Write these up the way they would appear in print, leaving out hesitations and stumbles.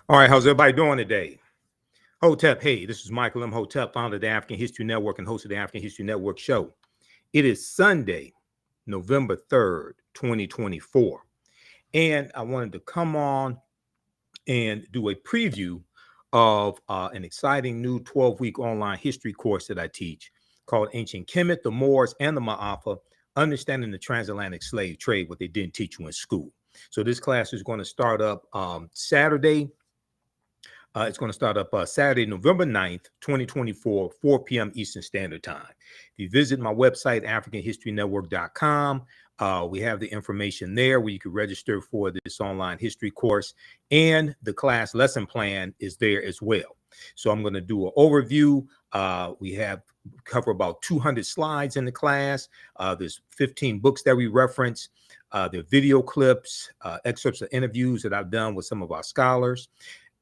All right, how's everybody doing today? Hotep, hey, this is Michael Imhotep, founder of the African History Network and host of the African History Network show. It is Sunday, November 3rd, 2024. And I wanted to come on and do a preview of an exciting new 12-week online history course that I teach called Ancient Kemet, the Moors, and the Ma'afa, Understanding the Transatlantic Slave Trade, what they didn't teach you in school. So this class is going to start up Saturday. It's going to start up Saturday, November 9th, 2024, 4 p.m. Eastern Standard Time. If you visit my website, AfricanHistoryNetwork.com, we have the information there where you can register for this online history course, and the class lesson plan is there as well. So I'm going to do an overview. We have cover about 200 slides in the class. There's 15 books that we reference. There are video clips, excerpts of interviews that I've done with some of our scholars.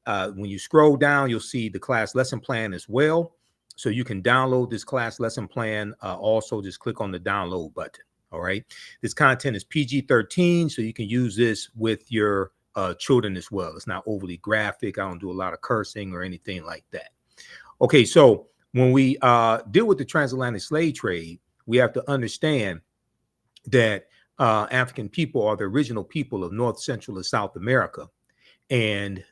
When you scroll down, you'll see the class lesson plan as well. So you can download this class lesson plan. Also, just click on the download button. All right. This content is PG-13, so you can use this with your children as well. It's not overly graphic. I don't do a lot of cursing or anything like that. Okay, so when we deal with the transatlantic slave trade, we have to understand that African people are the original people of North, Central, and South America, and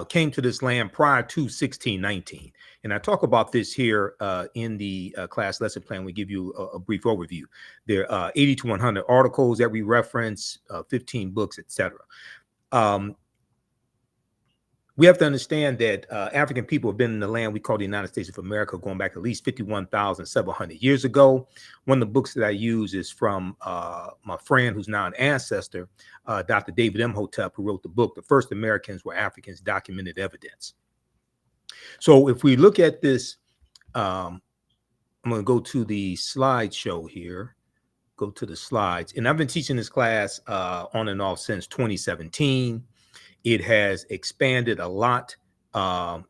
came to this land prior to 1619. And I talk about this here in the class lesson plan. We give you a brief overview. There are 80 to 100 articles that we reference, 15 books, etc. We have to understand that African people have been in the land we call the United States of America going back at least 51,700 years ago. One of the books that I use is from my friend who's now an ancestor, Dr. David Imhotep, who wrote the book, The First Americans Were Africans, Documented Evidence. So if we look at this, I'm going to go to the slideshow here, go to the slides. And I've been teaching this class on and off since 2017. It has expanded a lot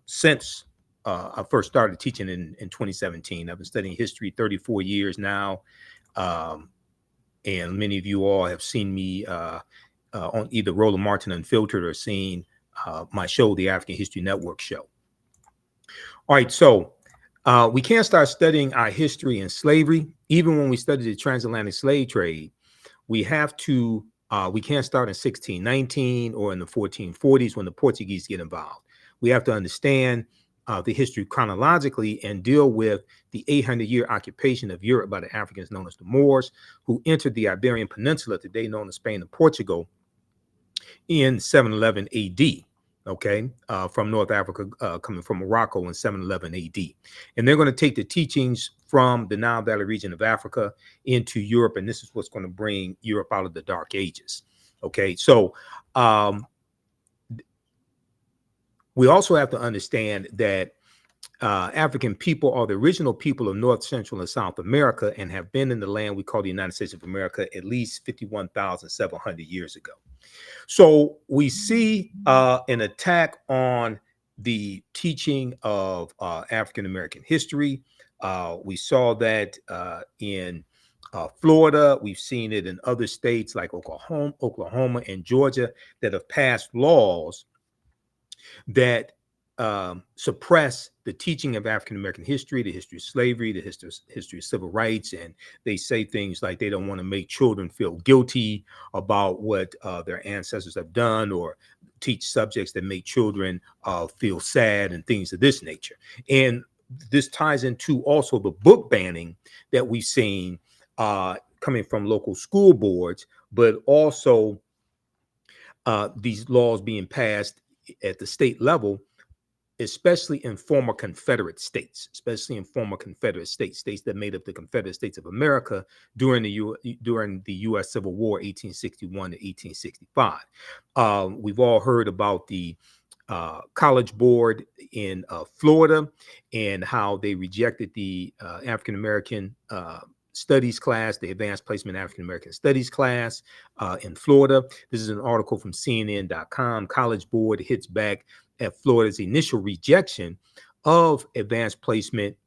since I first started teaching in 2017. I've been studying history 34 years now. And many of you all have seen me on either Roland Martin Unfiltered or seen my show, the African History Network show. All right, so we can't start studying our history in slavery. Even when we study the transatlantic slave trade, we have to we can't start in 1619 or in the 1440s when the Portuguese get involved. We have to understand the history chronologically and deal with the 800-year occupation of Europe by the Africans known as the Moors, who entered the Iberian Peninsula, today known as Spain and Portugal, in 711 AD. Okay, from North Africa, coming from Morocco in 711 AD. And they're going to take the teachings from the Nile Valley region of Africa into Europe, and this is what's going to bring Europe out of the Dark Ages. Okay, so we also have to understand that African people are the original people of North, Central, and South America and have been in the land we call the United States of America at least 51,700 years ago. So we see an attack on the teaching of African American history. We saw that in Florida. We've seen it in other states like Oklahoma and Georgia that have passed laws that suppress the teaching of African American history, the history of slavery, the history of civil rights. And they say things like they don't want to make children feel guilty about what their ancestors have done, or teach subjects that make children feel sad and things of this nature. And this ties into also the book banning that we've seen coming from local school boards, but also these laws being passed at the state level, especially in former Confederate states, states that made up the Confederate States of America during the U.S. Civil War, 1861 to 1865. We've all heard about the College Board in Florida and how they rejected the African American studies class, the advanced placement African American studies class in Florida. This is an article from CNN.com. College Board hits back at Florida's initial rejection of advanced placement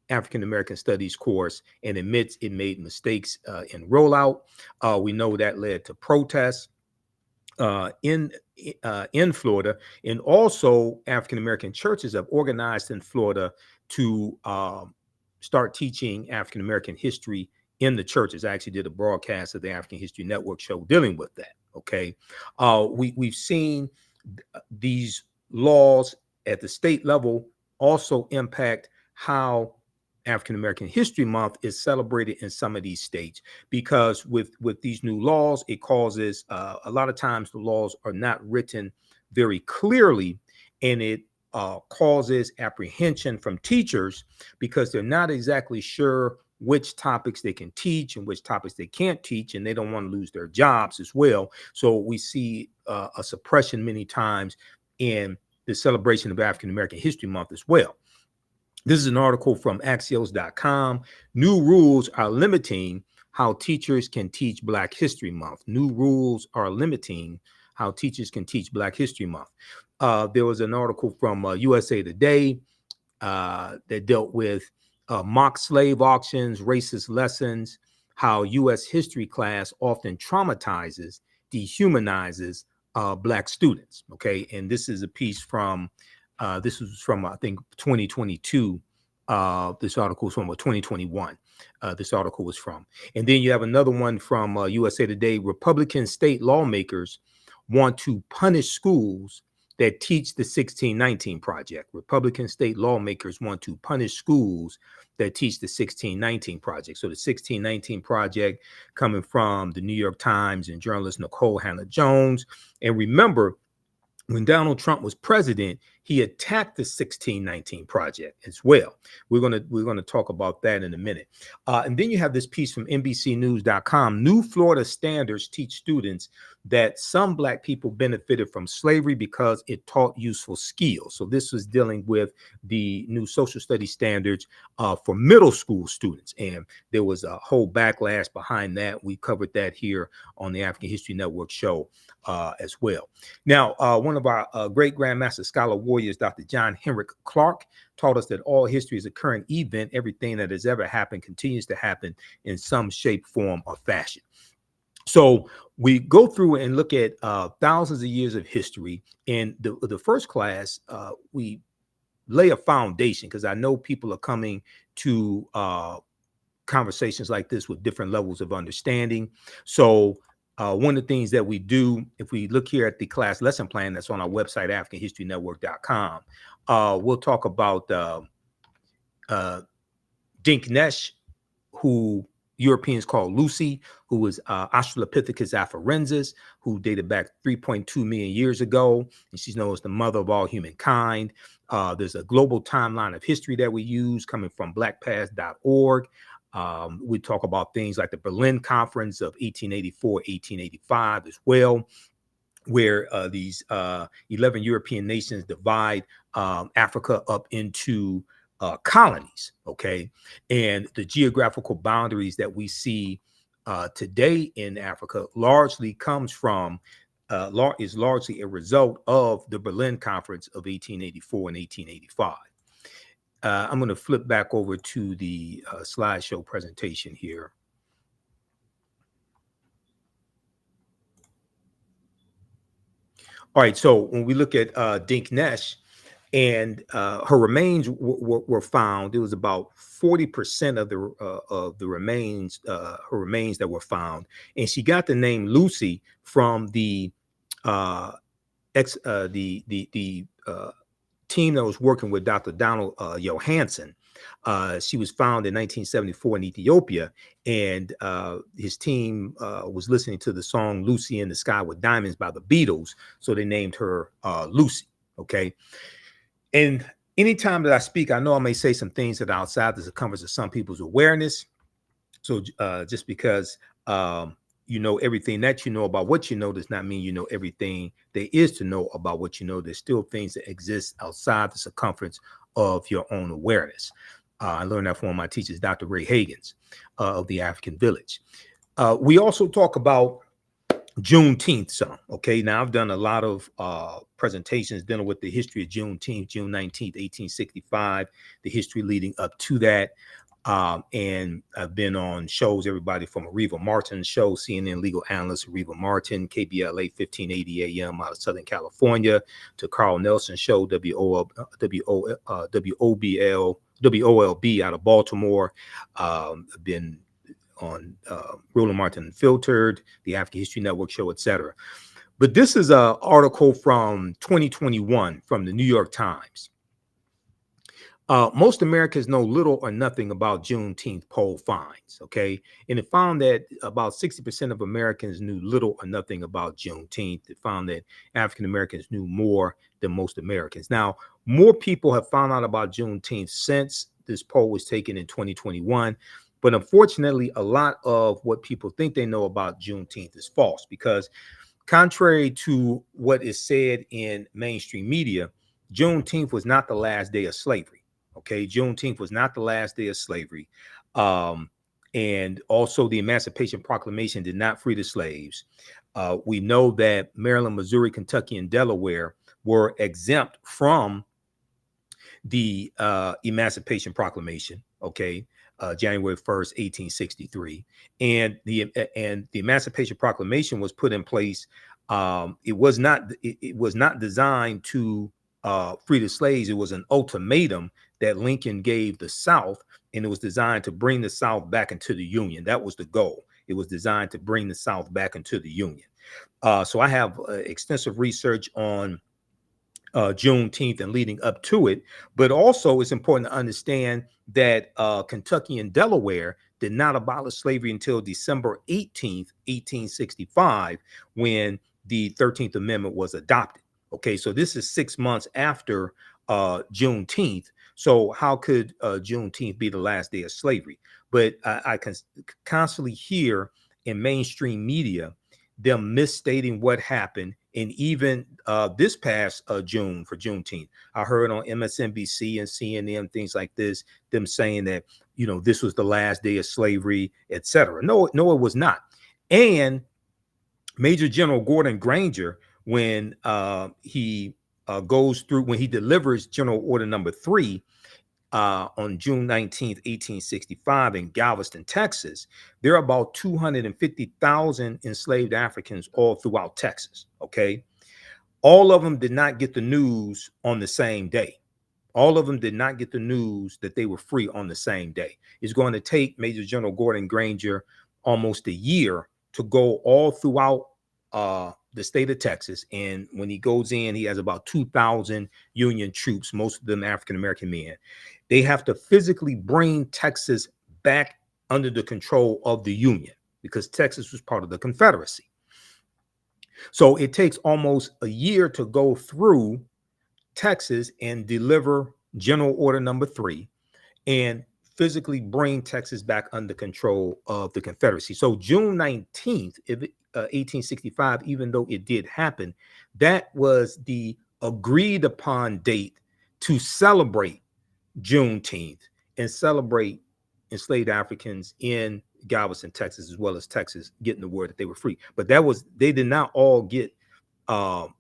African American studies course and admits it made mistakes in rollout. We know that led to protests. in Florida, and also African American churches have organized in Florida to start teaching African American history in the churches. I actually did a broadcast of the African History Network show dealing with that. Okay, we've seen these laws at the state level also impact how African American History Month is celebrated in some of these states, because with these new laws, it causes a lot of times the laws are not written very clearly, and it causes apprehension from teachers because they're not exactly sure which topics they can teach and which topics they can't teach, and they don't want to lose their jobs as well. So we see a suppression many times in the celebration of African American History Month as well. This is an article from Axios.com. New rules are limiting how teachers can teach Black History Month. New rules are limiting how teachers can teach Black History Month. There was an article from USA Today that dealt with mock slave auctions, racist lessons, how U.S. history class often traumatizes, dehumanizes Black students. Okay, and this is a piece from this was from I think 2022. This article is from 2021. This article was from, and then you have another one from USA Today. Republican state lawmakers want to punish schools that teach the 1619 Project. Republican state lawmakers want to punish schools that teach the 1619 Project. So the 1619 Project coming from the New York Times and journalist Nicole Hannah-Jones. And remember, when Donald Trump was president, he attacked the 1619 Project as well. We're gonna talk about that in a minute. And then you have this piece from NBCnews.com. New Florida standards teach students that some Black people benefited from slavery because it taught useful skills. So this was dealing with the new social studies standards for middle school students, and there was a whole backlash behind that. We covered that here on the African History Network show as well. Now, one of our great Grandmaster Scholar Warriors, Dr. John Henrik Clarke, taught us that all history is a current event. Everything that has ever happened continues to happen in some shape, form, or fashion. So we go through and look at thousands of years of history. In the first class, we lay a foundation, because I know people are coming to conversations like this with different levels of understanding. So one of the things that we do, if we look here at the class lesson plan that's on our website, AfricanHistoryNetwork.com, we'll talk about Dinknesh, who Europeans call Lucy, who was Australopithecus afarensis, who dated back 3.2 million years ago, and she's known as the mother of all humankind. There's a global timeline of history that we use coming from blackpast.org. We talk about things like the Berlin Conference of 1884, 1885 as well, where these 11 European nations divide Africa up into colonies, okay? And the geographical boundaries that we see today in Africa largely comes from, is largely a result of the Berlin Conference of 1884 and 1885. I'm going to flip back over to the slideshow presentation here. All right, so when we look at Dinknesh, and her remains were found, it was about 40% of the remains, her remains that were found, and she got the name Lucy from the team that was working with Dr. Donald Johansen. She was found in 1974 in Ethiopia, and his team was listening to the song Lucy in the Sky with Diamonds by the Beatles, so they named her Lucy, okay? And anytime that I speak, I know I may say some things that are outside the circumference of some people's awareness. So just because you know everything that you know about what you know does not mean you know everything there is to know about what you know. There's still things that exist outside the circumference of your own awareness. I learned that from one of my teachers, Dr. Ray Hagins of the African Village. We also talk about Juneteenth some. Okay, now I've done a lot of presentations dealing with the history of Juneteenth, June 19th, 1865, the history leading up to that. And I've been on shows, everybody from Areva Martin's show, CNN legal analyst Areva Martin, KBLA 1580 AM out of Southern California, to Carl Nelson's show, WOLB out of Baltimore. I've been on Roland Martin Unfiltered, the African History Network show, etc. But this is an article from 2021 from the New York Times. Most Americans know little or nothing about Juneteenth poll finds, okay? And it found that about 60% of Americans knew little or nothing about Juneteenth. It found that African Americans knew more than most Americans. Now, more people have found out about Juneteenth since this poll was taken in 2021. But unfortunately, a lot of what people think they know about Juneteenth is false, because contrary to what is said in mainstream media, Juneteenth was not the last day of slavery. Okay, Juneteenth was not the last day of slavery. And also the Emancipation Proclamation did not free the slaves. We know that Maryland, Missouri, Kentucky, and Delaware were exempt from the Emancipation Proclamation, okay, January 1st, 1863. And the Emancipation Proclamation was put in place. It was not designed to free the slaves. It was an ultimatum that Lincoln gave the South, and it was designed to bring the South back into the Union. That was the goal. It was designed to bring the South back into the Union. So I have extensive research on Juneteenth and leading up to it, but also it's important to understand that Kentucky and Delaware did not abolish slavery until December 18th, 1865, when the 13th Amendment was adopted. Okay, so this is 6 months after Juneteenth. So how could Juneteenth be the last day of slavery? But I can constantly hear in mainstream media them misstating what happened. And even this past June for Juneteenth, I heard on MSNBC and CNN, things like this, them saying that, you know, this was the last day of slavery, etc. No, it was not. And Major General Gordon Granger, when he delivers General Order Number 3 on June 19th, 1865 in Galveston, Texas, there are about 250,000 enslaved Africans all throughout Texas, okay? All of them did not get the news on the same day. All of them did not get the news that they were free on the same day. It's going to take Major General Gordon Granger almost a year to go all throughout the state of Texas. And when he goes in, he has about 2,000 Union troops, most of them African-American men. They have to physically bring Texas back under the control of the Union, because Texas was part of the Confederacy. So it takes almost a year to go through Texas and deliver General Order Number 3 and physically bring Texas back under control of the Confederacy. So June 19th, 1865, even though it did happen, that was the agreed upon date to celebrate Juneteenth and celebrate enslaved Africans in Galveston, Texas, as well as Texas getting the word that they were free. But they did not all get the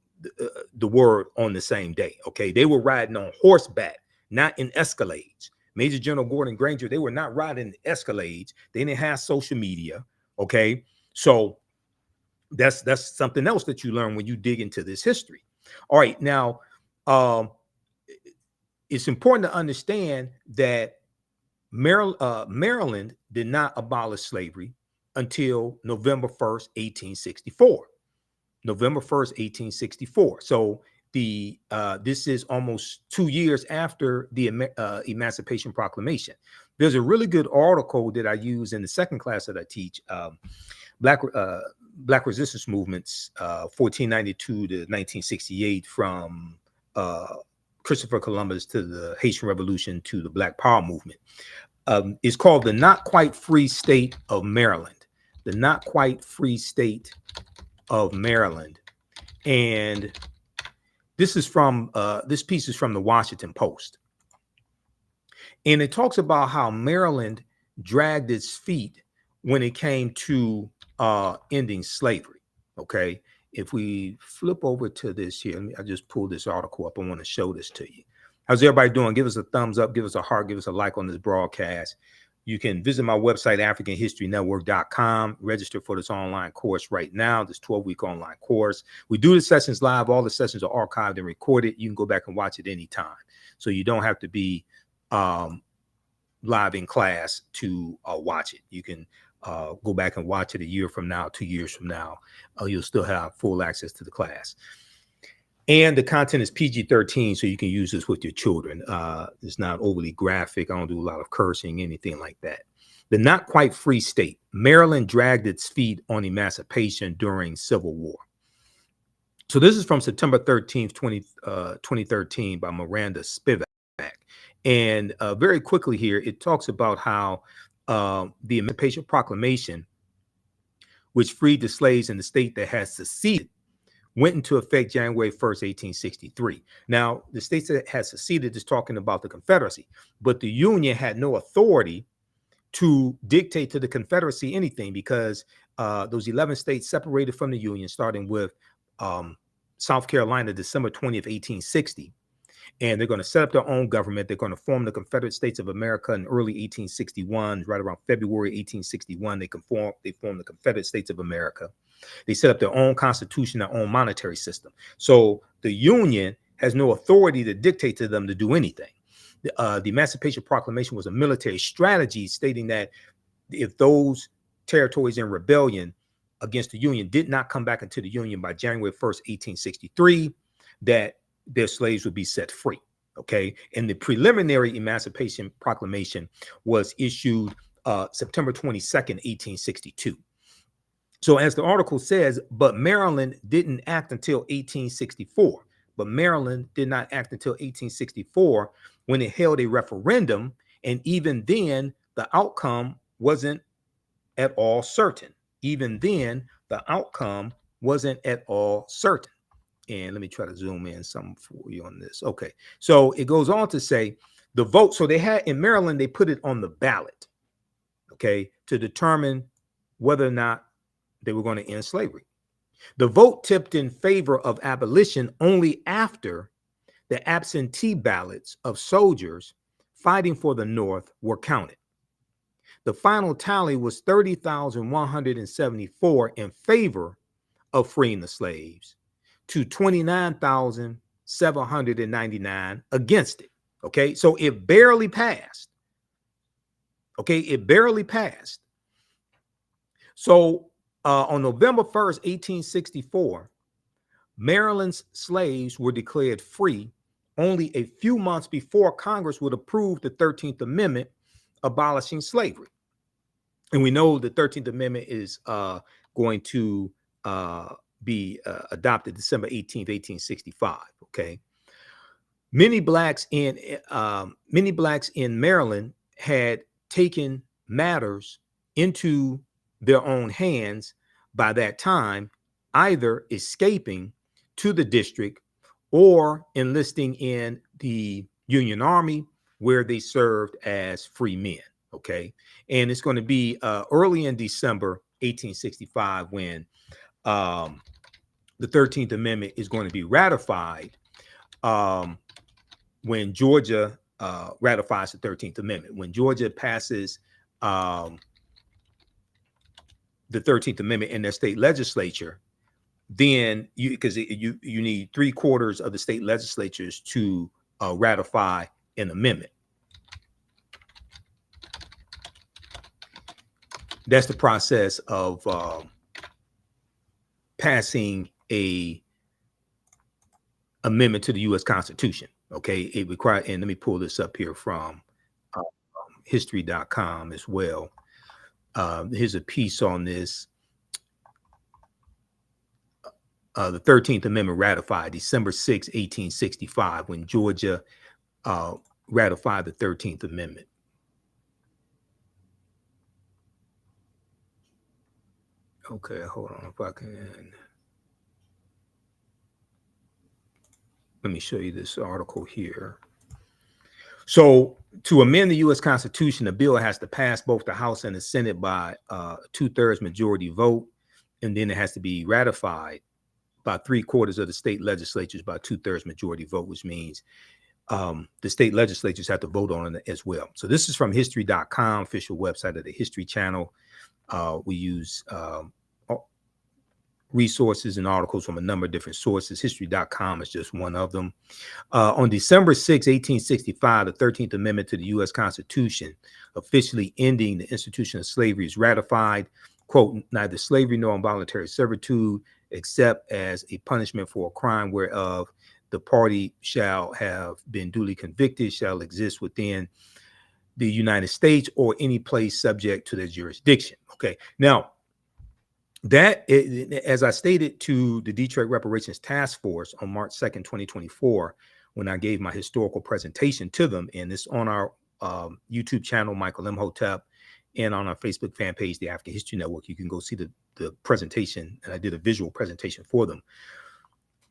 word on the same day. Okay, they were riding on horseback, not in Escalades. Major General Gordon Granger, they were not riding in Escalades. They didn't have social media. Okay, so that's something else that you learn when you dig into this history. All right, now it's important to understand that Maryland did not abolish slavery until November 1st, 1864. November 1st, 1864. So this is almost 2 years after the Emancipation Proclamation. There's a really good article that I use in the second class that I teach, Black Resistance Movements, 1492 to 1968, from Christopher Columbus to the Haitian Revolution to the Black Power movement. It's called The Not Quite Free State of Maryland. The Not Quite Free State of Maryland. And this piece is from the Washington Post. And it talks about how Maryland dragged its feet when it came to ending slavery. Okay. If we flip over to this here, I just pulled this article up. I want to show this to you. How's everybody doing? Give us a thumbs up, give us a heart, give us a like on this broadcast. You can visit my website, AfricanHistoryNetwork.com. Register for this online course right now, this 12-week online course. We do the sessions live. All the sessions are archived and recorded. You can go back and watch it anytime. So you don't have to be live in class to watch it. You can go back and watch it a year from now, 2 years from now. You'll still have full access to the class. And the content is PG-13, so you can use this with your children. It's not overly graphic. I don't do a lot of cursing, anything like that. The not quite free state. Maryland dragged its feet on emancipation during Civil War. So this is from September 13th, 2013 by Miranda Spivak. And very quickly here, it talks about how the Emancipation Proclamation, which freed the slaves in the state that had seceded, went into effect January 1st, 1863. Now, the states that had seceded is talking about the Confederacy, but the Union had no authority to dictate to the Confederacy anything, because those 11 states separated from the Union, starting with South Carolina, December 20th, 1860. And they're going to set up their own government. They're going to form the Confederate States of America in early 1861, right around February 1861. They form the Confederate States of America. They set up their own constitution, their own monetary system. So the Union has no authority to dictate to them to do anything. The Emancipation Proclamation was a military strategy, stating that if those territories in rebellion against the Union did not come back into the Union by January 1st, 1863, that their slaves would be set free. Okay. And the preliminary Emancipation Proclamation was issued September 22nd, 1862. So as the article says, but Maryland didn't act until 1864. But Maryland did not act until 1864, when it held a referendum. And even then, the outcome wasn't at all certain. Even then, the outcome wasn't at all certain. And let me try to zoom in something for you on this. Okay. So it goes on to say the vote. So they had in Maryland, they put it on the ballot, okay, to determine whether or not they were going to end slavery. The vote tipped in favor of abolition only after the absentee ballots of soldiers fighting for the North were counted. The final tally was 30,174 in favor of freeing the slaves to 29,799 against it. Okay, so it barely passed. Okay, it barely passed. So on November 1st, 1864, Maryland's slaves were declared free only a few months before Congress would approve the 13th Amendment abolishing slavery. And we know the 13th Amendment is going to be adopted December 18th, 1865. Okay. Many blacks in Maryland had taken matters into their own hands by that time, either escaping to the district or enlisting in the Union Army, where they served as free men. Okay. And it's going to be early in December 1865 when the 13th Amendment is going to be ratified, when Georgia ratifies the 13th Amendment. When Georgia passes the 13th Amendment in their state legislature, then you need 3/4 of the state legislatures to ratify an amendment. That's the process of passing a amendment to the U.S. Constitution. Okay, it requires, and let me pull this up here from history.com as well. Here's a piece on this. The 13th Amendment ratified December 6, 1865, when Georgia ratified the 13th Amendment. Okay, hold on if I can. Let me show you this article here. So to amend the U.S. Constitution, the bill has to pass both the House and the Senate by 2/3 majority vote, and then it has to be ratified by 3/4 of the state legislatures by 2/3 majority vote, which means the state legislatures have to vote on it as well. So this is from history.com, official website of the History Channel. We use resources and articles from a number of different sources. History.com is just one of them. On December 6, 1865, the 13th Amendment to the U.S. Constitution, officially ending the institution of slavery, is ratified. Quote, neither slavery nor involuntary servitude, except as a punishment for a crime whereof the party shall have been duly convicted, shall exist within the United States or any place subject to their jurisdiction. Okay, now, that, as I stated to the Detroit Reparations Task Force on March 2nd, 2024, when I gave my historical presentation to them, and it's on our YouTube channel, Michael Imhotep, and on our Facebook fan page, the African History Network, you can go see the presentation, and I did a visual presentation for them.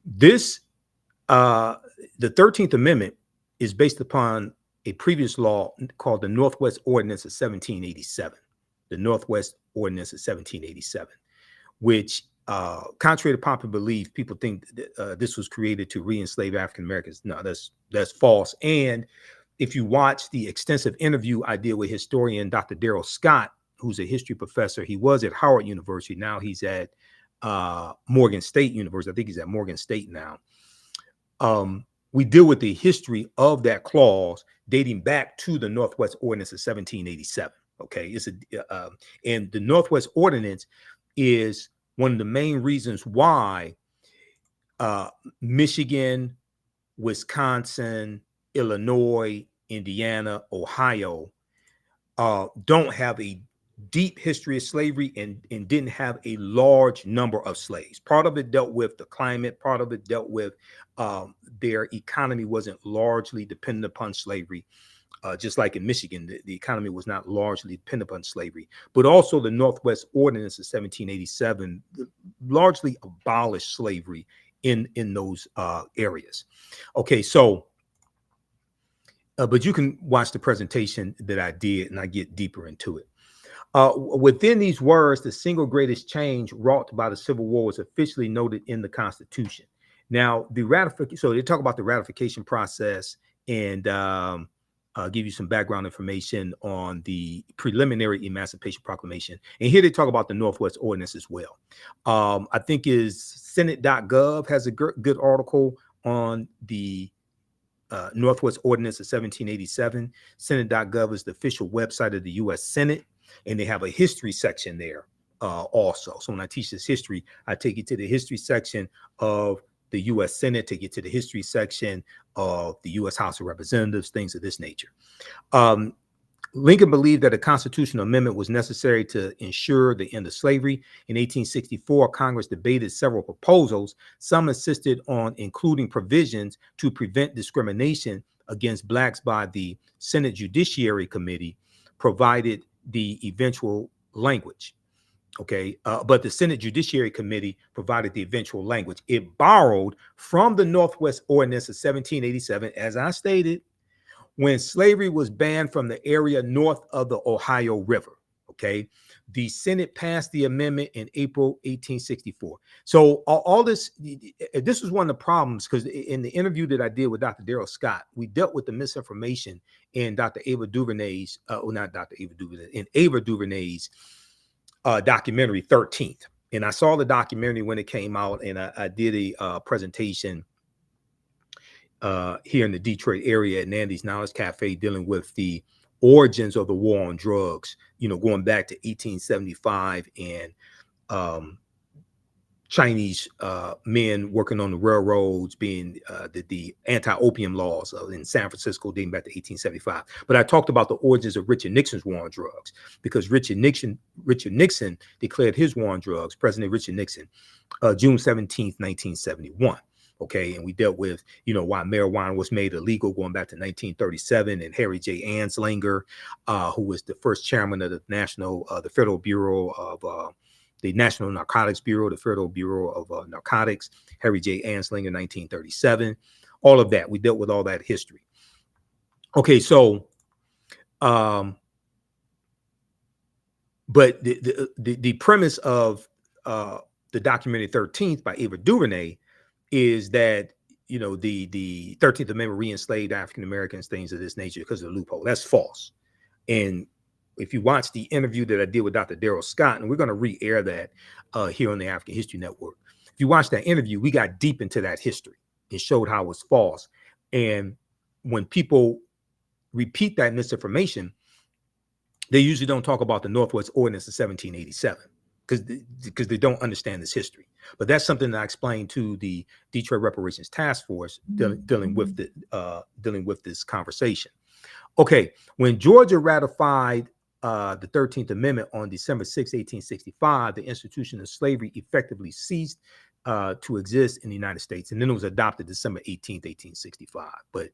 This, the 13th Amendment is based upon a previous law called the Northwest Ordinance of 1787. The Northwest Ordinance of 1787. Which, contrary to popular belief, people think this was created to re-enslave African Americans. No, that's false. And if you watch the extensive interview I did with historian Dr. Darrell Scott, who's a history professor, he was at Howard University. Now he's at Morgan State University. I think he's at Morgan State now. We deal with the history of that clause dating back to the Northwest Ordinance of 1787. Okay, it's and the Northwest Ordinance is one of the main reasons why Michigan, Wisconsin, Illinois, Indiana, Ohio don't have a deep history of slavery and didn't have a large number of slaves. Part of it dealt with the climate, part of it dealt with their economy wasn't largely dependent upon slavery. Just like in Michigan, the economy was not largely dependent upon slavery, but also the Northwest Ordinance of 1787 largely abolished slavery in those areas. Okay, so, but you can watch the presentation that I did and I get deeper into it. Within these words, the single greatest change wrought by the Civil War was officially noted in the Constitution. Now, so they talk about the ratification process and give you some background information on the preliminary Emancipation Proclamation. And here they talk about the Northwest Ordinance as well. I think is Senate.gov has a good article on the Northwest Ordinance of 1787. Senate.gov is the official website of the U.S. Senate, and they have a history section there also. So when I teach this history, I take you to the history section of the U.S. Senate, take you to the history section of the U.S. House of Representatives, things of this nature. Lincoln believed that a constitutional amendment was necessary to ensure the end of slavery. In 1864, Congress debated several proposals. Some insisted on including provisions to prevent discrimination against blacks by the Senate Judiciary Committee, provided the eventual language. Okay, but the Senate Judiciary Committee provided the eventual language. It borrowed from the Northwest Ordinance of 1787, as I stated, when slavery was banned from the area north of the Ohio River. Okay, the Senate passed the amendment in April 1864. So all this was one of the problems, because in the interview that I did with Dr. Darrell Scott, we dealt with the misinformation in Dr. Ava DuVernay's, not Dr. Ava DuVernay, in Ava DuVernay's documentary 13th. And I saw the documentary when it came out, and I did a presentation here in the Detroit area at Nandy's Knowledge Cafe dealing with the origins of the war on drugs, going back to 1875 and Chinese men working on the railroads, being the anti-opium laws in San Francisco dating back to 1875. But I talked about the origins of Richard Nixon's war on drugs, because Richard Nixon declared his war on drugs, President Richard Nixon, June 17th, 1971. Okay, and we dealt with, why marijuana was made illegal going back to 1937, and Harry J. Anslinger, who was the first chairman of the Federal Bureau of the National Narcotics Bureau, the Federal Bureau of Narcotics, Harry J. Anslinger, 1937. All of that, we dealt with all that history. Okay, so, but the premise of the documentary 13th by Ava DuVernay is that you know, the 13th Amendment re-enslaved African Americans, things of this nature because of the loophole. That's false. And if you watch the interview that I did with Dr. Daryl Scott, and we're going to re-air that here on the African History Network. If you watch that interview, we got deep into that history and showed how it was false. And when people repeat that misinformation, they usually don't talk about the Northwest Ordinance of 1787 because they don't understand this history. But that's something that I explained to the Detroit Reparations Task Force dealing with this conversation. Okay, when Georgia ratified the 13th Amendment on December 6, 1865, the institution of slavery effectively ceased to exist in the United States. And then it was adopted December 18th, 1865. But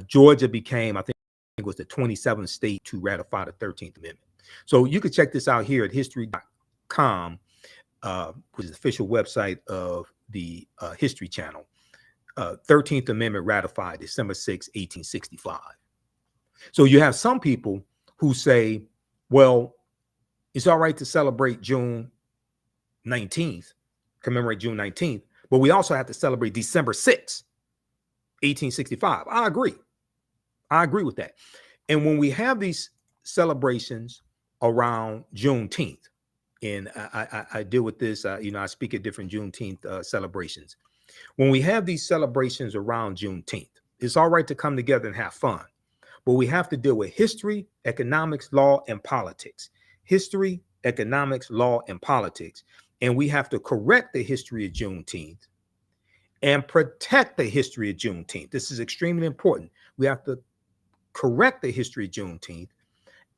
Georgia became, I think it was the 27th state to ratify the 13th Amendment. So you can check this out here at history.com, which is the official website of the History Channel. 13th Amendment ratified December 6, 1865. So you have some people who say, well, it's all right to celebrate June 19th, commemorate June 19th, but we also have to celebrate December 6th, 1865. I agree. I agree with that. And when we have these celebrations around Juneteenth, and I deal with this, you know, I speak at different Juneteenth celebrations. When we have these celebrations around Juneteenth, it's all right to come together and have fun. But we have to deal with history, economics, law, and politics. History, economics, law, and politics. And we have to correct the history of Juneteenth and protect the history of Juneteenth. This is extremely important. We have to correct the history of Juneteenth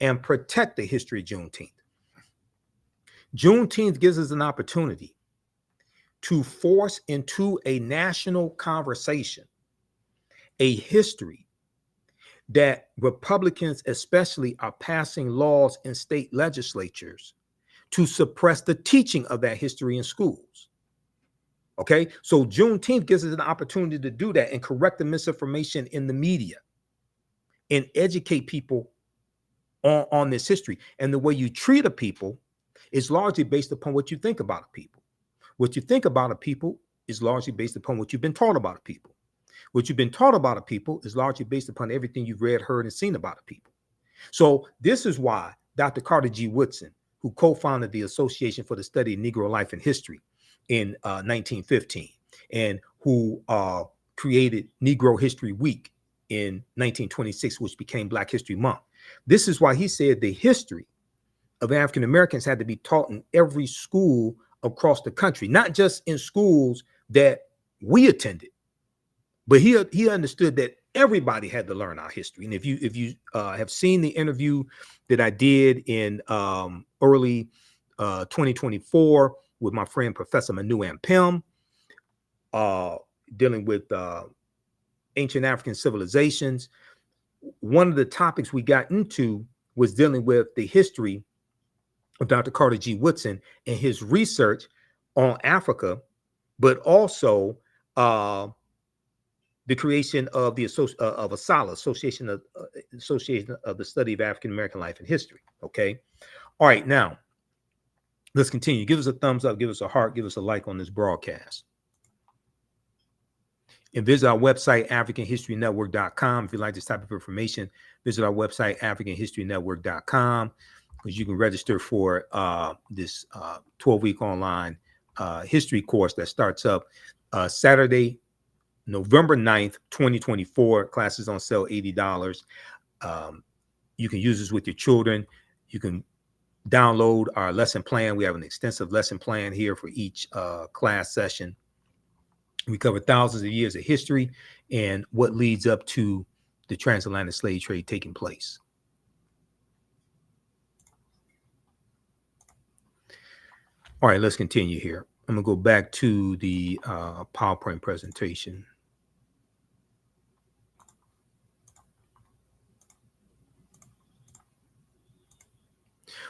and protect the history of Juneteenth. Juneteenth gives us an opportunity to force into a national conversation a history that Republicans especially are passing laws in state legislatures to suppress the teaching of that history in schools. Okay, so Juneteenth gives us an opportunity to do that and correct the misinformation in the media and educate people on this history. And the way you treat a people is largely based upon what you think about a people. What you think about a people is largely based upon what you've been taught about a people. What you've been taught about a people is largely based upon everything you've read, heard, and seen about a people. So this is why Dr. Carter G. Woodson, who co-founded the Association for the Study of Negro Life and History in 1915, and who created Negro History Week in 1926, which became Black History Month. This is why he said the history of African Americans had to be taught in every school across the country, not just in schools that we attended. But he understood that everybody had to learn our history. And if you have seen the interview that I did in early 2024 with my friend Professor Manu Ampem, dealing with ancient African civilizations, one of the topics we got into was dealing with the history of Dr. Carter G. Woodson and his research on Africa, but also the creation of the ASALH, Association of the Study of African American Life and History. Okay. All right. Now, let's continue. Give us a thumbs up, give us a heart, give us a like on this broadcast. And visit our website, AfricanHistoryNetwork.com. If you like this type of information, visit our website, AfricanHistoryNetwork.com, because you can register for this 12-week online history course that starts up Saturday, November 9th, 2024. Classes on sale, $80. You can use this with your children. You can download our lesson plan. We have an extensive lesson plan here for each class session. We cover thousands of years of history and what leads up to the transatlantic slave trade taking place. All right, let's continue here. I'm going to go back to the PowerPoint presentation.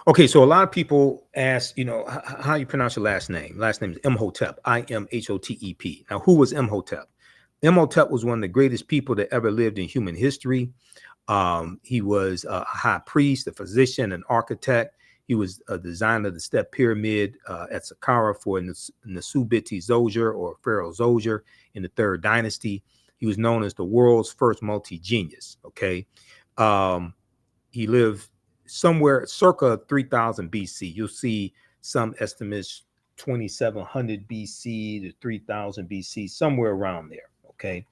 Okay, so a lot of people ask, you know, how you pronounce your last name. Last name is Imhotep, Imhotep. Now, who was Imhotep? Imhotep was one of the greatest people that ever lived in human history. He was a high priest, a physician, an architect. He was a designer of the step pyramid at Saqqara for Nasubiti Zoger, or Pharaoh Zoger, in the Third Dynasty. He was known as the world's first multi-genius. Okay. He lived somewhere circa 3000 BC. You'll see some estimates 2700 BC to 3000 BC, somewhere around there. Okay.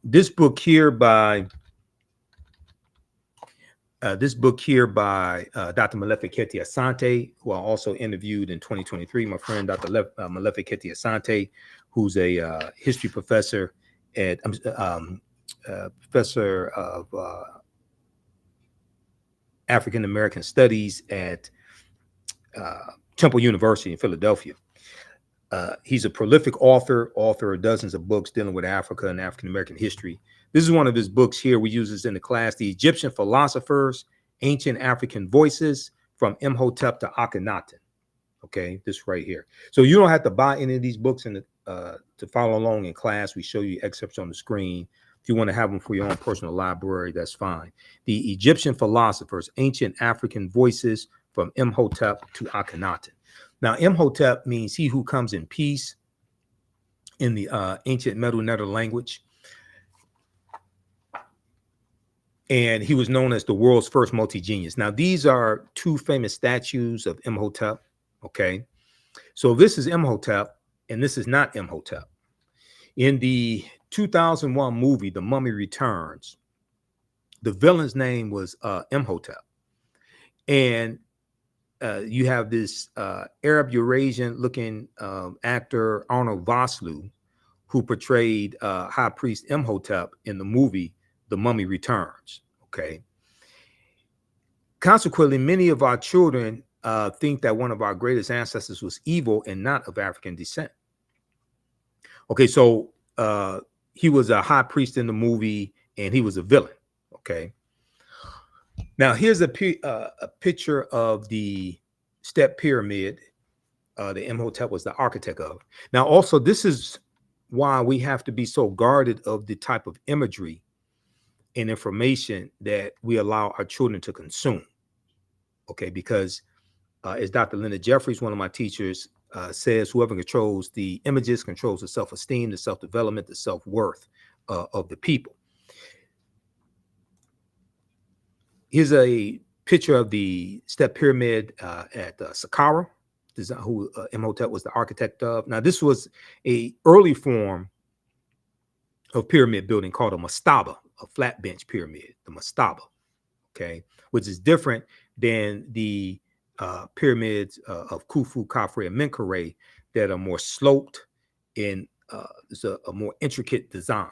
This book here by Dr. Malefi Keti Asante, who I also interviewed in 2023, my friend Dr. Malefi Keti Asante, who's a history professor at professor of African American Studies at Temple University in Philadelphia. He's a prolific author of dozens of books dealing with Africa and African American history. This is one of his books here. We use this in the class, The Egyptian Philosophers, Ancient African Voices, from Imhotep to Akhenaten. Okay, this right here. So you don't have to buy any of these books to follow along in class. We show you excerpts on the screen. If you want to have them for your own personal library, that's fine. The Egyptian Philosophers, Ancient African Voices, from Imhotep to Akhenaten. Now, Imhotep means he who comes in peace in the ancient Medu Neter language. And he was known as the world's first multi-genius. Now, these are two famous statues of Imhotep. Okay. So this is Imhotep, and this is not Imhotep. In the 2001 movie, The Mummy Returns, the villain's name was Imhotep. And you have this Arab Eurasian looking actor, Arnold Vosloo, who portrayed High Priest Imhotep in the movie The Mummy Returns. Okay. Consequently, many of our children think that one of our greatest ancestors was evil and not of African descent. Okay, so he was a high priest in the movie, and he was a villain. Okay. Now here's a picture of the step pyramid that Imhotep was the architect of. Now, also, this is why we have to be so guarded of the type of imagery and information that we allow our children to consume. Okay, because as Dr. Linda Jeffries, one of my teachers, says, whoever controls the images controls the self-esteem, the self-development, the self-worth of the people. Here's a picture of the step pyramid at Saqqara, who Imhotep was the architect of. Now, this was a early form of pyramid building called a mastaba, a flat bench pyramid, the mastaba, okay, which is different than the pyramids of Khufu, Khafre, and Menkaure that are more sloped and it's a more intricate design.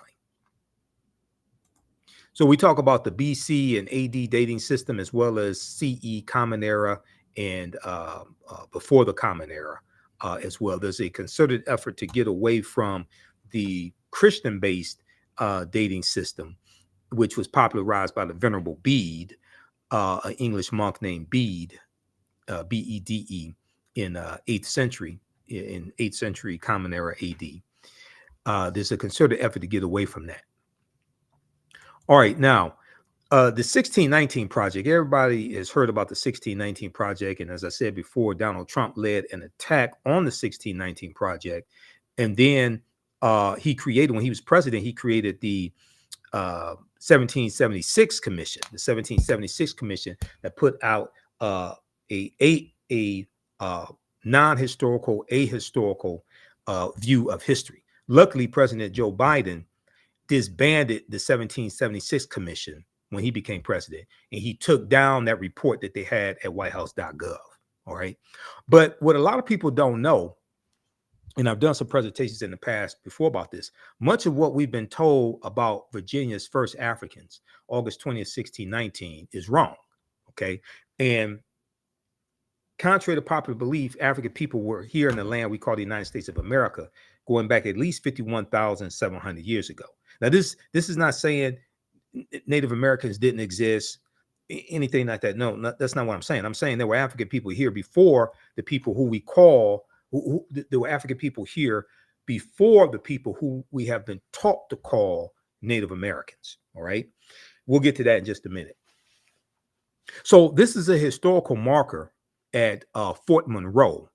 So we talk about the BC and AD dating system, as well as CE, Common Era, and before the Common Era as well. There's a concerted effort to get away from the Christian-based dating system, which was popularized by the Venerable Bede, an English monk named Bede, B-E-D-E, in 8th century, in 8th century Common Era AD. There's a concerted effort to get away from that. All right, now, the 1619 Project, everybody has heard about the 1619 Project. And as I said before, Donald Trump led an attack on the 1619 Project. And then he created, when he was president, he created the 1776 Commission, the 1776 Commission that put out a non-historical, ahistorical view of history. Luckily, President Joe Biden disbanded the 1776 Commission when he became president, and he took down that report that they had at whitehouse.gov. All right. But what a lot of people don't know, and I've done some presentations in the past before about this, much of what we've been told about Virginia's first Africans, August 20th, 1619, is wrong. Okay. And contrary to popular belief, African people were here in the land we call the United States of America, going back at least 51,700 years ago. Now, this is not saying Native Americans didn't exist, anything like that. No, that's not what I'm saying. I'm saying there were African people here before the people who we call, there were African people here before the people who we have been taught to call Native Americans. All right. We'll get to that in just a minute. So this is a historical marker at Fort Monroe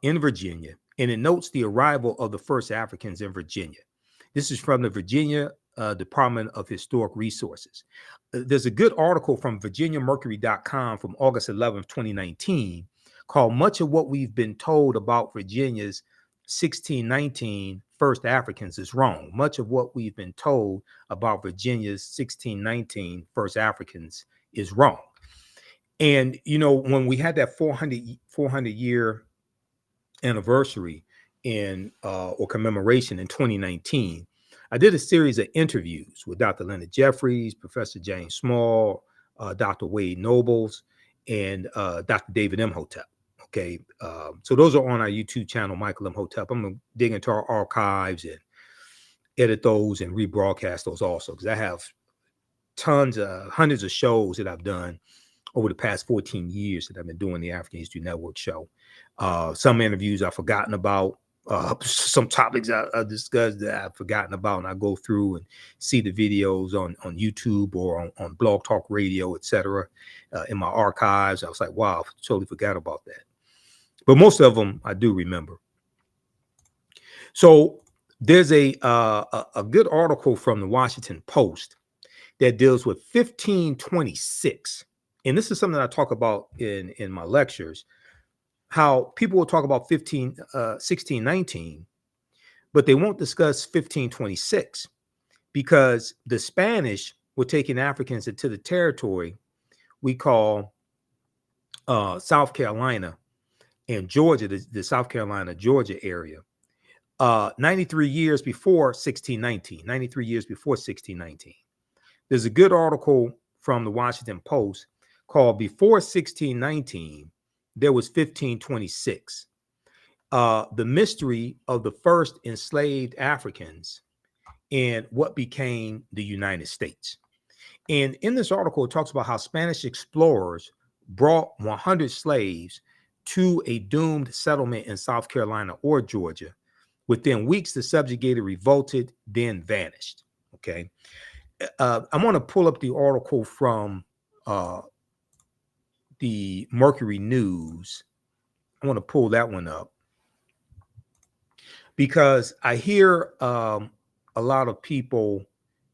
in Virginia, and it notes the arrival of the first Africans in Virginia. This is from the Virginia Department of Historic Resources. There's a good article from VirginiaMercury.com from August 11th, 2019, called Much of What We've Been Told About Virginia's 1619 First Africans is Wrong. Much of what we've been told about Virginia's 1619 First Africans is wrong. And, you know, when we had that 400 year anniversary or commemoration in 2019, I did a series of interviews with Dr. Leonard Jeffries, Professor James Small, Dr. Wade Nobles, and Dr. David Imhotep. Okay, so those are on our YouTube channel, Michael Imhotep. I'm gonna dig into our archives and edit those and rebroadcast those also, because I have hundreds of shows that I've done over the past 14 years that I've been doing the African History Network show. Some interviews I've forgotten about, some topics I discussed that I've forgotten about, and I go through and see the videos on YouTube or on Blog Talk Radio, etc. In my archives. I was like, wow, I totally forgot about that. But most of them I do remember. So there's a good article from the Washington Post that deals with 1526. And this is something I talk about in my lectures, how people will talk about 1619, but they won't discuss 1526 because the Spanish were taking Africans into the territory we call South Carolina and Georgia, the South Carolina, Georgia area, 93 years before 1619, 93 years before 1619. There's a good article from the Washington Post called Before 1619, There Was 1526. The mystery of the first enslaved Africans and what became the United States. And in this article, it talks about how Spanish explorers brought 100 slaves to a doomed settlement in South Carolina or Georgia. Within weeks, the subjugated revolted, then vanished. Okay. I want to pull up the article from the Mercury News. I want to pull that one up because I hear a lot of people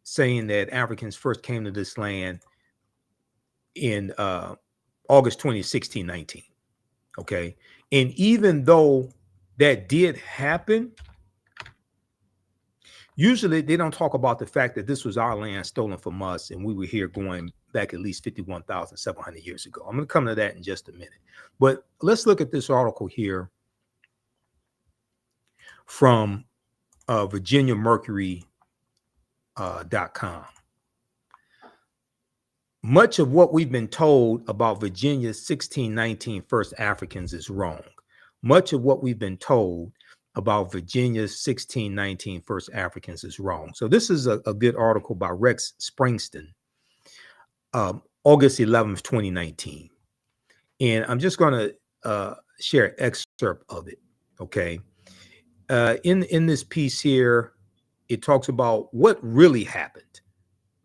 saying that Africans first came to this land in August 20, 1619. Okay. And even though that did happen, usually they don't talk about the fact that this was our land stolen from us and we were here going back at least 51,700 years ago. I'm going to come to that in just a minute. But let's look at this article here from VirginiaMercury.com. Much of what we've been told about Virginia's 1619 first Africans is wrong. Much of what we've been told about Virginia's 1619 first Africans is wrong. So this is a good article by Rex Springston, August 11th, 2019. And I'm just going to share an excerpt of it, okay? In this piece here, it talks about what really happened,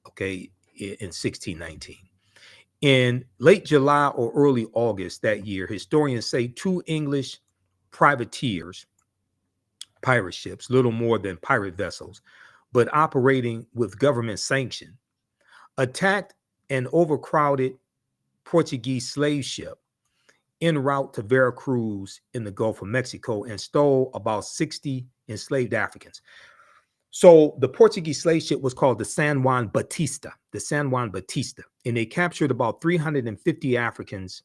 okay, in 1619. In late July or early August that year, historians say 2 English privateers, pirate ships, little more than pirate vessels, but operating with government sanction, attacked an overcrowded Portuguese slave ship en route to Veracruz in the Gulf of Mexico and stole about 60 enslaved Africans. So the Portuguese slave ship was called the San Juan Batista, and they captured about 350 Africans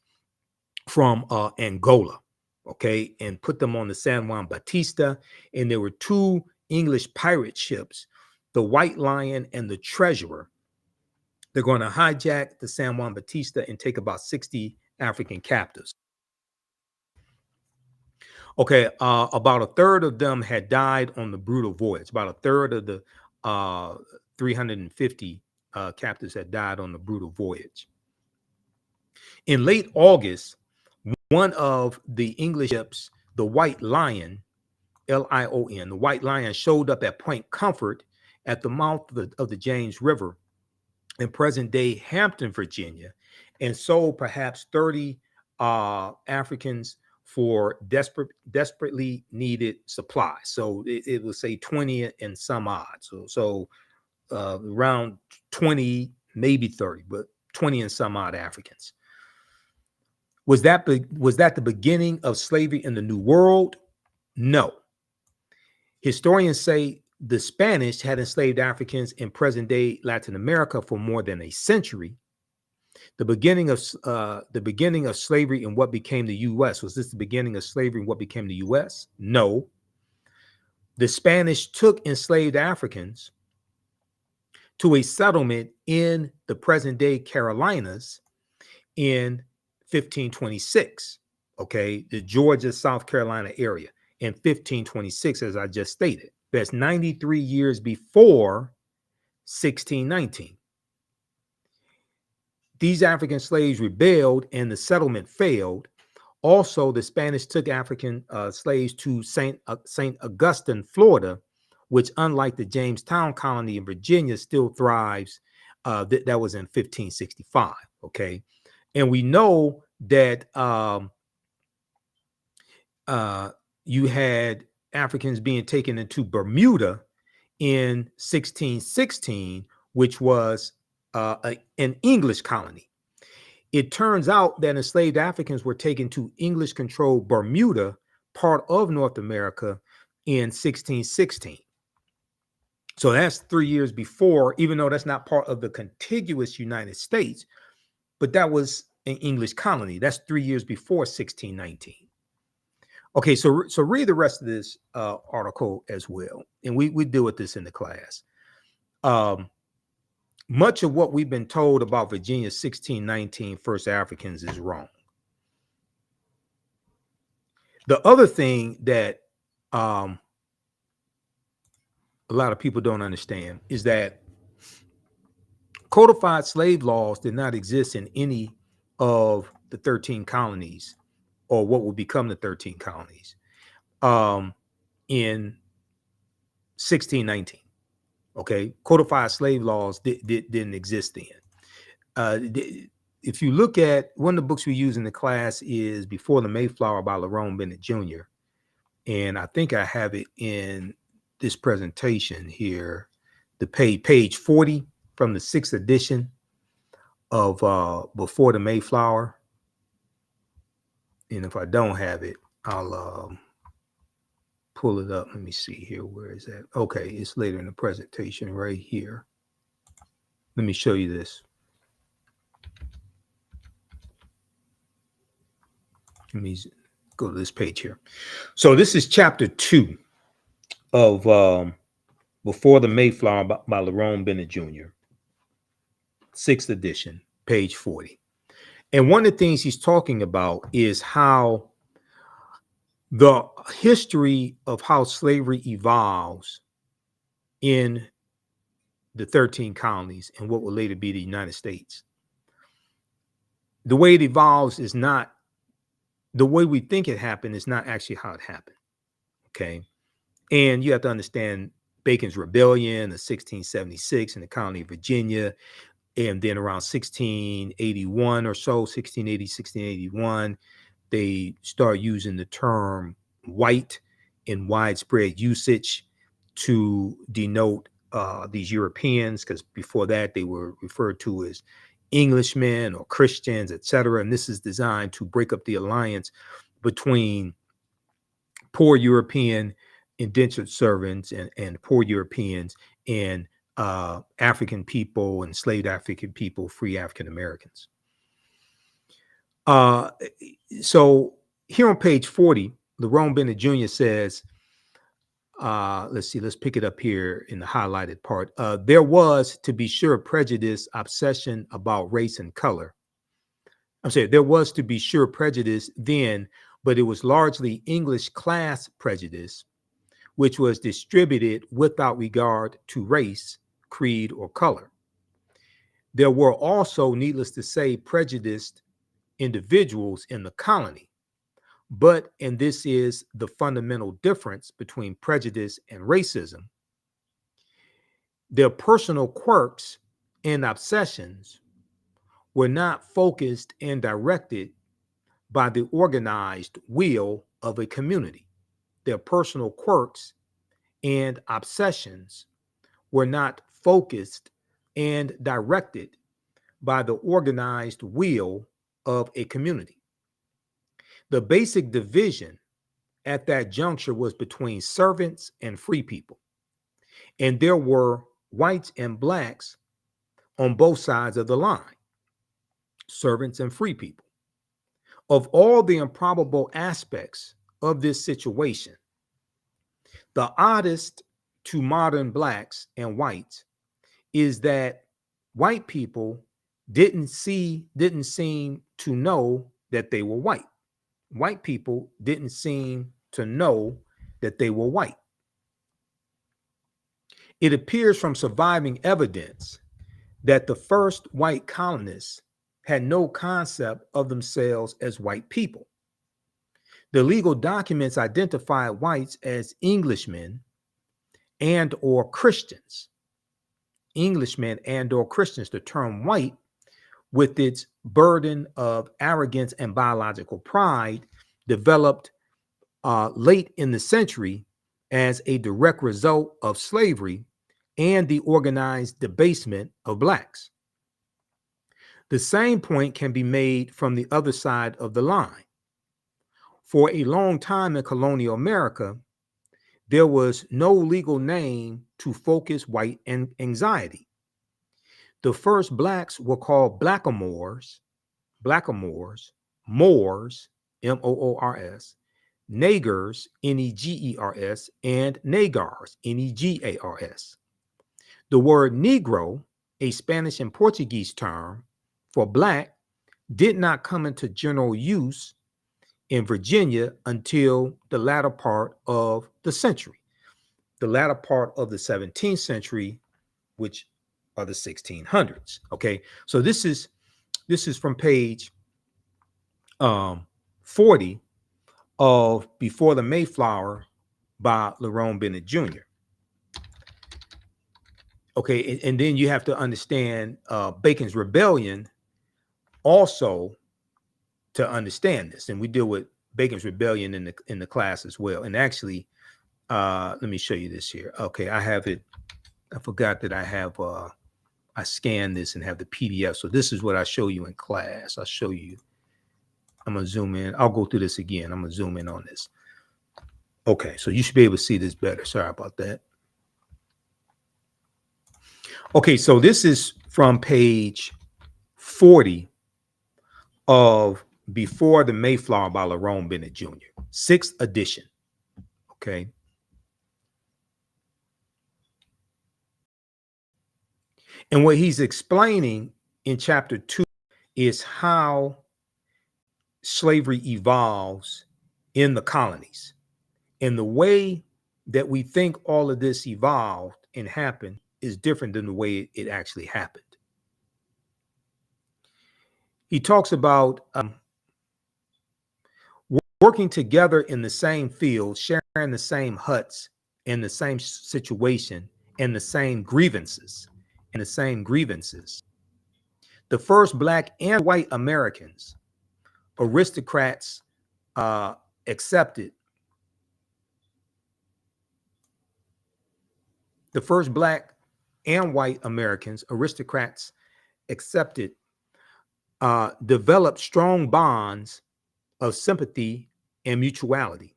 from Angola, okay, and put them on the San Juan Batista. And there were 2 English pirate ships, the White Lion and the Treasurer. They're going to hijack the San Juan Batista and take about 60 African captives. Okay, about a third of them had died on the brutal voyage. About a third of the 350 captives had died on the brutal voyage. In late August, one of the English ships, the White Lion, Lion, the White Lion showed up at Point Comfort at the mouth of the James River in present-day Hampton, Virginia, and sold perhaps 30 Africans for desperately needed supplies. So it would say 20 and some odd. So around 20, maybe 30, but 20 and some odd Africans. Was that the beginning of slavery in the New World? No. Historians say the Spanish had enslaved Africans in present-day Latin America for more than a century. The beginning of slavery in what became the U.S. Was this the beginning of slavery in what became the U.S.? No. The Spanish took enslaved Africans to a settlement in the present-day Carolinas in 1526. Okay, the Georgia, South Carolina area in 1526, as I just stated. That's 93 years before 1619. These African slaves rebelled and the settlement failed. Also, the Spanish took African slaves to St. Augustine, Florida, which, unlike the Jamestown colony in Virginia, still thrives. That was in 1565. Okay, and we know that you had Africans being taken into Bermuda in 1616, which was an English colony. It turns out that enslaved Africans were taken to English-controlled Bermuda, part of North America, in 1616. So that's 3 years before, even though that's not part of the contiguous United States, but that was an English colony. That's 3 years before 1619. Okay, so read the rest of this article as well, and we deal with this in the class. Much of what we've been told about Virginia's 1619 first Africans is wrong. The other thing that a lot of people don't understand is that codified slave laws did not exist in any of the 13 colonies, or what would become the 13 colonies, in 1619. Okay, codified slave laws didn't exist then. If you look at one of the books we use in the class is Before the Mayflower by Lerone Bennett Jr. And I think I have it in this presentation here, the page 40 from the 6th edition of Before the Mayflower. And if I don't have it, I'll pull it up. Let me see here. Where is that? Okay, it's later in the presentation right here. Let me show you this. Let me go to this page here. So this is chapter 2 of Before the Mayflower by Lerone Bennett Jr., 6th edition, page 40. And one of the things he's talking about is how the history of how slavery evolves in the 13 colonies and what will later be the United States. The way it evolves is not the way we think it happened, is not actually how it happened. Okay. And you have to understand Bacon's Rebellion of 1676 in the colony of Virginia. And then around 1681 or so, 1680, 1681, they start using the term white in widespread usage to denote these Europeans, because before that they were referred to as Englishmen or Christians, etc. And this is designed to break up the alliance between poor European indentured servants and poor Europeans and African people, enslaved African people, free African Americans. So here on page 40, Lerone Bennett Jr. says, let's pick it up here in the highlighted part. There was, to be sure, prejudice, obsession about race and color. I'm saying there was, to be sure, prejudice then, but it was largely English class prejudice, which was distributed without regard to race, creed, or color. There were also, needless to say, prejudiced individuals in the colony. But, and this is the fundamental difference between prejudice and racism, their personal quirks and obsessions were not focused and directed by the organized will of a community. Their personal quirks and obsessions were not focused and directed by the organized will of a community. The basic division at that juncture was between servants and free people. And there were whites and blacks on both sides of the line, servants and free people. Of all the improbable aspects of this situation, the oddest to modern blacks and whites is that white people didn't seem to know that they were white. White people didn't seem to know that they were white. It appears from surviving evidence that the first white colonists had no concept of themselves as white people. The legal documents identified whites as Englishmen and or Christians. Englishmen and or Christians. The term white, with its burden of arrogance and biological pride, developed late in the century as a direct result of slavery and the organized debasement of blacks. The same point can be made from the other side of the line. For a long time in colonial America, there was no legal name to focus white anxiety. The first blacks were called blackamoors, Moors, Moors, Negers, Negers, and Negars, Negars. The word Negro, a Spanish and Portuguese term for black, did not come into general use in Virginia until the latter part of the century, the latter part of the 17th century, which are the 1600s. Okay, so this is from page 40 of Before the Mayflower by Lerone Bennett Jr. Okay, and then you have to understand Bacon's Rebellion also to understand this, and we deal with Bacon's Rebellion in the class as well. And actually, let me show you this here. Okay, I have it. I forgot that I have. I scanned this and have the PDF. So this is what I show you in class. I'll show you. I'm gonna zoom in. I'll go through this again. I'm gonna zoom in on this. Okay, so you should be able to see this better. Sorry about that. Okay, so this is from page 40 of Before the Mayflower by Lerone Bennett Jr., 6th edition. Okay. And what he's explaining in chapter 2 is how slavery evolves in the colonies. And the way that we think all of this evolved and happened is different than the way it actually happened. He talks about working together in the same field, sharing the same huts, in the same situation, and the same grievances. The first black and white Americans, aristocrats, accepted. The first black and white Americans, aristocrats, accepted, developed strong bonds of sympathy and mutuality.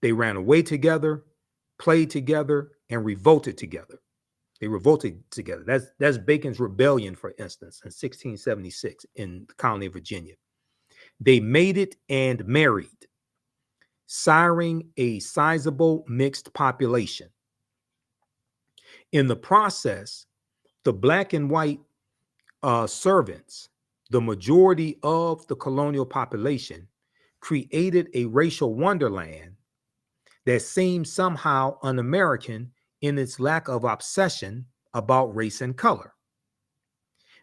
They ran away together, played together, and revolted together. They revolted together. That's Bacon's Rebellion, for instance, in 1676 in the colony of Virginia. They mated and married, siring a sizable mixed population. In the process, the black and white servants, the majority of the colonial population, created a racial wonderland that seemed somehow un-American in its lack of obsession about race and color.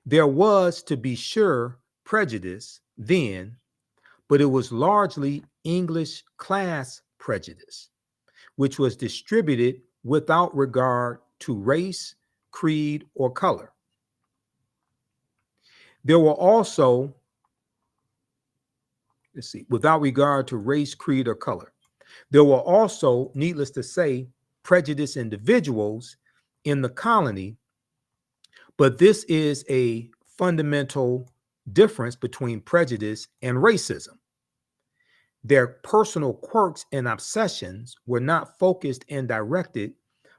There was, to be sure, prejudice then, but it was largely English class prejudice, which was distributed without regard to race, creed, or color. There were also, let's see, without regard to race, creed, or color. There were also, needless to say, prejudiced individuals in the colony, but this is a fundamental difference between prejudice and racism. Their personal quirks and obsessions were not focused and directed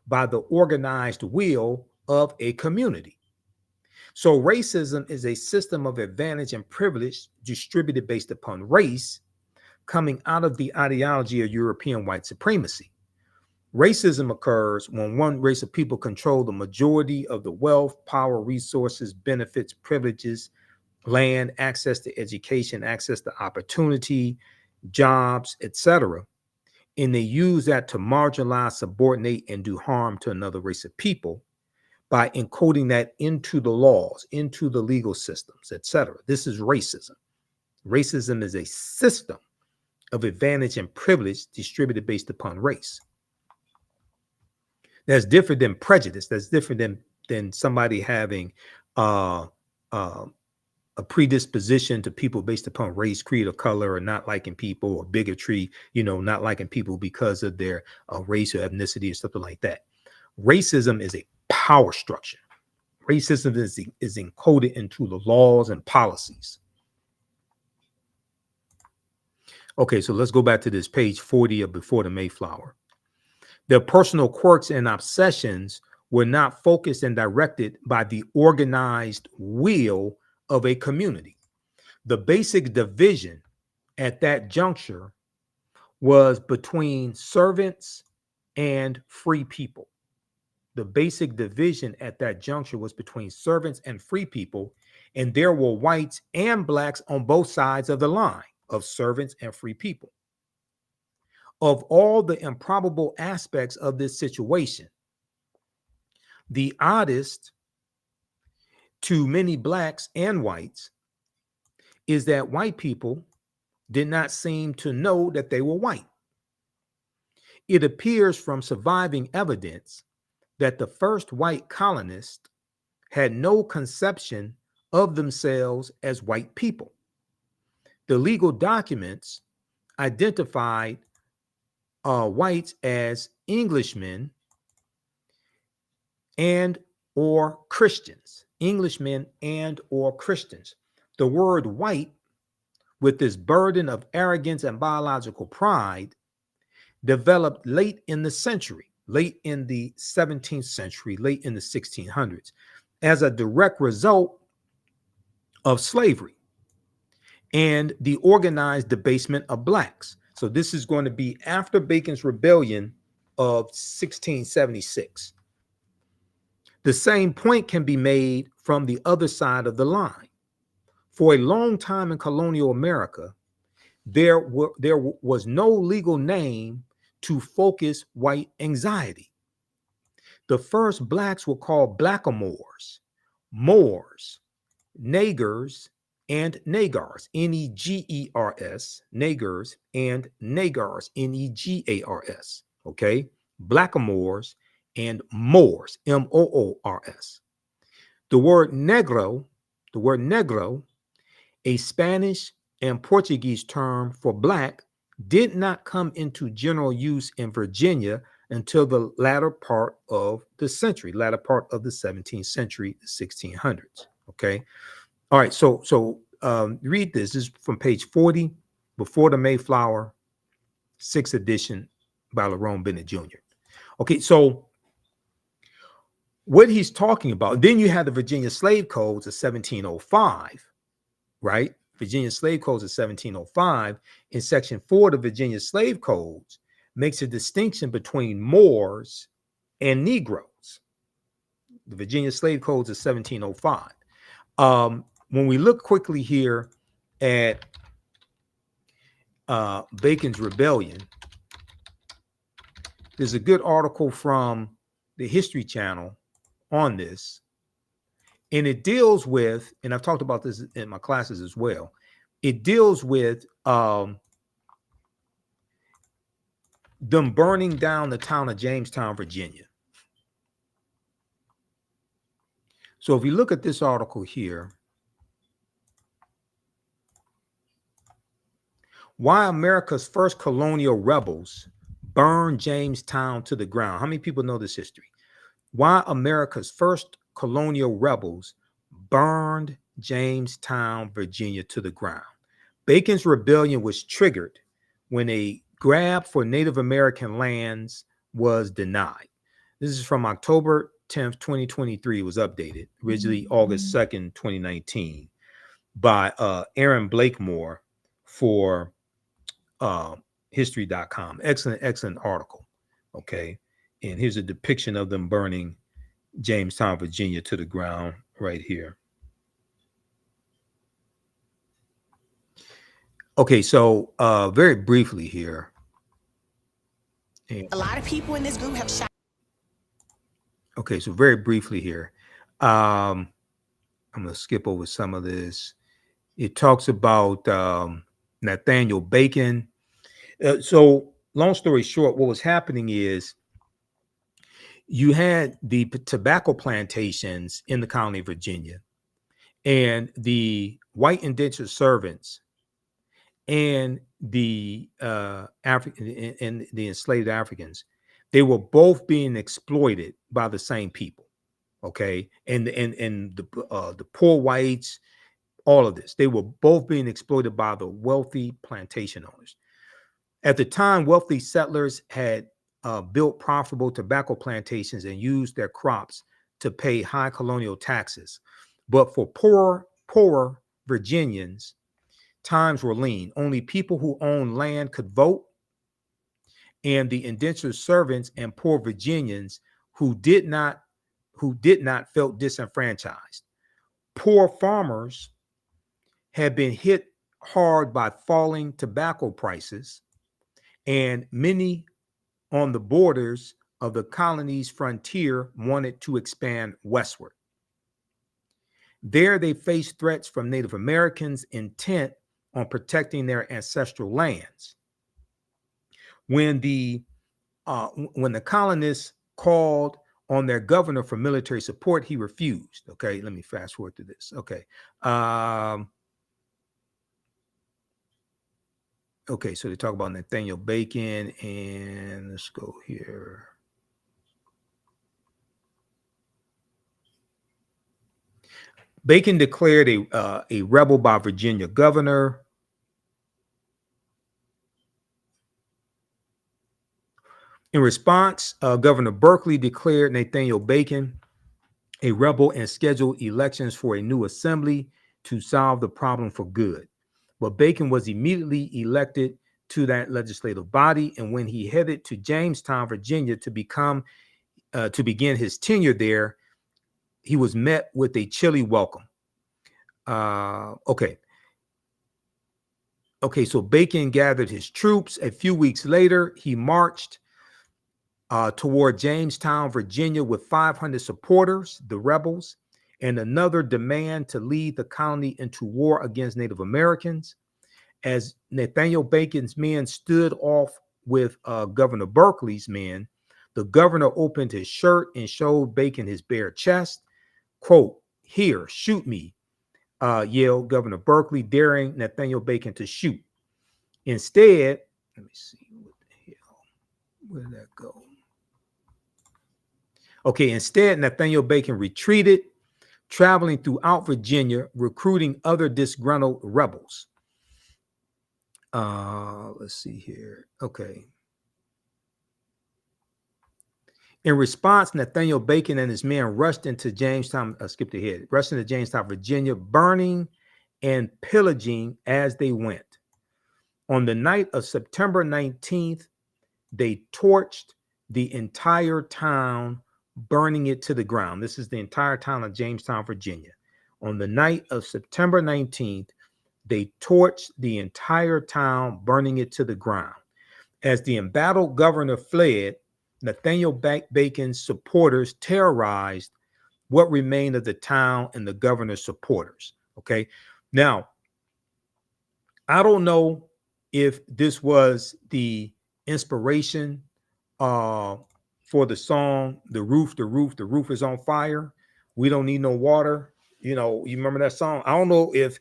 by the organized will of a community. So racism is a system of advantage and privilege distributed based upon race, coming out of the ideology of European white supremacy. Racism occurs when one race of people control the majority of the wealth, power, resources, benefits, privileges, land, access to education, access to opportunity, jobs, etc. And they use that to marginalize, subordinate, and do harm to another race of people by encoding that into the laws, into the legal systems, etc. This is racism. Racism is a system of advantage and privilege distributed based upon race. That's different than prejudice. That's different than somebody having a predisposition to people based upon race, creed, or color, or not liking people, or bigotry, not liking people because of their race or ethnicity or something like that. Racism is a power structure. Racism is encoded into the laws and policies. Okay, so let's go back to this page 40 of Before the Mayflower. Their personal quirks and obsessions were not focused and directed by the organized will of a community. The basic division at that juncture was between servants and free people. The basic division at that juncture was between servants and free people, and there were whites and blacks on both sides of the line of servants and free people. Of all the improbable aspects of this situation, the oddest to many blacks and whites is that white people did not seem to know that they were white. It appears from surviving evidence that the first white colonists had no conception of themselves as white people. The legal documents identified whites as Englishmen and or Christians. Englishmen and or Christians. The word white, with this burden of arrogance and biological pride, developed late in the century, late in the 17th century, late in the 1600s, as a direct result of slavery and the organized debasement of blacks. So this is going to be after Bacon's Rebellion of 1676. The same point can be made from the other side of the line. For a long time in colonial America, there was no legal name to focus white anxiety. The first blacks were called blackamoors, Moors, Negers, and Negars, Negers, Negers, and Negars, Negars, okay? Blackamoors and Moors, Moors. The word negro, a Spanish and Portuguese term for black, did not come into general use in Virginia until the latter part of the century, latter part of the 17th century, the 1600s, okay? All right, so read this. This is from page 40, Before the Mayflower, 6th edition by Lerone Bennett Jr. Okay, so what he's talking about, then you have the Virginia Slave Codes of 1705, right? Virginia Slave Codes of 1705. In Section 4 of the Virginia Slave Codes makes a distinction between Moors and Negroes. The Virginia Slave Codes of 1705. When we look quickly here at Bacon's Rebellion, there's a good article from the History Channel on this, and it deals with, and I've talked about this in my classes as well, it deals with them burning down the town of Jamestown, Virginia. So if you look at this article here, Why America's first colonial rebels burned Jamestown to the ground. How many people know this history? Why America's first colonial rebels burned Jamestown, Virginia to the ground. Bacon's rebellion was triggered when a grab for Native American lands was denied. This is from October 10th, 2023. It was updated, originally August 2nd, 2019, by Aaron Blakemore for history.com. Excellent article. Okay. And here's a depiction of them burning Jamestown, Virginia to the ground right here. Okay, so very briefly here. A lot of people in this group have shot. Okay, so very briefly here. I'm going to skip over some of this. It talks about Nathaniel Bacon. So long story short, what was happening is you had the tobacco plantations in the colony of Virginia, and the white indentured servants and the African and the enslaved Africans, they were both being exploited by the same people. Okay, and the poor whites, all of this, they were both being exploited by the wealthy plantation owners. At the time, wealthy settlers had built profitable tobacco plantations and used their crops to pay high colonial taxes. But for poorer Virginians, times were lean. Only people who owned land could vote, and the indentured servants and poor Virginians who did not felt disenfranchised. Poor farmers had been hit hard by falling tobacco prices, and many on the borders of the colony's frontier wanted to expand westward. There they faced threats from Native Americans intent on protecting their ancestral lands. When the colonists called on their governor for military support, he refused. Okay, let me fast forward to this. Okay. Okay, so they talk about Nathaniel Bacon, and let's go here. Bacon declared a rebel by Virginia governor. In response, Governor Berkeley declared Nathaniel Bacon a rebel and scheduled elections for a new assembly to solve the problem for good. But Bacon was immediately elected to that legislative body, and when he headed to Jamestown, Virginia, to begin his tenure there, he was met with a chilly welcome. Okay, so Bacon gathered his troops. A few weeks later, he marched toward Jamestown, Virginia, with 500 supporters, the rebels, and another demand to lead the colony into war against Native Americans. As Nathaniel Bacon's men stood off with Governor Berkeley's men, the governor opened his shirt and showed Bacon his bare chest. Quote, "Here, shoot me," yelled Governor Berkeley, daring Nathaniel Bacon to shoot. Instead, let me see, what the hell, where did that go? Okay, instead, Nathaniel Bacon retreated, traveling throughout Virginia, recruiting other disgruntled rebels. Let's see here. Okay. In response, Nathaniel Bacon and his men rushed into Jamestown, Virginia, burning and pillaging as they went. On the night of September 19th, they torched the entire town, burning it to the ground. This is the entire town of Jamestown, Virginia. On the night of September 19th, they torched the entire town, burning it to the ground. As the embattled governor fled, Nathaniel Bacon's supporters terrorized what remained of the town and the governor's supporters. Okay. Now, I don't know if this was the inspiration for the song, the roof is on fire. We don't need no water. You know, you remember that song? I don't know if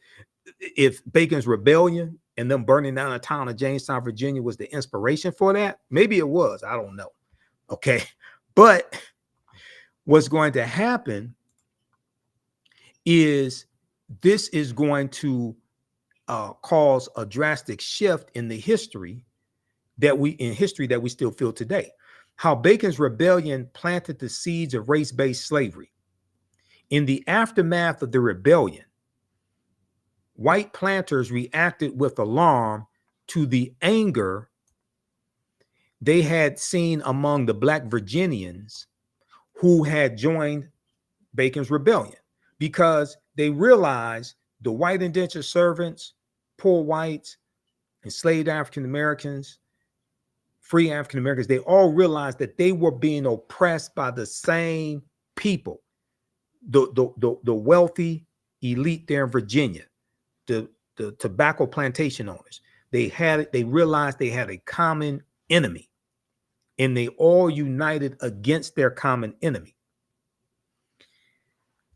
if Bacon's rebellion and them burning down the town of Jamestown, Virginia was the inspiration for that. Maybe it was. I don't know. Okay. But what's going to happen is this is going to cause a drastic shift in the history that we still feel today. How Bacon's rebellion planted the seeds of race-based slavery. In the aftermath of the rebellion, white planters reacted with alarm to the anger they had seen among the Black Virginians who had joined Bacon's rebellion, because they realized the white indentured servants, poor whites, enslaved African Americans, free African Americans, they all realized that they were being oppressed by the same people, the wealthy elite there in Virginia, the tobacco plantation owners. They realized they had a common enemy, and they all united against their common enemy.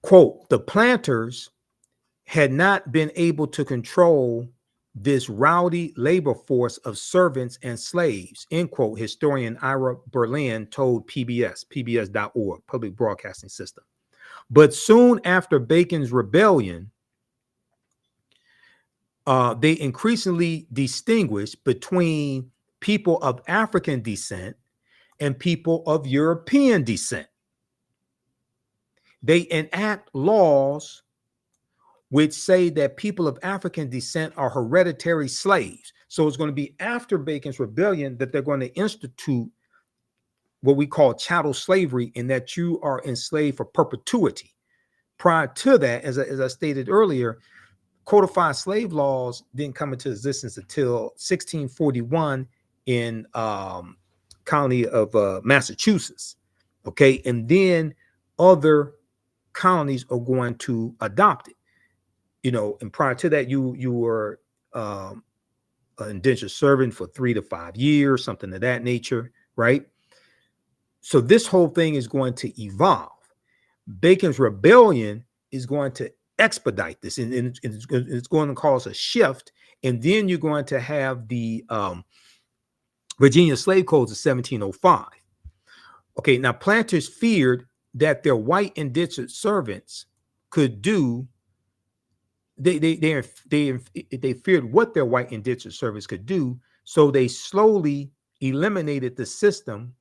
Quote, the planters had not been able to control this rowdy labor force of servants and slaves, end quote, historian Ira Berlin told PBS.org, Public Broadcasting System. But soon after Bacon's rebellion, they increasingly distinguished between people of African descent and people of European descent. They enact laws which say that people of African descent are hereditary slaves. So it's going to be after Bacon's rebellion that they're going to institute what we call chattel slavery, in that you are enslaved for perpetuity. Prior to that, as I stated earlier, codified slave laws didn't come into existence until 1641 in colony of Massachusetts. Okay, and then other colonies are going to adopt it. You know, and prior to that, you were an indentured servant for 3 to 5 years, something of that nature, right? So this whole thing is going to evolve. Bacon's rebellion is going to expedite this, and it's going to cause a shift. And then you're going to have the Virginia Slave Codes of 1705. Okay, now planters feared that their white indentured servants could do. They feared what their white indentured servants could do, so they slowly eliminated the system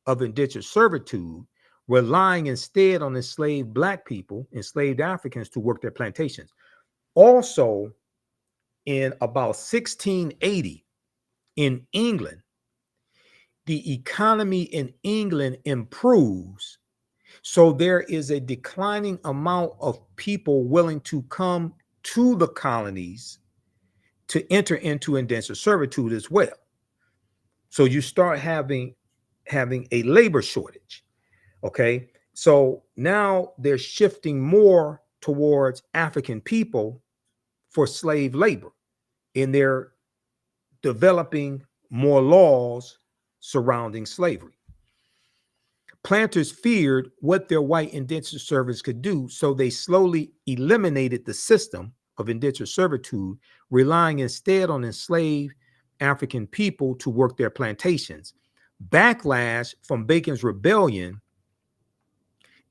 of indentured servitude, relying instead on enslaved Black people, enslaved Africans, to work their plantations. Also, in about 1680 in England, the economy in England improves, so there is a declining amount of people willing to come to the colonies to enter into indentured servitude as well. So you start having a labor shortage. Okay, so now they're shifting more towards African people for slave labor, and they're developing more laws surrounding slavery. Planters feared what their white indentured servants could do, so they slowly eliminated the system of indentured servitude, relying instead on enslaved African people to work their plantations. Backlash from Bacon's rebellion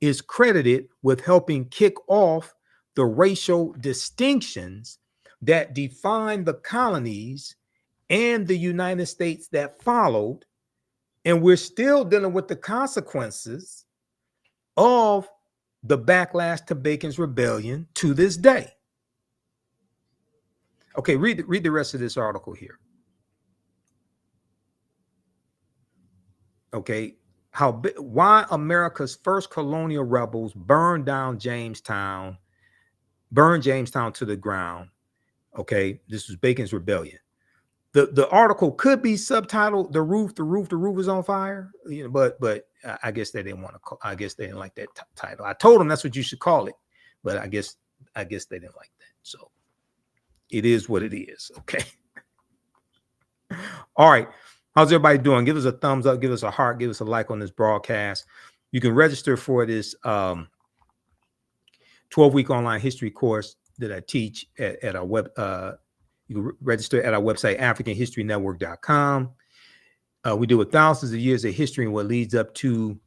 is credited with helping kick off the racial distinctions that defined the colonies and the United States that followed. And we're still dealing with the consequences of the backlash to Bacon's rebellion to this day. Okay, read the rest of this article here. Okay, why America's first colonial rebels burned Jamestown to the ground. Okay, this was Bacon's rebellion. The article could be subtitled "The roof is on fire," you know, but I guess they didn't want to. I guess they didn't like that title. I told them that's what you should call it, but I guess they didn't like that. So it is what it is. Okay. All right. How's everybody doing? Give us a thumbs up, give us a heart, give us a like on this broadcast. You can register for this 12-week online history course that I teach at our web. You can register at our website, AfricanHistoryNetwork.com. We deal with thousands of years of history and what leads up to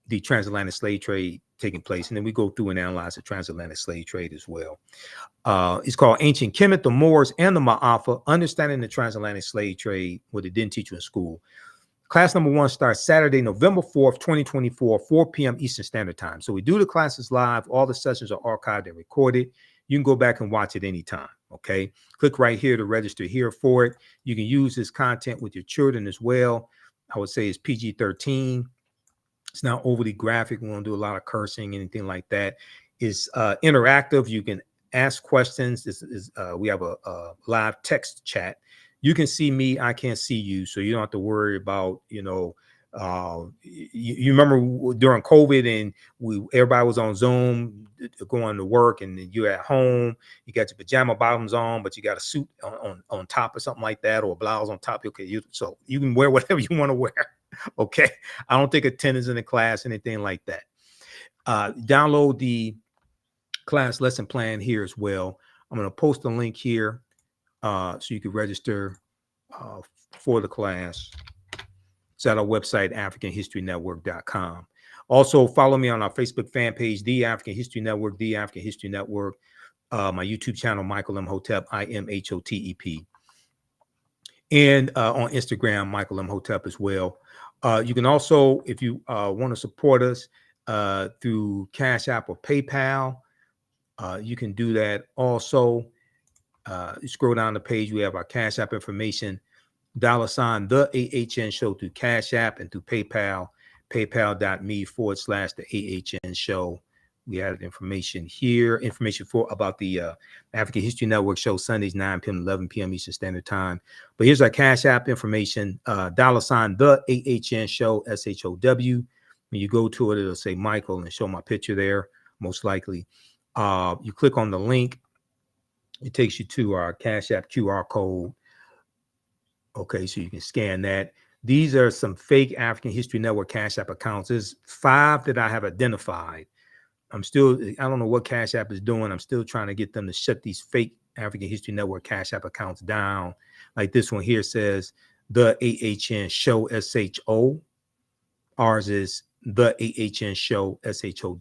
the transatlantic slave trade taking place. And then we go through and analyze the transatlantic slave trade as well. It's called Ancient Kemet, the Moors, and the Ma'afa, Understanding the Transatlantic Slave Trade, what they didn't teach you in school. Class number 1 starts Saturday, November 4th, 2024, 4 p.m. Eastern Standard Time. So we do the classes live. All the sessions are archived and recorded. You can go back and watch it anytime, okay? Click right here to register here for it. You can use this content with your children as well. I would say it's PG-13. It's not overly graphic. We won't do a lot of cursing, anything like that. It's interactive. You can ask questions. We have a live text chat. You can see me, I can't see you, so you don't have to worry about, you remember during COVID and everybody was on Zoom going to work, and you're at home, you got your pajama bottoms on, but you got a suit on top or something like that, or a blouse on top. Okay, so you can wear whatever you want to wear. Okay, I don't take attendance in the class, anything like that. Download the class lesson plan here as well. I'm going to post a link here. So you can register for the class. It's at our website, AfricanHistoryNetwork.com. Also, follow me on our Facebook fan page, The African History Network, The African History Network. My YouTube channel, Michael Imhotep, Imhotep. And on Instagram, Michael Imhotep as well. You can also, if you want to support us through Cash App or PayPal, you can do that also. You scroll down the page, we have our Cash App information, $ the AHN show through Cash App and through PayPal, paypal.me/the AHN show. We added information here, information about the African History Network show, Sundays, 9 p.m. 11 p.m. Eastern Standard Time. But here's our Cash App information, $ the AHN show, SHOW. When you go to it, it'll say Michael and show my picture there, most likely. You click on the link. It takes you to our Cash App QR code. Okay, so you can scan that. These are some fake African History Network Cash App accounts. There's 5 that I have identified. I don't know what Cash App is doing. I'm still trying to get them to shut these fake African History Network Cash App accounts down. Like this one here says, the AHN show, SHO. Ours is the AHN show, SHOW.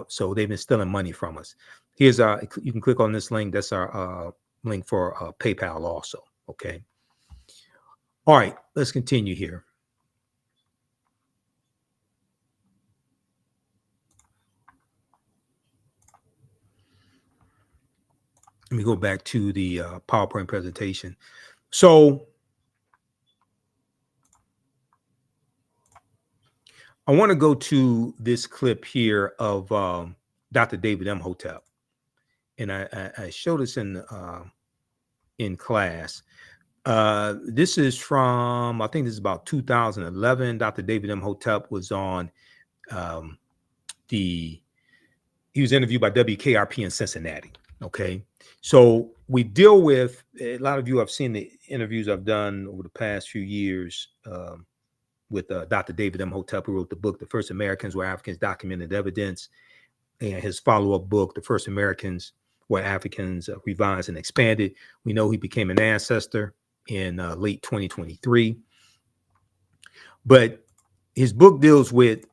So they've been stealing money from us. Here's you can click on this link. That's our link for PayPal also. Okay. All right, let's continue here. Let me go back to the PowerPoint presentation. So I want to go to this clip here of Dr. David Imhotep. And I showed this in class. This is from, I think this is about 2011. Dr. David Imhotep was on he was interviewed by WKRP in Cincinnati. Okay. So we deal with, a lot of you have seen the interviews I've done over the past few years with Dr. David Imhotep, who wrote the book, The First Americans Were Africans, Documented Evidence, and his follow-up book, The First Americans Were Africans, Revised and Expanded. We know he became an ancestor in late 2023. But his book deals with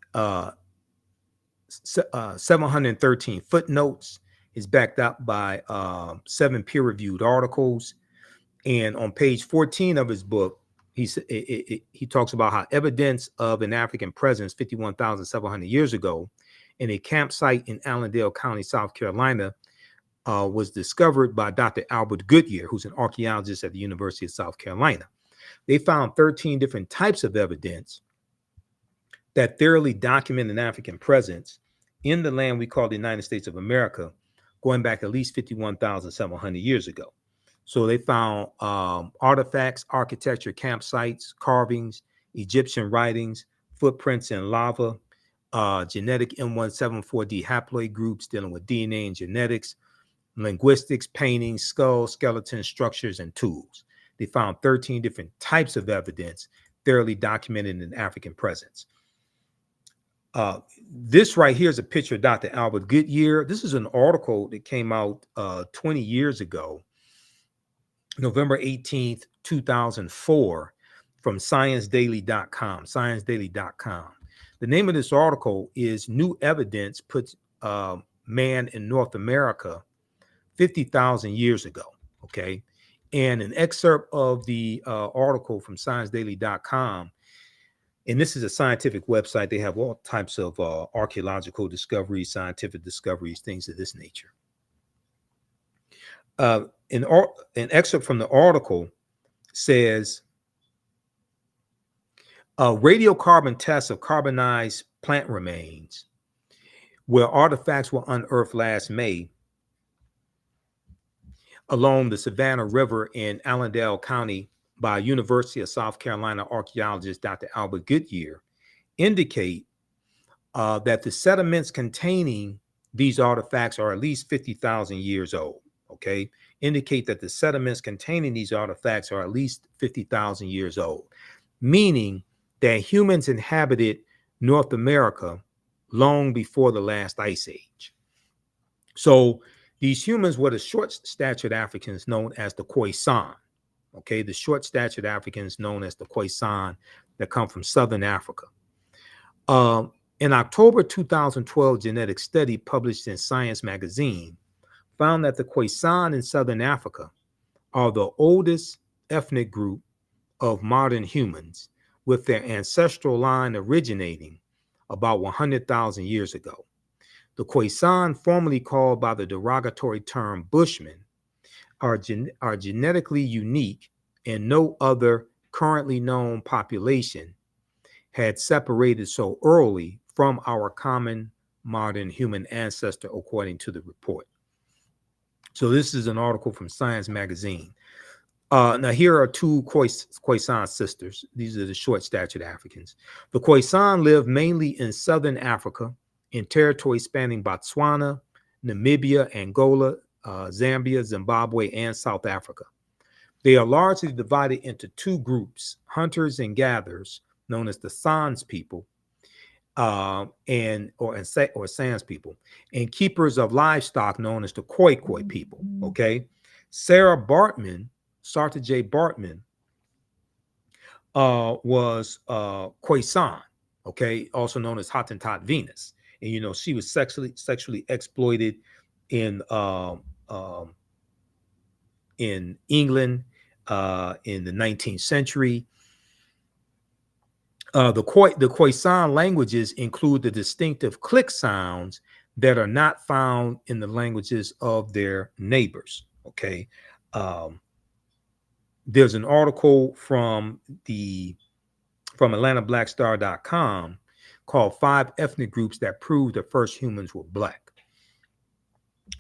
713 footnotes. It's backed up by 7 peer-reviewed articles. And on page 14 of his book, he talks about how evidence of an African presence 51,700 years ago in a campsite in Allendale County, South Carolina, was discovered by Dr. Albert Goodyear, who's an archaeologist at the University of South Carolina. They found 13 different types of evidence that thoroughly document an African presence in the land we call the United States of America, going back at least 51,700 years ago. So they found artifacts, architecture, campsites, carvings, Egyptian writings, footprints in lava, genetic M174D haploid groups dealing with DNA and genetics, linguistics, paintings, skulls, skeletons, structures, and tools. They found 13 different types of evidence thoroughly documented in African presence. This right here is a picture of Dr. Albert Goodyear. This is an article that came out 20 years ago, November 18th, 2004, from ScienceDaily.com. ScienceDaily.com. The name of this article is New Evidence Puts Man in North America 50,000 years ago. Okay. And an excerpt of the article from ScienceDaily.com. And this is a scientific website. They have all types of archaeological discoveries, scientific discoveries, things of this nature. An excerpt from the article says, radiocarbon tests of carbonized plant remains where artifacts were unearthed last May along the Savannah River in Allendale County by University of South Carolina archaeologist Dr. Albert Goodyear indicate that the sediments containing these artifacts are at least 50,000 years old. Okay, indicate that the sediments containing these artifacts are at least 50,000 years old, meaning that humans inhabited North America long before the last ice age. So these humans were the short-statured Africans known as the Khoisan. Okay, the short-statured Africans known as the Khoisan that come from Southern Africa. An October 2012 genetic study published in Science magazine found that the Khoisan in Southern Africa are the oldest ethnic group of modern humans, with their ancestral line originating about 100,000 years ago. The Khoisan, formerly called by the derogatory term Bushmen, are genetically unique, and no other currently known population had separated so early from our common modern human ancestor, according to the report. So this is an article from Science magazine. Now here are two Khoisan sisters. These are the short-statured Africans. The Khoisan live mainly in Southern Africa, in territories spanning Botswana, Namibia, Angola, Zambia, Zimbabwe, and South Africa. They are largely divided into two groups: hunters and gatherers, known as the Sans people, or Sans people, and keepers of livestock, known as the Khoi people. Okay, Sara Baartman, Sarta J. Baartman, was Khoisan, okay, also known as Hottentot Venus, and you know she was sexually exploited in England in the 19th century. The Khoisan languages include the distinctive click sounds that are not found in the languages of their neighbors. Okay, there's an article from AtlantaBlackStar.com called 5 Ethnic Groups That Prove the First Humans Were Black,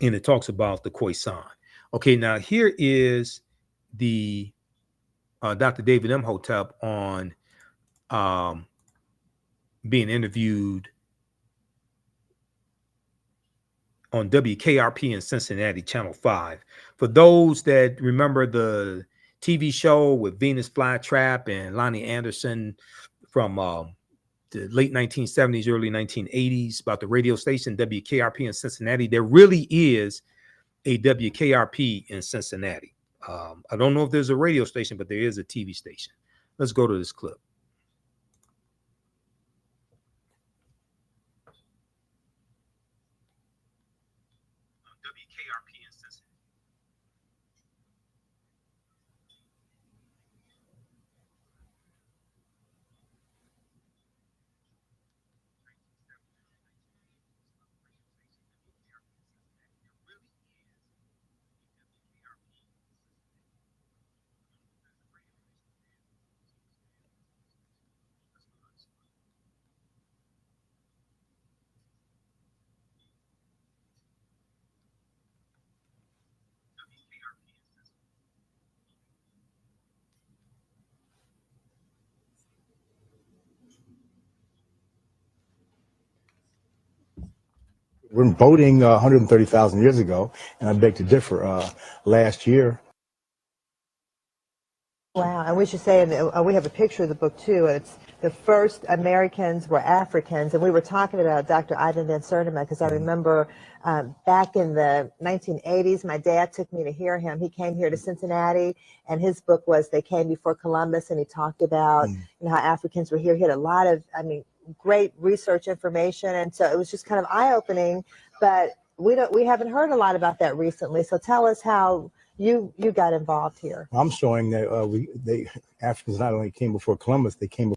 and it talks about the Khoisan. Okay, now here is the Dr. David Imhotep on being interviewed on WKRP in Cincinnati, Channel 5. For those that remember the TV show with Venus Flytrap and Lonnie Anderson from the late 1970s, early 1980s, about the radio station WKRP in Cincinnati, there really is a WKRP in Cincinnati. I don't know if there's a radio station, but there is a TV station. Let's go to this clip. WKRP in Cincinnati. We're boating 130,000 years ago, and I beg to differ. Last year. Wow, and we should say, and we have a picture of the book too, and it's the first Americans were Africans, and we were talking about Dr. Ivan Van Sertima because I remember back in the 1980s, my dad took me to hear him. He came here to Cincinnati, and his book was "They Came Before Columbus," and he talked about how Africans were here. He had a lot of, great research information, and so it was just kind of eye-opening. But we haven't heard a lot about that recently. So tell us how you got involved here. I'm showing that Africans not only came before Columbus, they came.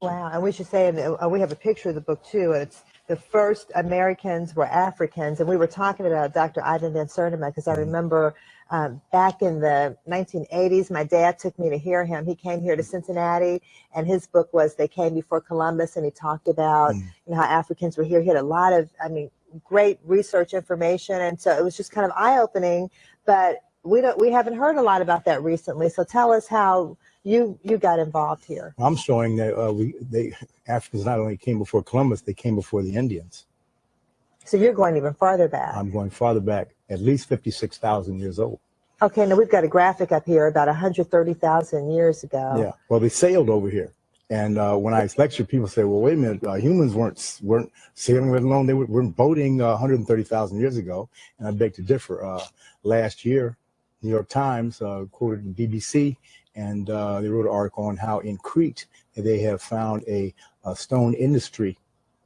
Wow, and we should say, and we have a picture of the book too. It's the first Americans were Africans, and we were talking about Dr. Ivan Van Sertima because I remember back in the 1980s, my dad took me to hear him. He came here to Cincinnati, and his book was "They Came Before Columbus," and he talked about how Africans were here. He had a lot of, great research information, and so it was just kind of eye-opening. But we haven't heard a lot about that recently. So tell us how you got involved here. I'm showing that Africans not only came before Columbus, they came before the Indians. So you're going even farther back. I'm going farther back, at least 56,000 years old. Okay, now we've got a graphic up here about 130,000 years ago. Yeah, well, they sailed over here. And when I lecture, people say, well, wait a minute, humans weren't sailing, let alone they were boating 130,000 years ago. And I beg to differ. Last year, New York Times quoted the BBC, and they wrote an article on how in Crete they have found a stone industry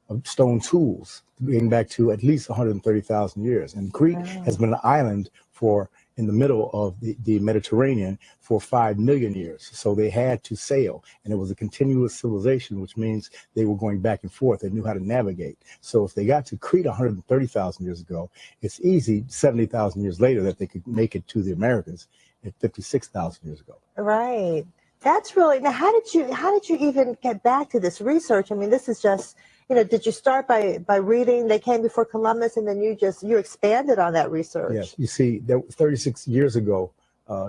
of stone tools dating back to at least 130,000 years. And Crete has been an island in the middle of the Mediterranean for 5 million years. So they had to sail, and it was a continuous civilization, which means they were going back and forth. They knew how to navigate. So if they got to Crete 130,000 years ago, it's easy 70,000 years later that they could make it to the Americas at 56,000 years ago. Right. That's really, now how did you even get back to this research? I mean, this is just, did you start by reading They Came Before Columbus, and then you expanded on that research? Yes, you see, that was 36 years ago,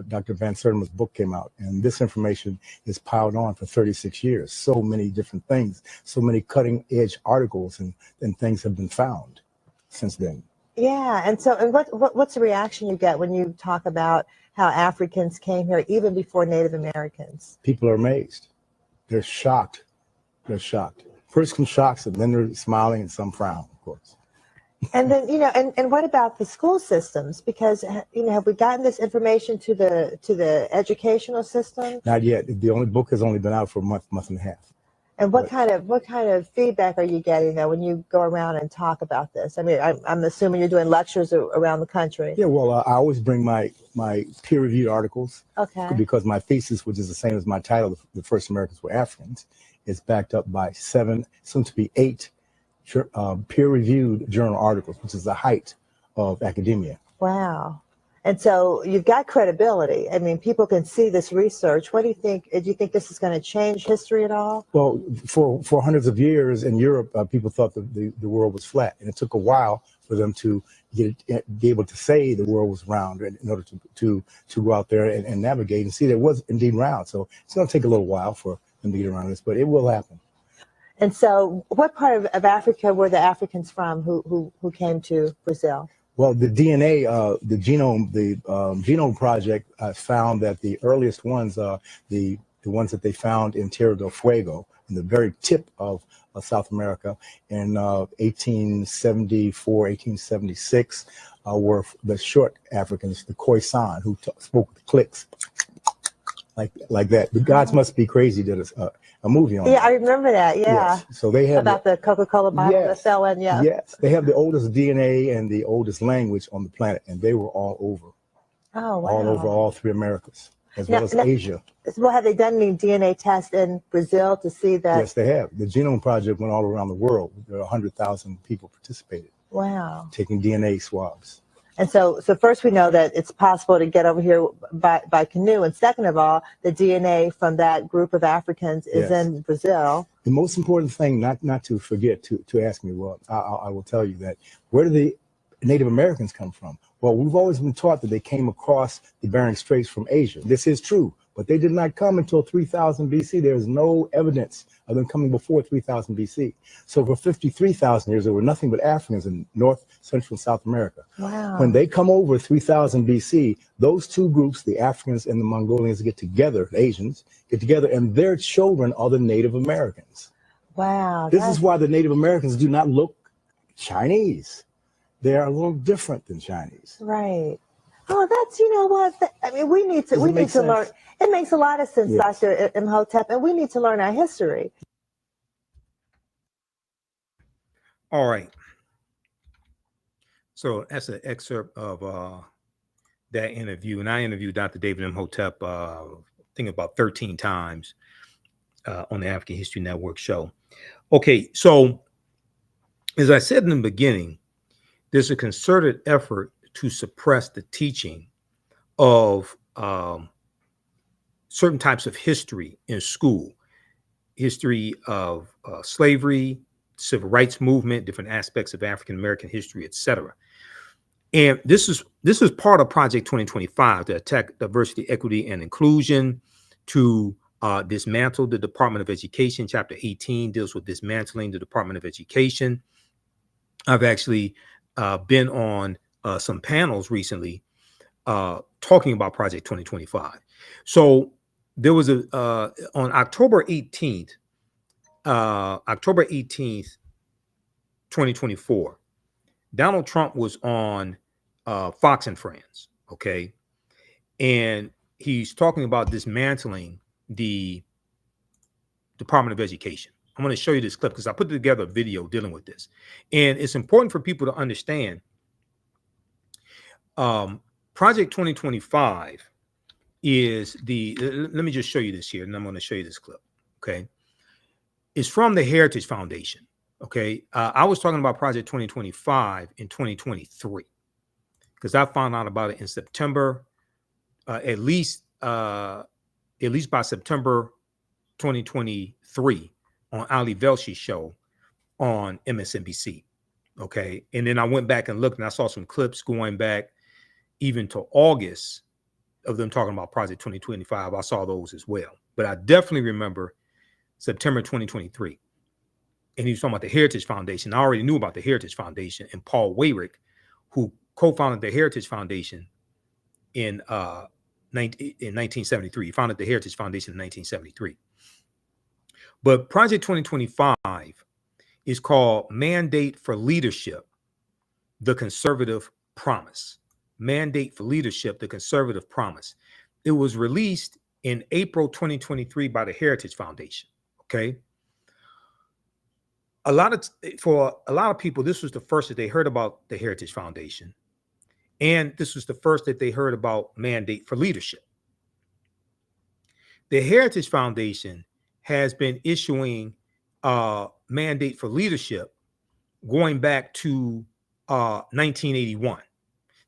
Dr. Van Sertima's book came out, and this information is piled on for 36 years. So many different things, so many cutting edge articles and things have been found since then. Yeah, and so what's the reaction you get when you talk about how Africans came here even before Native Americans? People are amazed. They're shocked. They're shocked. First come shocks, and then they're smiling, and some frown, of course. And then, and what about the school systems? Because, have we gotten this information to the educational system? Not yet. The book has only been out for a month and a half. And what kind of feedback are you getting though when you go around and talk about this? I mean, I'm assuming you're doing lectures around the country. Yeah, well, I always bring my peer-reviewed articals. Okay. Because my thesis, which is the same as my title, "The First Americans Were Africans," is backed up by 7, soon to be 8, peer-reviewed journal articles, which is the height of academia. Wow. And so you've got credibility. I mean, people can see this research. What do you think? Do you think this is going to change history at all? Well, for hundreds of years in Europe, people thought the world was flat, and it took a while for them to be able to say the world was round in order to go out there and navigate and see that it was indeed round. So it's going to take a little while for them to get around this, but it will happen. And so what part of Africa were the Africans from who came to Brazil? Well, the DNA, the Genome Project found that the earliest ones, the ones that they found in Tierra del Fuego, in the very tip of South America in 1874, 1876, were the short Africans, the Khoisan, who spoke with clicks like that. The Gods Must Be Crazy did a movie on that. Yeah, I remember that. Yeah. Yes. So they have about the Coca-Cola bottle that fell in. Yeah. Yes, they have the oldest DNA and the oldest language on the planet, and they were all over. Oh, wow. All over all 3 Americas, as well as Asia. Well, have they done any DNA tests in Brazil to see that? Yes, they have. The Genome Project went all around the world. There are 100,000 people participated. Wow. Taking DNA swabs. And so first we know that it's possible to get over here by canoe. And second of all, the DNA from that group of Africans is in Brazil. The most important thing not to forget to ask me, well, I will tell you that, where do the Native Americans come from? Well, we've always been taught that they came across the Bering Straits from Asia. This is true, but they did not come until 3000 BC. There is no evidence of them coming before 3000 BC. So for 53,000 years, there were nothing but Africans in North, Central, and South America. Wow. When they come over 3000 BC, those two groups, the Africans and the Mongolians, get together, the Asians, get together, and their children are the Native Americans. Wow. This is why the Native Americans do not look Chinese. They are a little different than Chinese. Right. Oh, that's, you know what? I mean, we need to learn. It makes a lot of sense, yes. Dr. Imhotep, and we need to learn our history. All right. So that's an excerpt of that interview. And I interviewed Dr. David Imhotep, I think about 13 times on the African History Network show. Okay, so as I said in the beginning, there's a concerted effort to suppress the teaching of certain types of history in school. History of slavery, civil rights movement, different aspects of African American history, etc. And this is part of Project 2025 to attack diversity, equity, and inclusion, to dismantle the Department of Education. Chapter 18 deals with dismantling the Department of Education. I've actually been on some panels recently talking about Project 2025. So there was on October 18th, 2024, Donald Trump was on Fox and Friends, okay? And he's talking about dismantling the Department of Education. I'm going to show you this clip because I put together a video dealing with this. And it's important for people to understand Project 2025 is let me just show you this here, and I'm going to show you this clip, okay? It's from the Heritage Foundation, okay? I was talking about Project 2025 in 2023 because I found out about it in September, at least by September 2023 on Ali Velshi's show on MSNBC, okay? And then I went back and looked, and I saw some clips going back even to August of them talking about Project 2025. I saw those as well. But I definitely remember September 2023. And he was talking about the Heritage Foundation. I already knew about the Heritage Foundation and Paul Weyrich, who co-founded the Heritage Foundation in 1973. He founded the Heritage Foundation in 1973. But Project 2025 is called Mandate for Leadership, the Conservative Promise. Mandate for Leadership, the Conservative Promise. It was released in April 2023 by the Heritage Foundation, okay? For a lot of people, this was the first that they heard about the Heritage Foundation. And this was the first that they heard about Mandate for Leadership. The Heritage Foundation has been issuing Mandate for Leadership going back to 1981.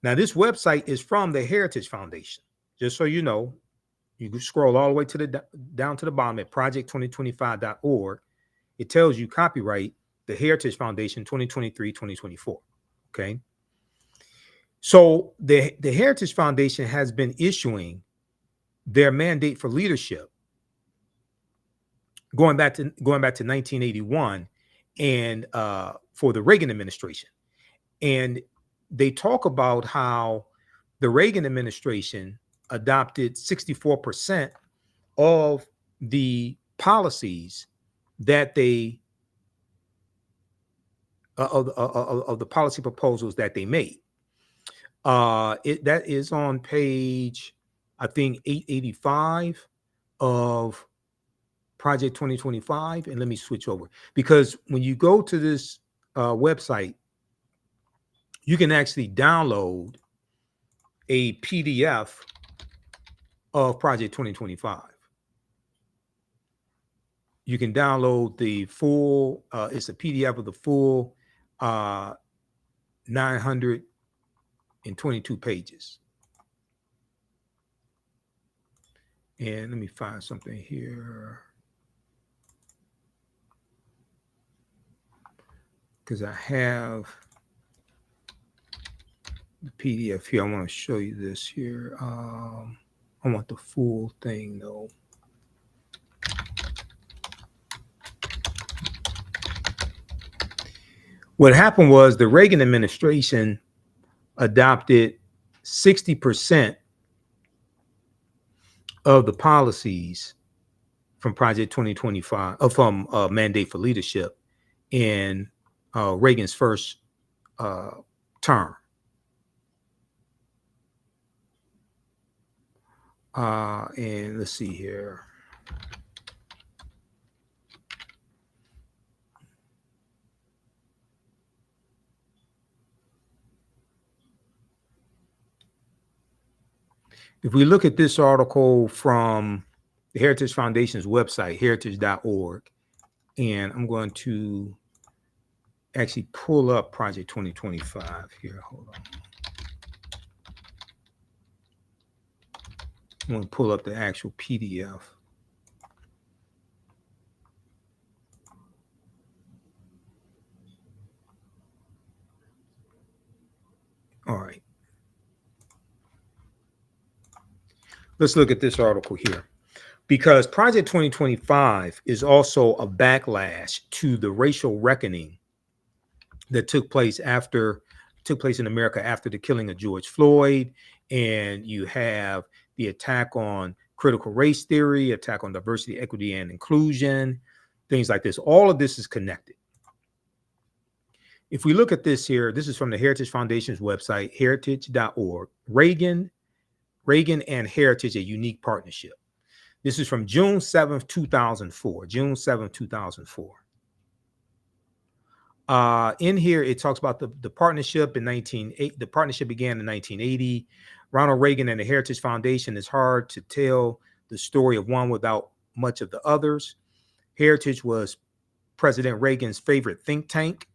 Now, this website is from the Heritage Foundation. Just so you know, you can scroll all the way to down to the bottom at project2025.org. It tells you copyright the Heritage Foundation 2023-2024. Okay. So the Heritage Foundation has been issuing their Mandate for Leadership going back to 1981 and for the Reagan administration. And they talk about how the Reagan administration adopted 64% of the policies that they of the policy proposals that they made. That is on page, I think, 885 of Project 2025. And let me switch over, because when you go to this website, you can actually download a PDF of Project 2025. You can download the full, it's a PDF of the full 922 pages. And let me find something here, because I have the PDF here. I want to show you this here. I want the full thing though. What happened was the Reagan administration adopted 60% of the policies from Project 2025, from Mandate for Leadership in Reagan's first term. And let's see here. If we look at this article from the Heritage Foundation's website, heritage.org, and I'm going to actually pull up Project 2025 here. Hold on. I'm going to pull up the actual PDF. All right. Let's look at this article here, because Project 2025 is also a backlash to the racial reckoning that took place in America after the killing of George Floyd. And you have the attack on critical race theory, attack on diversity, equity, and inclusion, things like this. All of this is connected. If we look at this here, this is from the Heritage Foundation's website, heritage.org. Reagan and Heritage, a unique partnership. This is from June 7th, 2004. June 7th, 2004. In here, it talks about the partnership in 1980. The partnership began in 1980. Ronald Reagan and the Heritage Foundation. It's hard to tell the story of one without much of the others. Heritage was President Reagan's favorite think tank,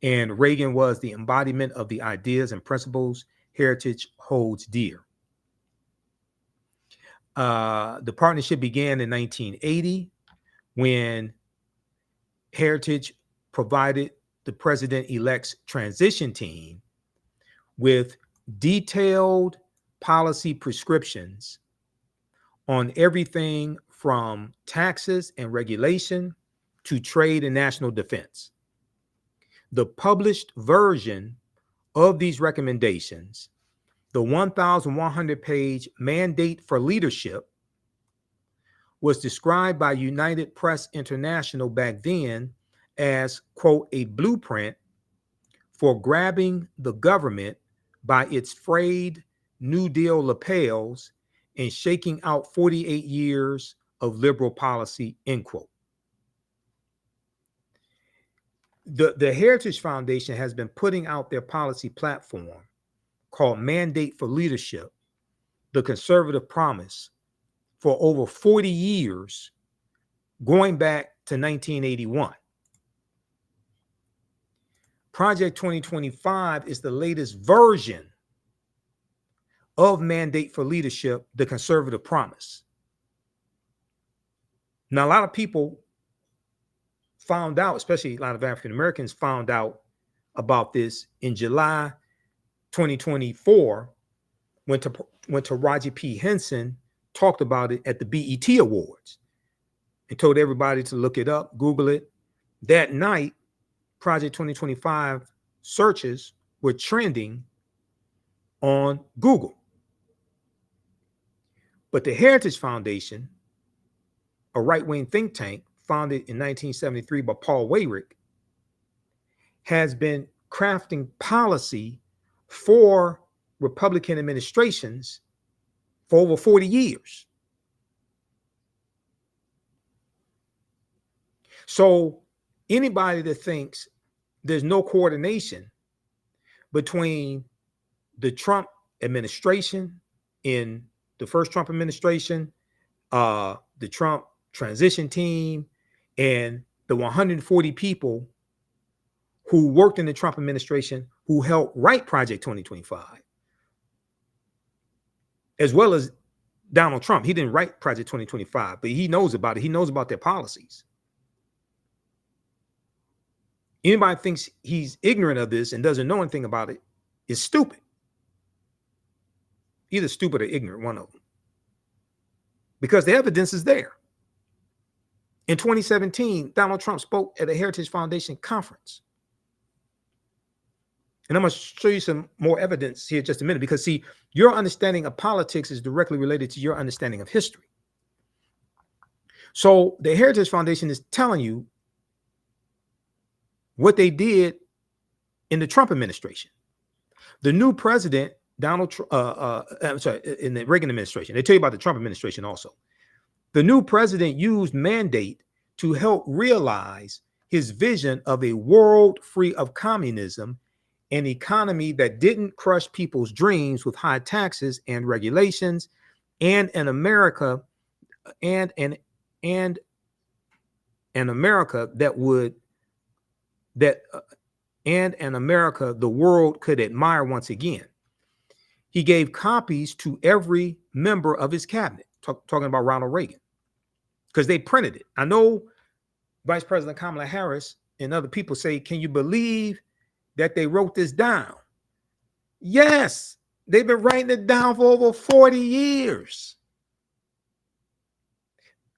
and Reagan was the embodiment of the ideas and principles Heritage holds dear. The partnership began in 1980 when Heritage provided the president-elect's transition team with detailed policy prescriptions on everything from taxes and regulation to trade and national defense. The published version of these recommendations, the 1,100-page Mandate for Leadership, was described by United Press International back then as, quote, a blueprint for grabbing the government by its frayed New Deal lapels and shaking out 48 years of liberal policy, end quote. The Heritage Foundation has been putting out their policy platform called Mandate for Leadership, the Conservative Promise, for over 40 years, going back to 1981. Project 2025 is the latest version of Mandate for Leadership, the Conservative Promise. Now, a lot of people found out, especially a lot of African Americans found out about this in July 2024 when Taraji P. Henson talked about it at the BET Awards and told everybody to look it up, Google it. That night, Project 2025 searches were trending on Google. But the Heritage Foundation, a right-wing think tank founded in 1973 by Paul Weyrich, has been crafting policy for Republican administrations for over 40 years. So anybody that thinks there's no coordination between the Trump administration, in the first Trump administration, the Trump transition team, and the 140 people who worked in the Trump administration who helped write Project 2025, as well as Donald Trump. He didn't write Project 2025, but he knows about it. He knows about their policies. Anybody thinks he's ignorant of this and doesn't know anything about it is stupid. Either stupid or ignorant, one of them. Because the evidence is there. In 2017, Donald Trump spoke at a Heritage Foundation conference. And I'm going to show you some more evidence here in just a minute, because see, your understanding of politics is directly related to your understanding of history. So the Heritage Foundation is telling you what they did in the Trump administration. The new president, I'm sorry, in the Reagan administration. They tell you about the Trump administration also. The new president used mandate to help realize his vision of a world free of communism, an economy that didn't crush people's dreams with high taxes and regulations, and an America and an America the world could admire once again. He gave copies to every member of his cabinet, talking about Ronald Reagan, because they printed it. I know Vice President Kamala Harris and other people say, can you believe that they wrote this down? Yes, they've been writing it down for over 40 years.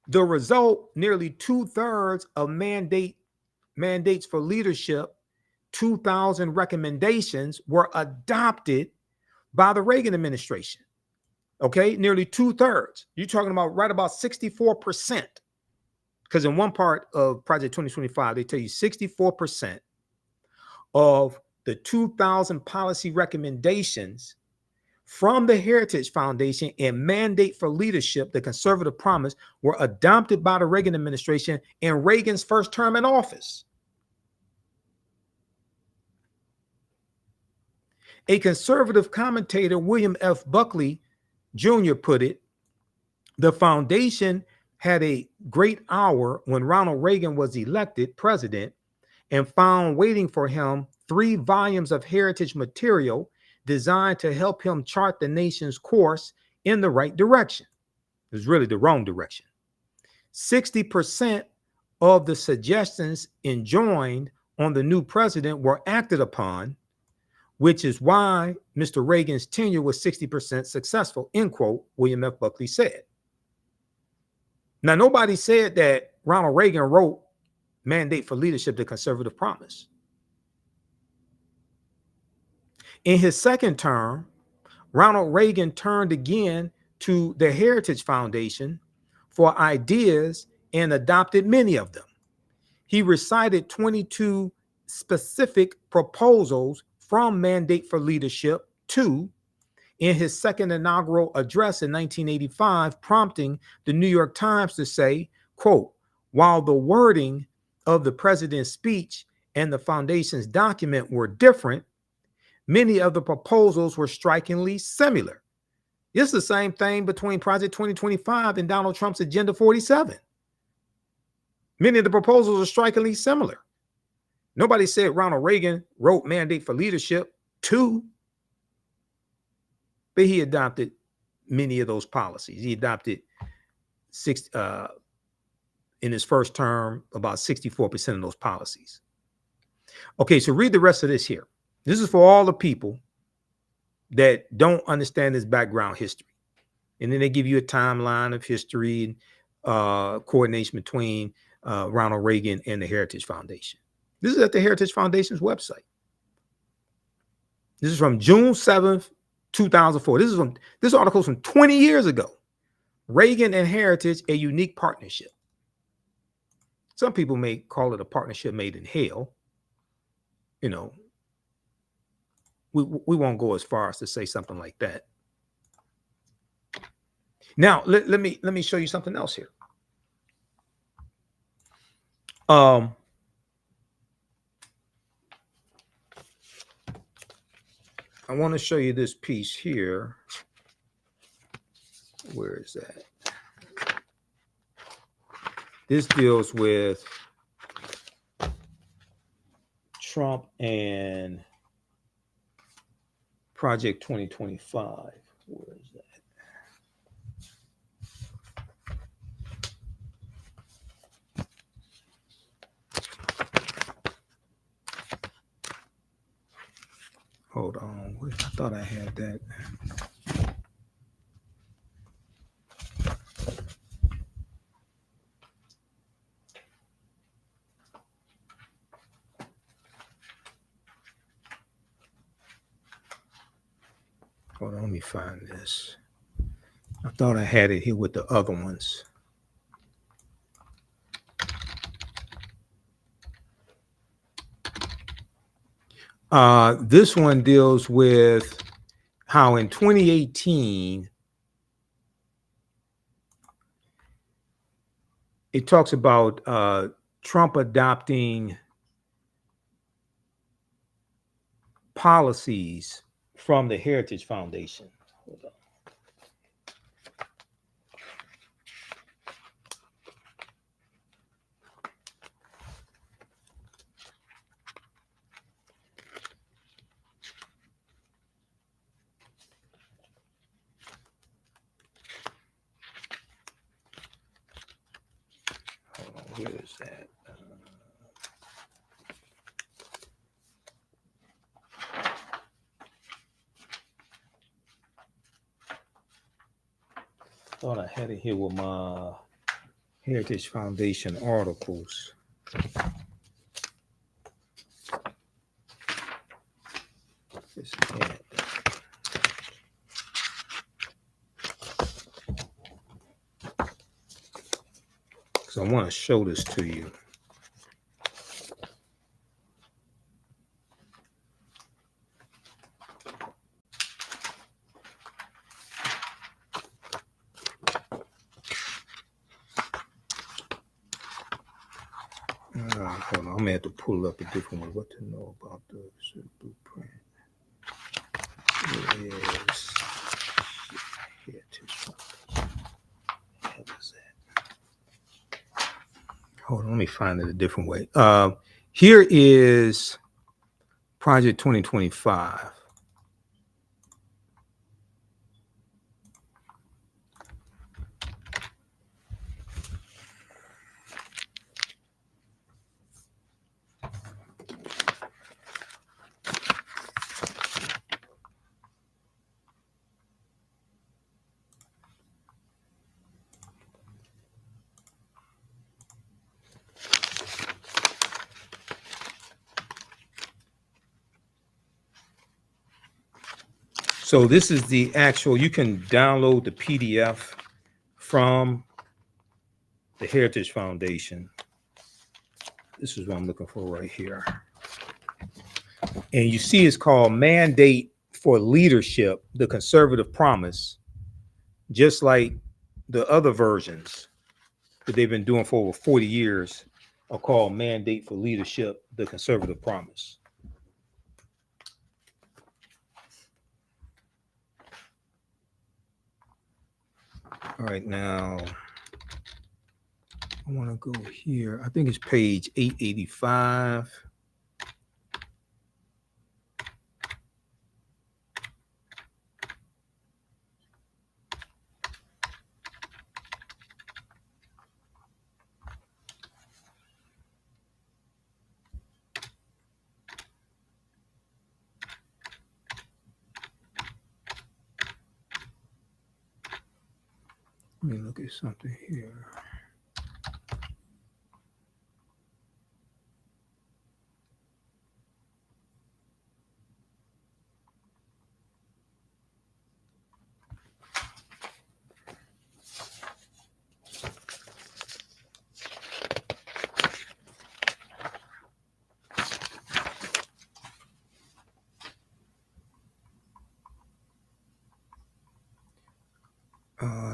The result, nearly 2/3 of mandates for leadership, 2,000 recommendations were adopted by the Reagan administration. Okay, nearly 2/3. You're talking about right about 64%. Because in one part of Project 2025, they tell you 64% of the 2,000 policy recommendations from the Heritage Foundation and Mandate for Leadership, the Conservative Promise, were adopted by the Reagan administration in Reagan's first term in office. A conservative commentator, William F. Buckley Jr., put it, the foundation had a great hour when Ronald Reagan was elected president and found waiting for him 3 volumes of heritage material designed to help him chart the nation's course in the right direction. It was really the wrong direction. 60% of the suggestions enjoined on the new president were acted upon, which is why Mr. Reagan's tenure was 60% successful, end quote, William F. Buckley said. Now, nobody said that Ronald Reagan wrote Mandate for Leadership, the Conservative Promise. In his second term, Ronald Reagan turned again to the Heritage Foundation for ideas and adopted many of them. He recited 22 specific proposals from Mandate for Leadership 2 in his second inaugural address in 1985, prompting the New York Times to say, quote, while the wording of the president's speech and the foundation's document were different, many of the proposals were strikingly similar. This is the same thing between Project 2025 and Donald Trump's Agenda 47. Many of the proposals are strikingly similar. Nobody said Ronald Reagan wrote Mandate for Leadership 2, but he adopted many of those policies. He adopted in his first term, about 64% of those policies. Okay, so read the rest of this here. This is for all the people that don't understand this background history. And then they give you a timeline of history and coordination between Ronald Reagan and the Heritage Foundation. This is at the Heritage Foundation's website. This is from June 7th, 2004. This article is from 20 years ago. Reagan and Heritage, a unique partnership. Some people may call it a partnership made in hell. You know, we won't go as far as to say something like that. Now, let me show you something else here. I want to show you this piece here. Where is that? This deals with Trump and Project 2025. Where is that? Hold on. I thought I had that. Hold on, let me find this. I thought I had it here with the other ones. This one deals with how in 2018, it talks about Trump adopting policies from the Heritage Foundation. Hold on. Where is that? Thought I had it here with my Heritage Foundation articles. This is it. So I want to show this to you. Hold on, I'm gonna have to pull up a different one. What to know about the blueprint? It is Heritage. What is that? Hold on, let me find it a different way. Here is Project 2025. So this is the actual, you can download the PDF from the Heritage Foundation. This is what I'm looking for right here. And you see it's called Mandate for Leadership, the Conservative Promise, just like the other versions that they've been doing for over 40 years are called Mandate for Leadership, the Conservative Promise. All right, now I want to go here. I think it's page 885. Let me look at something here.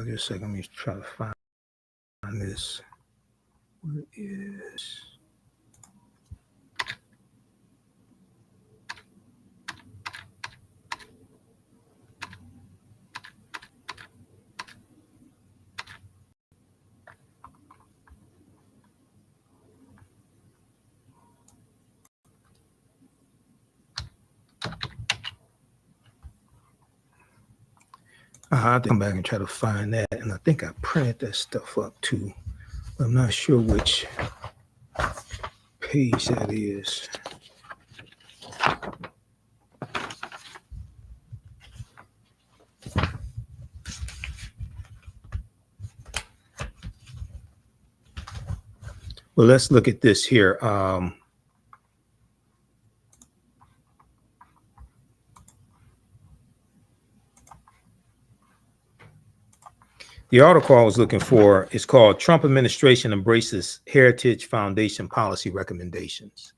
Just a second, let me try to find this. Where is? I have to come back and try to find that. And I think I printed that stuff up too. But I'm not sure which page that is. Well, let's look at this here. The article I was looking for is called Trump Administration Embraces Heritage Foundation Policy Recommendations.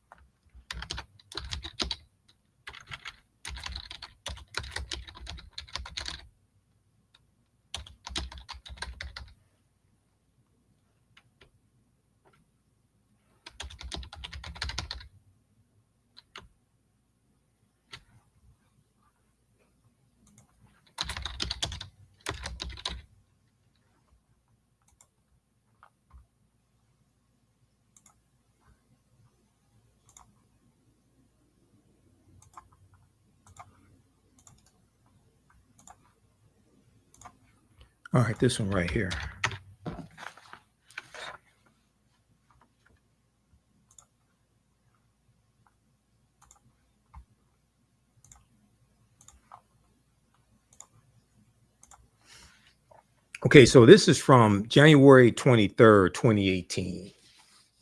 All right, this one right here. Okay, so this is from January 23rd, 2018.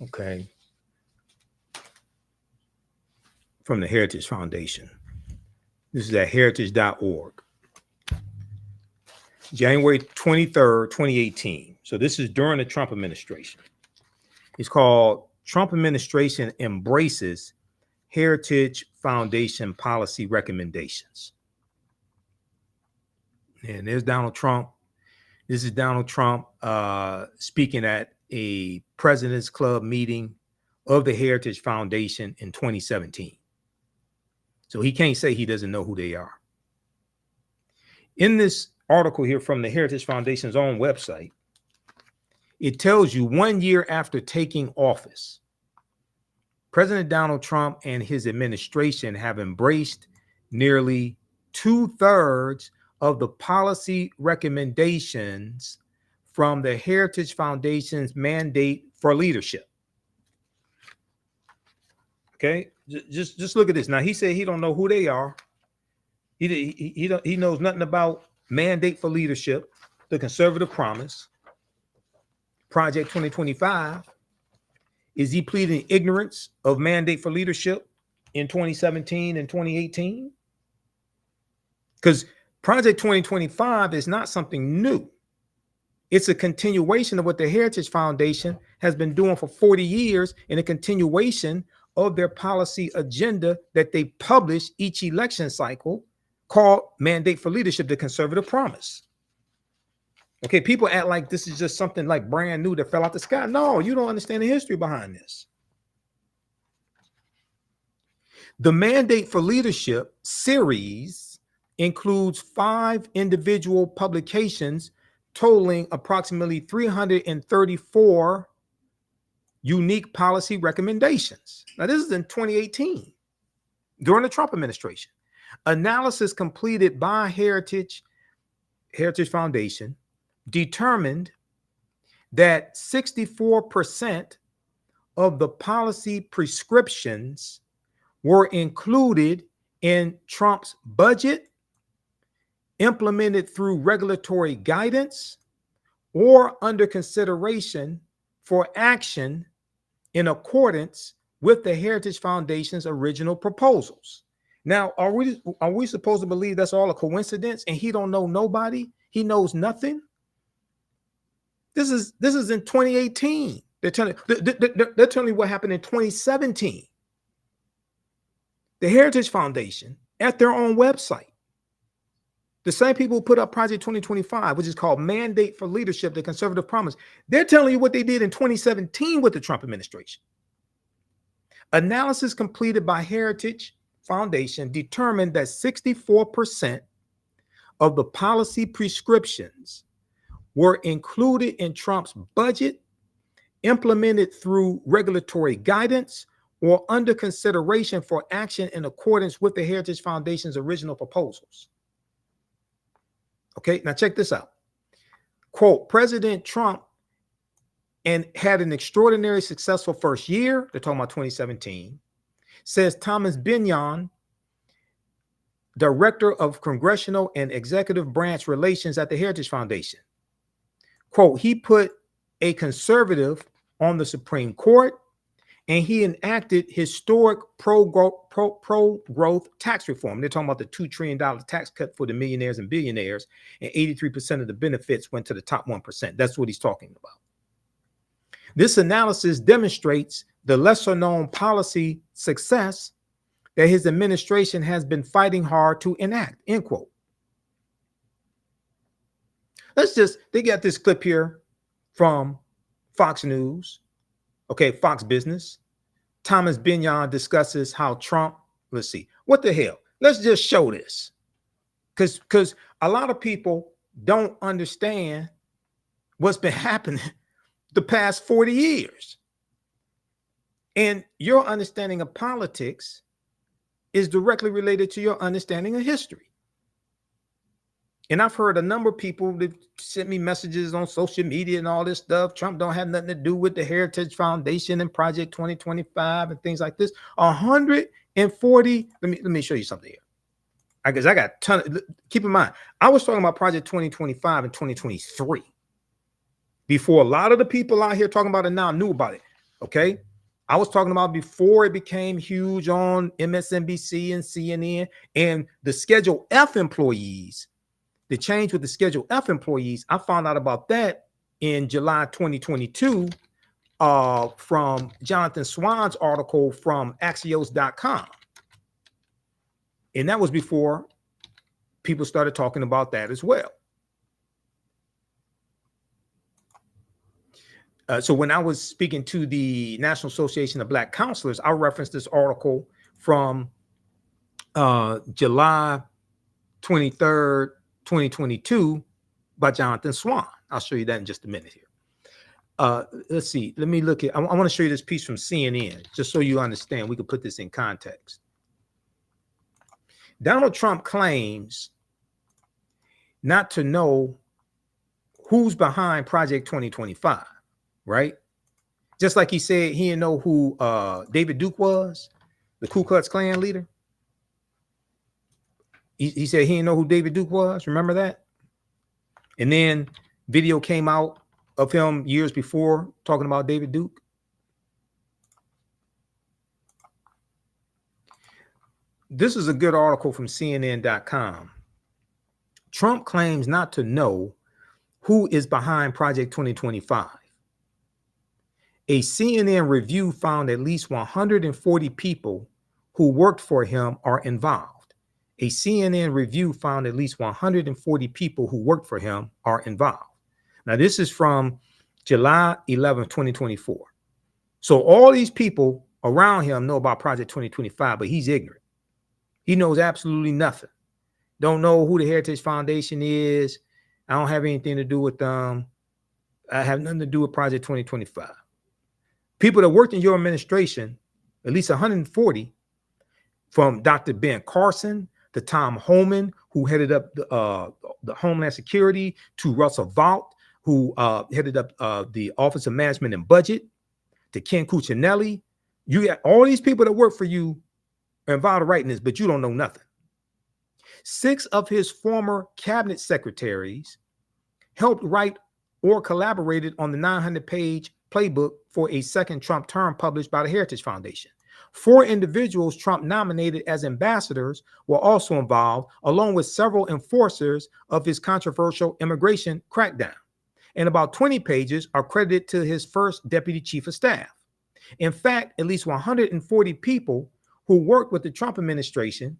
Okay. From the Heritage Foundation. This is at heritage.org. January 23rd, 2018. So this is during the Trump administration. It's called Trump Administration Embraces Heritage Foundation Policy Recommendations. And there's Donald Trump. This is Donald Trump speaking at a President's Club meeting of the Heritage Foundation in 2017. So he can't say he doesn't know who they are. In this article here from the Heritage Foundation's own website, it tells you 1 year after taking office, President Donald Trump and his administration have embraced nearly 2/3 of the policy recommendations from the Heritage Foundation's mandate for leadership. Okay, just look at this. Now, he said he don't know who they are. He knows nothing about mandate for leadership, the conservative promise, Project 2025. Is he pleading ignorance of mandate for leadership in 2017 and 2018? Because Project 2025 is not something new. It's a continuation of what the Heritage Foundation has been doing for 40 years, and a continuation of their policy agenda that they publish each election cycle, called Mandate for Leadership, the Conservative Promise. Okay, people act like this is just something like brand new that fell out the sky. No, you don't understand the history behind this. The Mandate for Leadership series includes 5 individual publications totaling approximately 334 unique policy recommendations. Now, this is in 2018, during the Trump administration. Analysis completed by Heritage Foundation determined that 64% of the policy prescriptions were included in Trump's budget, implemented through regulatory guidance, or under consideration for action in accordance with the Heritage Foundation's original proposals. Now, are we supposed to believe that's all a coincidence and he don't know nobody? He knows nothing? This is in 2018. They're telling you what happened in 2017. The Heritage Foundation, at their own website, the same people who put up Project 2025, which is called Mandate for Leadership, the Conservative Promise, they're telling you what they did in 2017 with the Trump administration. Analysis completed by Heritage Foundation determined that 64% of the policy prescriptions were included in Trump's budget, implemented through regulatory guidance, or under consideration for action in accordance with the Heritage Foundation's original proposals. Okay, now check this out. Quote, President Trump had an extraordinary successful first year, they're talking about 2017, says Thomas Binion, Director of Congressional and Executive Branch Relations at the Heritage Foundation. Quote, he put a conservative on the Supreme Court and he enacted historic pro-growth tax reform. They're talking about the $2 trillion tax cut for the millionaires and billionaires, and 83% of the benefits went to the top 1%. That's what he's talking about. This analysis demonstrates the lesser known policy success that his administration has been fighting hard to enact, end quote. They got this clip here from Fox News, okay, Fox Business. Thomas Binion discusses how Trump, let's see, what the hell? Let's just show this. Because a lot of people don't understand what's been happening the past 40 years. And your understanding of politics is directly related to your understanding of history. And I've heard a number of people that sent me messages on social media and all this stuff. Trump don't have nothing to do with the Heritage Foundation and Project 2025 and things like this. 140. Let me show you something here. I guess I got a ton of, keep in mind, I was talking about Project 2025 and 2023 before a lot of the people out here talking about it now knew about it. Okay. I was talking about before it became huge on MSNBC and CNN, and the Schedule F employees. The change with the Schedule F employees, I found out about that in July 2022 from Jonathan Swan's article from Axios.com. And that was before people started talking about that as well. So when I was speaking to the National Association of Black Counselors, I referenced this article from July 23rd, 2022 by Jonathan Swan. I'll show you that in just a minute here. Let's see. Let me look at, I want to show you this piece from CNN, just so you understand. We can put this in context. Donald Trump claims not to know who's behind Project 2025, right? Just like he said he didn't know who David Duke was, the Ku Klux Klan leader. He said he didn't know who David Duke was. Remember that? And then video came out of him years before talking about David Duke. This is a good article from CNN.com. Trump claims not to know who is behind Project 2025. A CNN review found at least 140 people who worked for him are involved. A CNN review found at least 140 people who worked for him are involved. Now, this is from July 11, 2024. So all these people around him know about Project 2025, but he's ignorant. He knows absolutely nothing. Don't know who the Heritage Foundation is. I don't have anything to do with them. I have nothing to do with Project 2025. People that worked in your administration, at least 140, from Dr. Ben Carson to Tom Homan, who headed up the Homeland Security, to Russell Vought, who headed up the Office of Management and Budget, to Ken Cuccinelli. You got all these people that work for you are involved in writing this, but you don't know nothing. 6 of his former cabinet secretaries helped write or collaborated on the 900-page playbook for a second Trump term published by the Heritage Foundation. 4 individuals Trump nominated as ambassadors were also involved, along with several enforcers of his controversial immigration crackdown. And about 20 pages are credited to his first deputy chief of staff. In fact, at least 140 people who worked with the Trump administration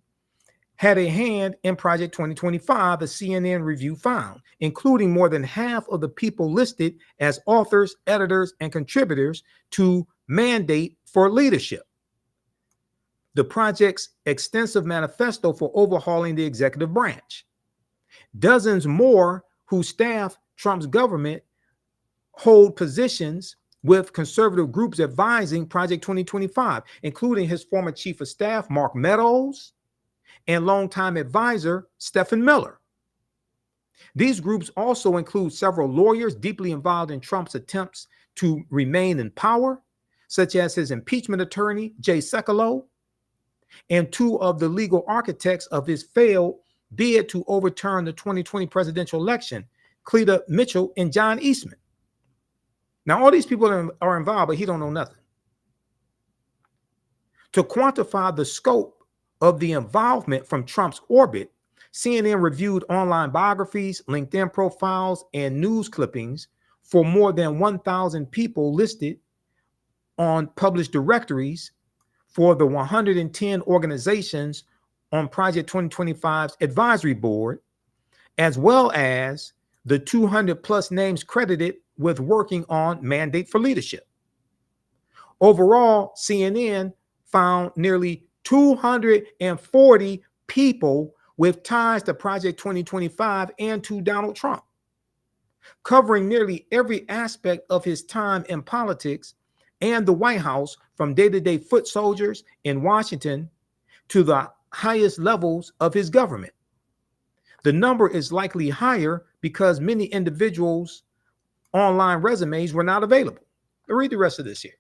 had a hand in Project 2025, a CNN review found, including more than half of the people listed as authors, editors, and contributors to Mandate for Leadership, the project's extensive manifesto for overhauling the executive branch. Dozens more who staff Trump's government hold positions with conservative groups advising Project 2025, including his former chief of staff, Mark Meadows, and longtime advisor, Stephen Miller. These groups also include several lawyers deeply involved in Trump's attempts to remain in power, such as his impeachment attorney, Jay Sekulow, and 2 of the legal architects of his failed bid to overturn the 2020 presidential election, Cleta Mitchell and John Eastman. Now, all these people are involved, but he don't know nothing. To quantify the scope of the involvement from Trump's orbit, CNN reviewed online biographies, LinkedIn profiles, and news clippings for more than 1,000 people listed on published directories for the 110 organizations on Project 2025's advisory board, as well as the 200 plus names credited with working on Mandate for Leadership. Overall, CNN found nearly 240 people with ties to Project 2025 and to Donald Trump, covering nearly every aspect of his time in politics and the White House, from day-to-day foot soldiers in Washington to the highest levels of his government. The number is likely higher because many individuals' online resumes were not available. Read the rest of this here.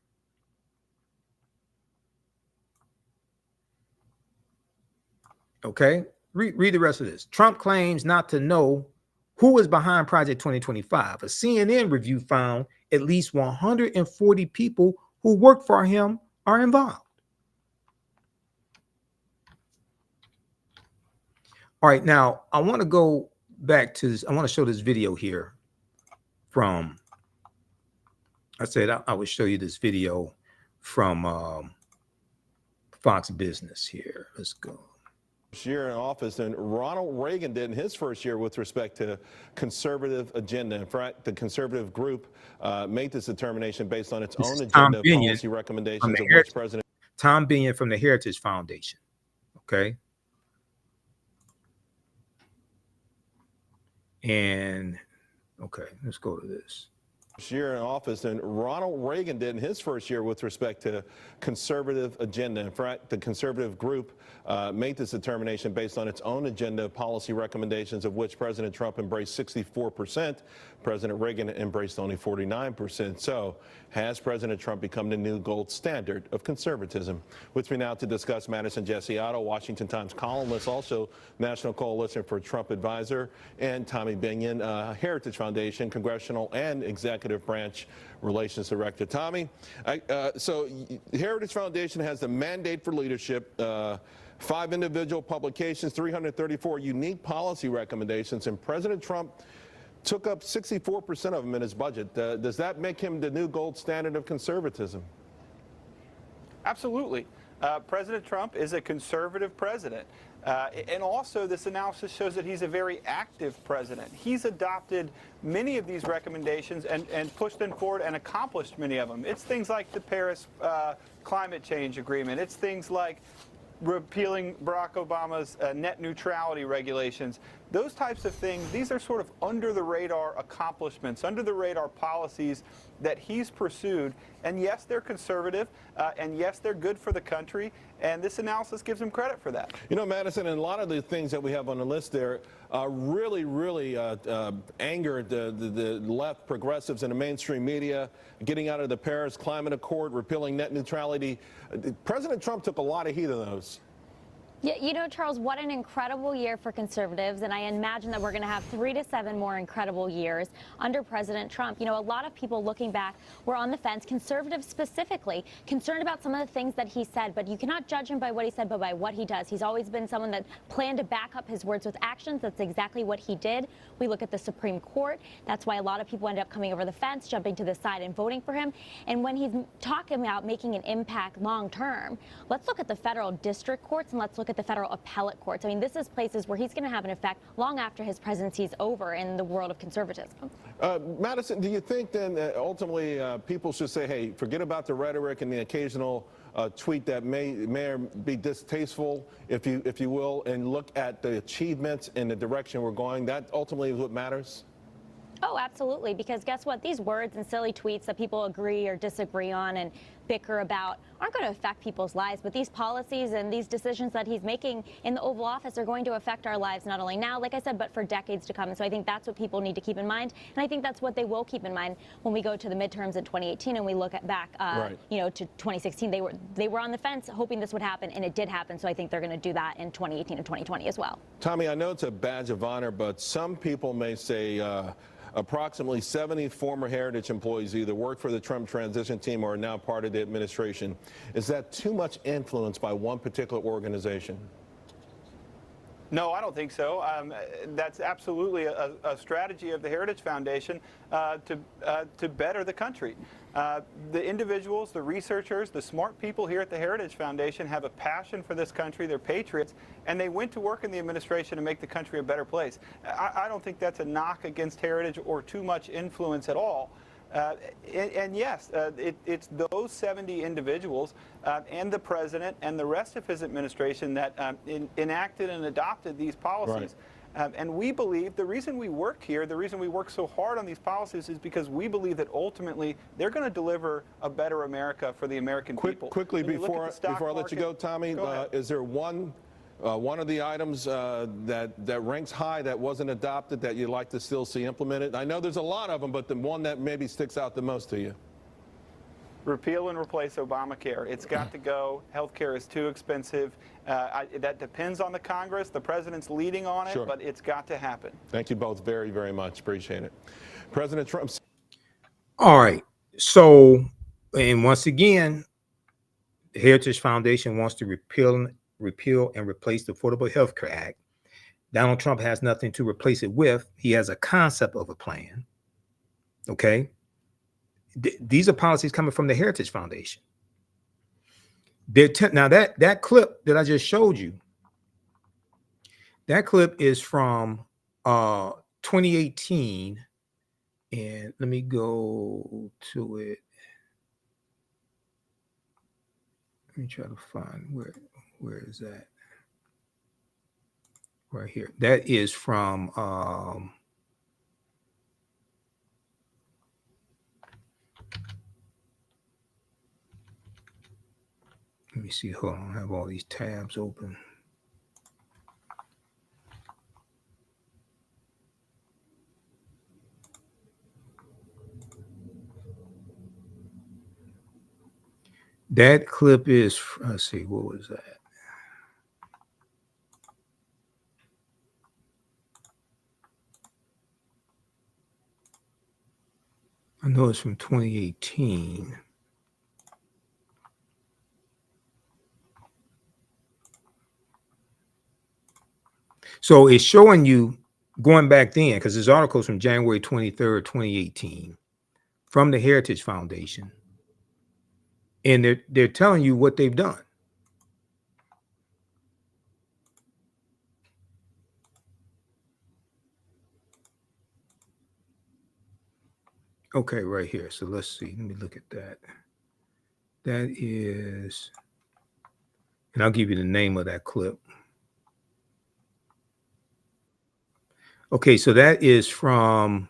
Okay, read the rest of this. Trump claims not to know who is behind Project 2025. A CNN review found at least 140 people who work for him are involved. All right, now I want to go back to this. I want to show this video here from, I said I would show you this video from Fox Business here. Let's go. Year in office than Ronald Reagan did in his first year with respect to conservative agenda. In fact, the conservative group made this determination based on its own agenda of policy recommendations of which President Tom Binion from the Heritage Foundation. Okay. And okay, let's go to this. Year in office than Ronald Reagan did in his first year with respect to conservative agenda. In fact, the conservative group made this determination based on its own agenda of policy recommendations of which President Trump embraced 64%. President Reagan embraced only 49%. So has President Trump become the new gold standard of conservatism? With me now to discuss Madison Jesse Otto, Washington Times columnist, also National Coalition for Trump advisor, and Tommy Binion, Heritage Foundation, Congressional and Executive Branch Relations Director. Tommy, so the Heritage Foundation has the Mandate for Leadership, 5 individual publications, 334 unique policy recommendations, and President Trump took up 64% of them in his budget. Does that make him the new gold standard of conservatism? Absolutely. President Trump is a conservative president. And also, this analysis shows that he's a very active president. He's adopted many of these recommendations and pushed them forward and accomplished many of them. It's things like the Paris Climate Change Agreement. It's things like repealing Barack Obama's net neutrality regulations. Those types of things, these are sort of under-the-radar accomplishments, under-the-radar policies that he's pursued. And yes, they're conservative, and yes, they're good for the country, and this analysis gives him credit for that. You know, Madison, and a lot of the things that we have on the list there really angered the left progressives in the mainstream media, getting out of the Paris Climate Accord, repealing net neutrality. President Trump took a lot of heat of those. Yeah, you know, Charles, what an incredible year for conservatives, and I imagine that we're going to have 3 to 7 more incredible years under President Trump. You know, a lot of people looking back were on the fence, conservatives specifically, concerned about some of the things that he said, but you cannot judge him by what he said, but by what he does. He's always been someone that planned to back up his words with actions. That's exactly what he did. We look at the Supreme Court. That's why a lot of people end up coming over the fence, jumping to the side and voting for him. And when he's talking about making an impact long term, let's look at the federal district courts and let's look at the federal appellate courts. I mean, this is places where he's going to have an effect long after his presidency is over in the world of conservatism. Madison, do you think then that ultimately people should say, hey, forget about the rhetoric and the occasional tweet that may be distasteful, if you will, and look at the achievements and the direction we're going? That ultimately is what matters? Oh, absolutely, because guess what? These words and silly tweets that people agree or disagree on and bicker about aren't going to affect people's lives, but these policies and these decisions that he's making in the Oval Office are going to affect our lives not only now, like I said, but for decades to come. And so I think that's what people need to keep in mind, and I think that's what they will keep in mind when we go to the midterms in 2018 and we look at back, you know, to 2016. They were on the fence hoping this would happen, and it did happen. So I think they're going to do that in 2018 and 2020 as well. Tommy, I know it's a badge of honor, but some people may say Approximately 70 former Heritage employees either work for the Trump transition team or are now part of the administration. Is that too much influence by one particular organization? No, I don't think so. That's absolutely a strategy of the Heritage Foundation to better the country. The individuals, the researchers, the smart people here at the Heritage Foundation have a passion for this country. They're patriots, and they went to work in the administration to make the country a better place. I don't think that's a knock against Heritage or too much influence at all. And yes, it's those 70 individuals and the president and the rest of his administration that enacted and adopted these policies. Right. And we believe the reason we work here, the reason we work so hard on these policies is because we believe that ultimately they're going to deliver a better America for the American people. Quickly, before I let you go, Tommy, is there one of the items that ranks high that wasn't adopted that you'd like to still see implemented? I know there's a lot of them, but the one that maybe sticks out the most to you. Repeal and replace Obamacare. It's got to go. Healthcare is too expensive. That depends on the Congress. The president's leading on it, but it's got to happen. Thank you both very, very much. Appreciate it. President Trump. All right. So, and once again, the Heritage Foundation wants to repeal and replace the Affordable Health Care Act. Donald Trump has nothing to replace it with. He has a concept of a plan. Okay. These are policies coming from the Heritage Foundation. Now that clip that I just showed you, that clip is from 2018. And let me go to it. Let me try to find where is that? Right here. That is from let me see. Hold on. I have all these tabs open. That clip is, let's see, what was that? I know it's from 2018. So it's showing you going back then, because this article is from January 23rd, 2018, from the Heritage Foundation. And they're telling you what they've done. Okay, right here. So let's see. Let me look at that. That is, and I'll give you the name of that clip. Okay, so that is from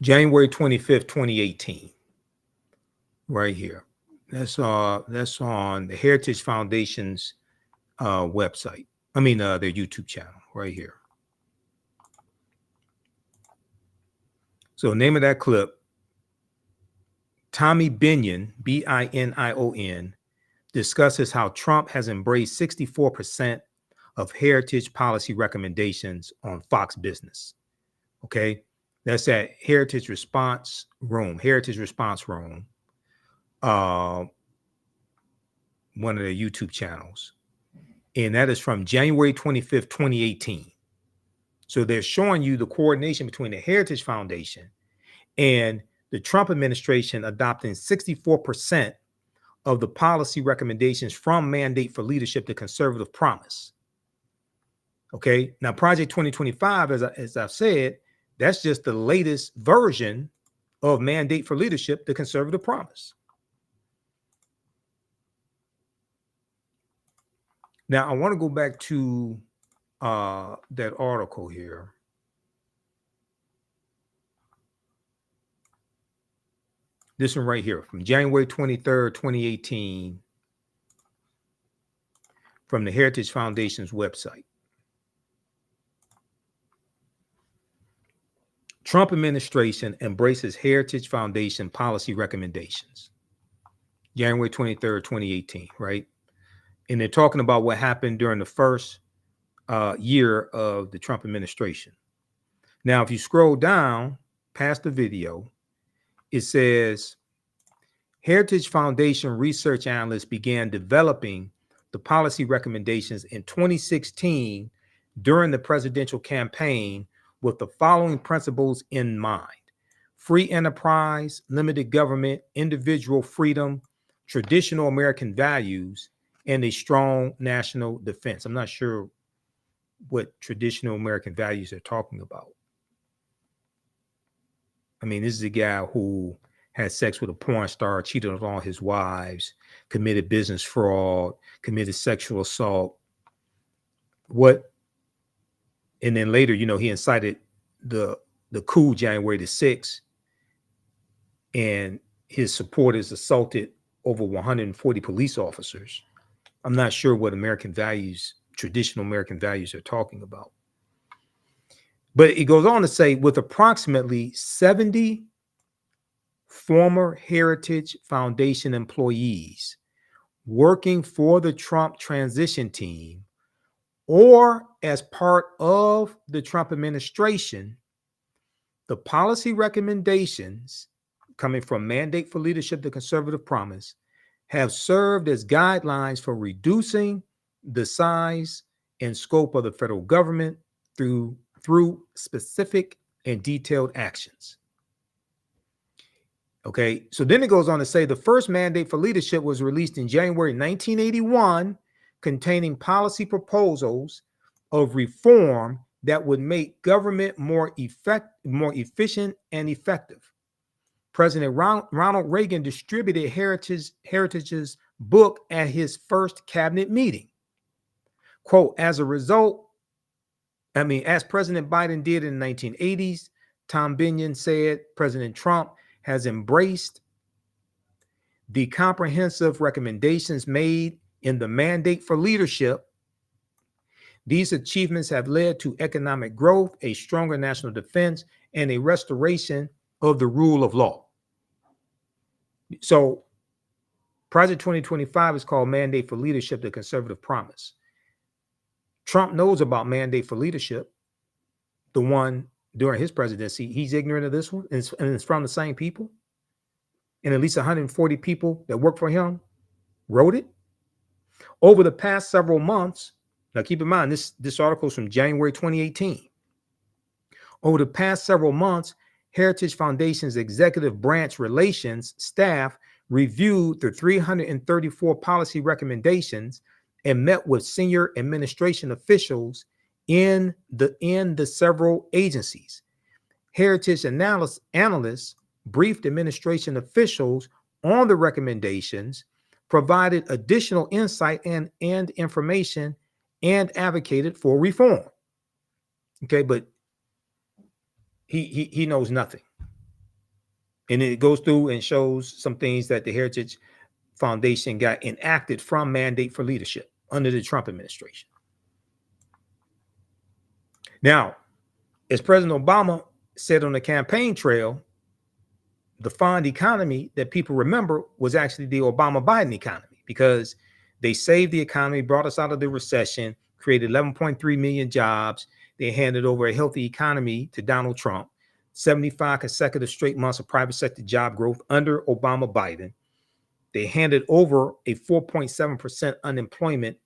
January 25th, 2018. Right here. That's on the Heritage Foundation's website. I mean, their YouTube channel right here. So the name of that clip, Tommy Binion, Binion, discusses how Trump has embraced 64% of heritage policy recommendations on Fox Business. Okay, that's at Heritage Response Room, one of their YouTube channels. And that is from January 25th, 2018. So they're showing you the coordination between the Heritage Foundation and the Trump administration adopting 64% of the policy recommendations from Mandate for Leadership, the Conservative Promise. Okay, now Project 2025, as I've said, that's just the latest version of Mandate for Leadership, the Conservative Promise. Now, I want to go back to that article here. This one right here from January 23rd, 2018, from the Heritage Foundation's website. Trump administration embraces Heritage Foundation policy recommendations. January 23rd, 2018, right? And they're talking about what happened during the first year of the Trump administration. Now, if you scroll down past the video, it says Heritage Foundation research analysts began developing the policy recommendations in 2016 during the presidential campaign with the following principles in mind: free enterprise, limited government, individual freedom, traditional American values, and a strong national defense. I'm not sure what traditional American values they're talking about. I mean, this is a guy who had sex with a porn star, cheated on all his wives, committed business fraud, committed sexual assault. What? And then later, you know, he incited the coup January the 6th, and his supporters assaulted over 140 police officers. I'm not sure what American values, traditional American values, are talking about. But it goes on to say, with approximately 70 former Heritage Foundation employees working for the Trump transition team or as part of the Trump administration, the policy recommendations coming from Mandate for Leadership, the Conservative Promise, have served as guidelines for reducing the size and scope of the federal government through specific and detailed actions. Okay, so then it goes on to say the first Mandate for Leadership was released in January 1981, containing policy proposals of reform that would make government more efficient and effective. President Ronald Reagan distributed Heritage's book at his first cabinet meeting. Quote, as President Biden did in the 1980s, Tom Binion said, President Trump has embraced the comprehensive recommendations made in the Mandate for Leadership. These achievements have led to economic growth, a stronger national defense, and a restoration of the rule of law. So, Project 2025 is called Mandate for Leadership, the Conservative Promise. Trump knows about Mandate for Leadership, the one during his presidency. He's ignorant of this one, and it's from the same people. And at least 140 people that work for him wrote it. Over the past several months, now keep in mind, this article is from January 2018. Over the past several months, Heritage Foundation's executive branch relations staff reviewed the 334 policy recommendations and met with senior administration officials in the several agencies. Heritage analysts briefed administration officials on the recommendations, provided additional insight and information, and advocated for reform. Okay, but he knows nothing. And it goes through and shows some things that the Heritage Foundation got enacted from Mandate for Leadership under the Trump administration. Now, as President Obama said on the campaign trail, the fond economy that people remember was actually the Obama-Biden economy, because they saved the economy, brought us out of the recession, created 11.3 million jobs. They handed over a healthy economy to Donald Trump, 75 consecutive straight months of private sector job growth under Obama-Biden. They handed over a 4.7% unemployment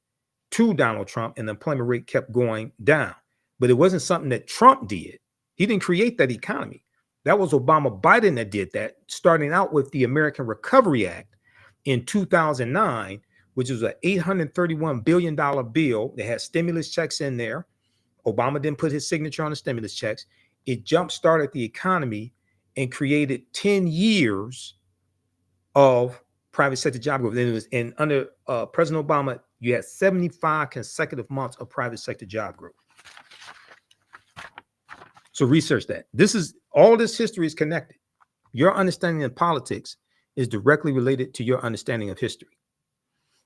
to Donald Trump, and the employment rate kept going down. But it wasn't something that Trump did. He didn't create that economy. That was Obama-Biden that did that, starting out with the American Recovery Act in 2009, which was an $831 billion bill that had stimulus checks in there. Obama didn't put his signature on the stimulus checks. It jump-started the economy and created 10 years of private sector job growth. And under President Obama, you had 75 consecutive months of private sector job growth. So research that. All this history is connected. Your understanding of politics is directly related to your understanding of history.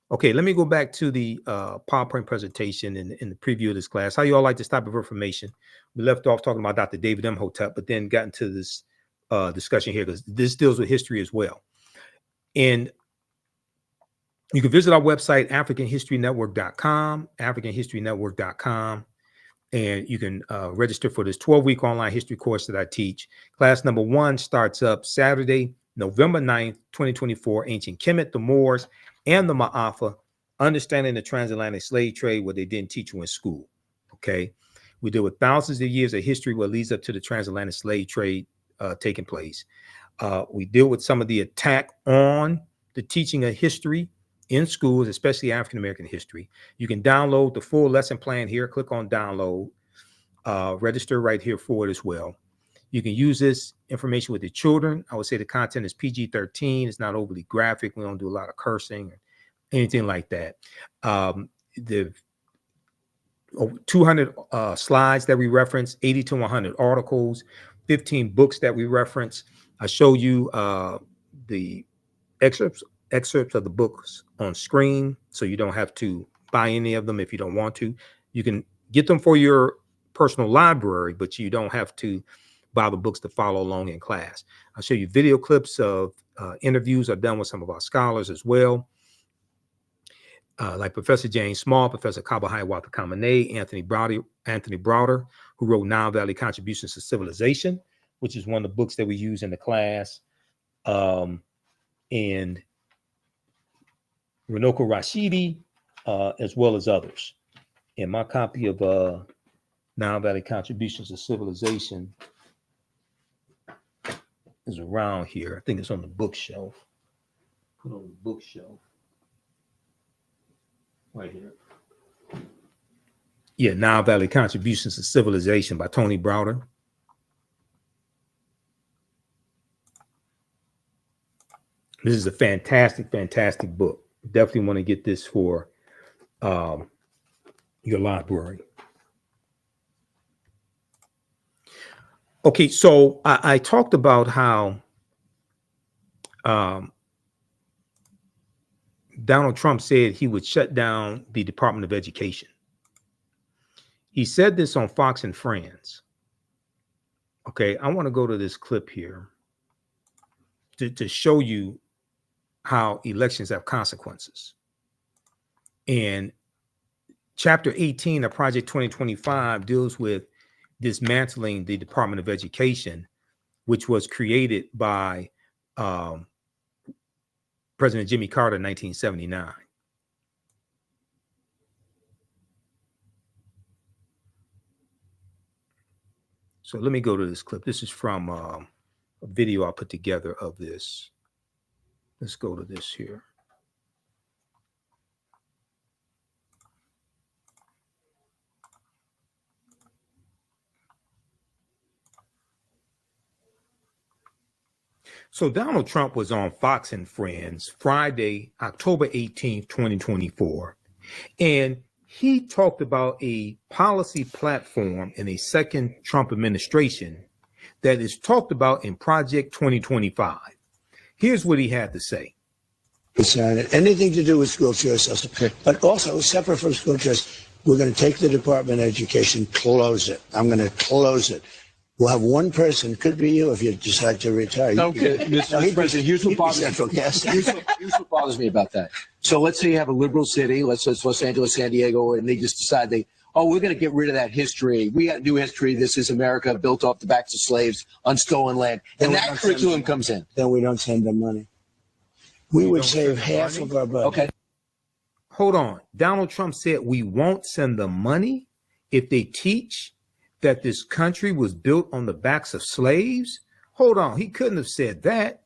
Okay, let me go back to the PowerPoint presentation in the preview of this class. How you all like this type of information? We left off talking about Dr. David Imhotep, but then got into this discussion here because this deals with history as well. And You can visit our website, africanhistorynetwork.com, africanhistorynetwork.com, and you can register for this 12-week online history course that I teach. Class number 1 starts up Saturday, November 9th, 2024, Ancient Kemet, the Moors, and the Ma'afa, Understanding the Transatlantic Slave Trade, what they didn't teach you in school, okay? We deal with thousands of years of history what leads up to the transatlantic slave trade taking place. We deal with some of the attack on the teaching of history in schools, especially African-American history. You can download the full lesson plan here. Click on download, register right here for it as well. You can use this information with your children. I would say the content is PG-13. It's not overly graphic. We don't do a lot of cursing or anything like that. The 200 slides that we reference, 80 to 100 articles, 15 books that we reference. I show you the excerpts of the books on screen, so you don't have to buy any of them if you don't want to. You can get them for your personal library, but you don't have to buy the books to follow along in class. I'll show you video clips of interviews I've done with some of our scholars as well, like Professor James Small, Professor Kabahai Watakamane, Anthony Browder, who wrote Nile Valley Contributions to Civilization, which is one of the books that we use in the class, and Runoko Rashidi, as well as others. And my copy of Nile Valley Contributions to Civilization is around here. I think it's on the bookshelf. Put on the bookshelf. Right here. Yeah, Nile Valley Contributions to Civilization by Tony Browder. This is a fantastic, fantastic book. Definitely want to get this for your library. Okay, so I talked about how Donald Trump said he would shut down the Department of Education. He said this on Fox and Friends. Okay, I want to go to this clip here to show you how elections have consequences. And Chapter 18 of Project 2025 deals with dismantling the Department of Education, which was created by President Jimmy Carter in 1979. So let me go to this clip. This is from a video I put together of this. Let's go to this here. So Donald Trump was on Fox and Friends Friday, October 18th, 2024. And he talked about a policy platform in a second Trump administration that is talked about in Project 2025. Here's what he had to say. Anything to do with school choice, but also separate from school choice, we're going to take the Department of Education, close it. I'm going to close it. We'll have one person, could be you if you decide to retire. Okay, Mr. President, here's what bothers me about that. So let's say you have a liberal city, let's say it's Los Angeles, San Diego, and they just decide we're going to get rid of that history. We got new history. This is America built off the backs of slaves on stolen land. And that curriculum comes in. Then we don't send them money. We would save half of our budget. Okay. Hold on. Donald Trump said we won't send them money if they teach that this country was built on the backs of slaves. Hold on. He couldn't have said that.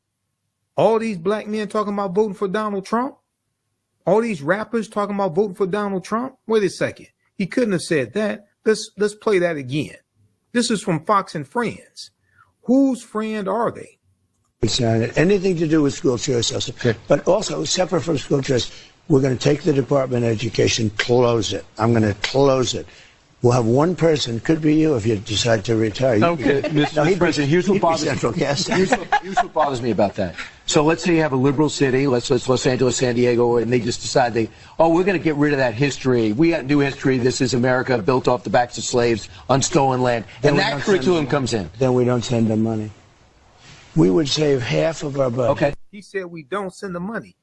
All these black men talking about voting for Donald Trump. All these rappers talking about voting for Donald Trump. Wait a second. He couldn't have said that. Let's play that again. This is from Fox and Friends. Whose friend are they? Anything to do with school choice, but also separate from school choice, we're going to take the Department of Education, close it. I'm going to close it. We'll have one person, could be you if you decide to retire. Okay, Mr. President, here's what bothers me about that. So let's say you have a liberal city, let's say it's Los Angeles, San Diego, and they just decide we're going to get rid of that history. We got new history. This is America built off the backs of slaves on stolen land. And that curriculum comes in. Then we don't send them money. We would save half of our budget. Okay. He said we don't send the money.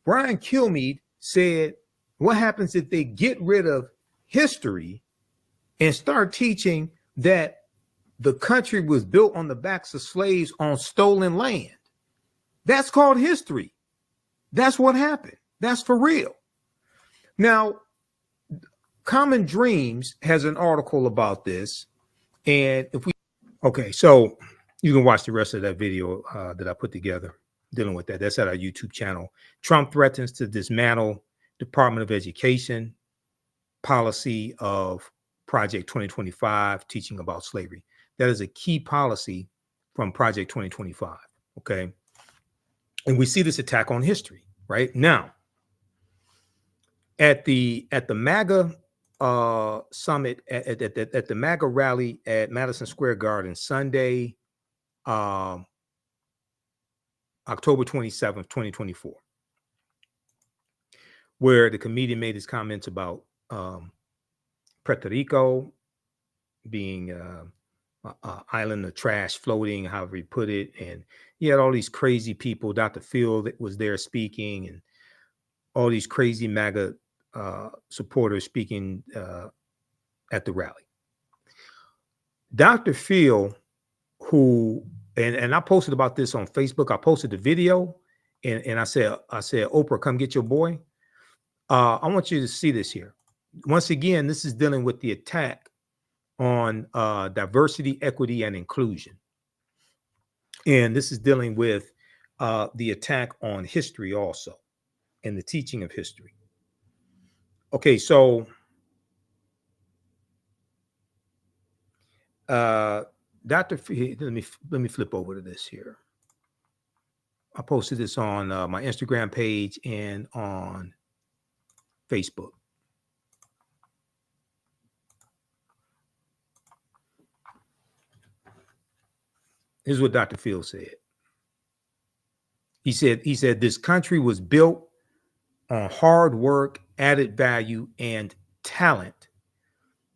Brian Kilmeade said, what happens if they get rid of history and start teaching that the country was built on the backs of slaves on stolen land? That's called history. That's what happened. That's for real. Now, Common Dreams has an article about this. And if we, okay, so you can watch the rest of that video that I put together dealing with that. That's at our YouTube channel. Trump threatens to dismantle Department of Education policy of Project 2025, teaching about slavery. That is a key policy from Project 2025. Okay. And we see this attack on history right now at the MAGA summit at the MAGA rally at Madison Square Garden Sunday, October 27th, 2024, where the comedian made his comments about Puerto Rico being an island of trash floating, however he put it. And he had all these crazy people. Dr. Phil that was there speaking, and all these crazy MAGA supporters speaking at the rally. Dr. Phil, who, and I posted about this on Facebook. I posted the video, and I said, Oprah, come get your boy. I want you to see this here. Once again, this is dealing with the attack on diversity, equity, and inclusion. And this is dealing with the attack on history also, and the teaching of history. Okay, so Dr. Let me flip over to this here. I posted this on my Instagram page and on Facebook. Here's what Dr. Phil said. He said this country was built on hard work, added value, and talent,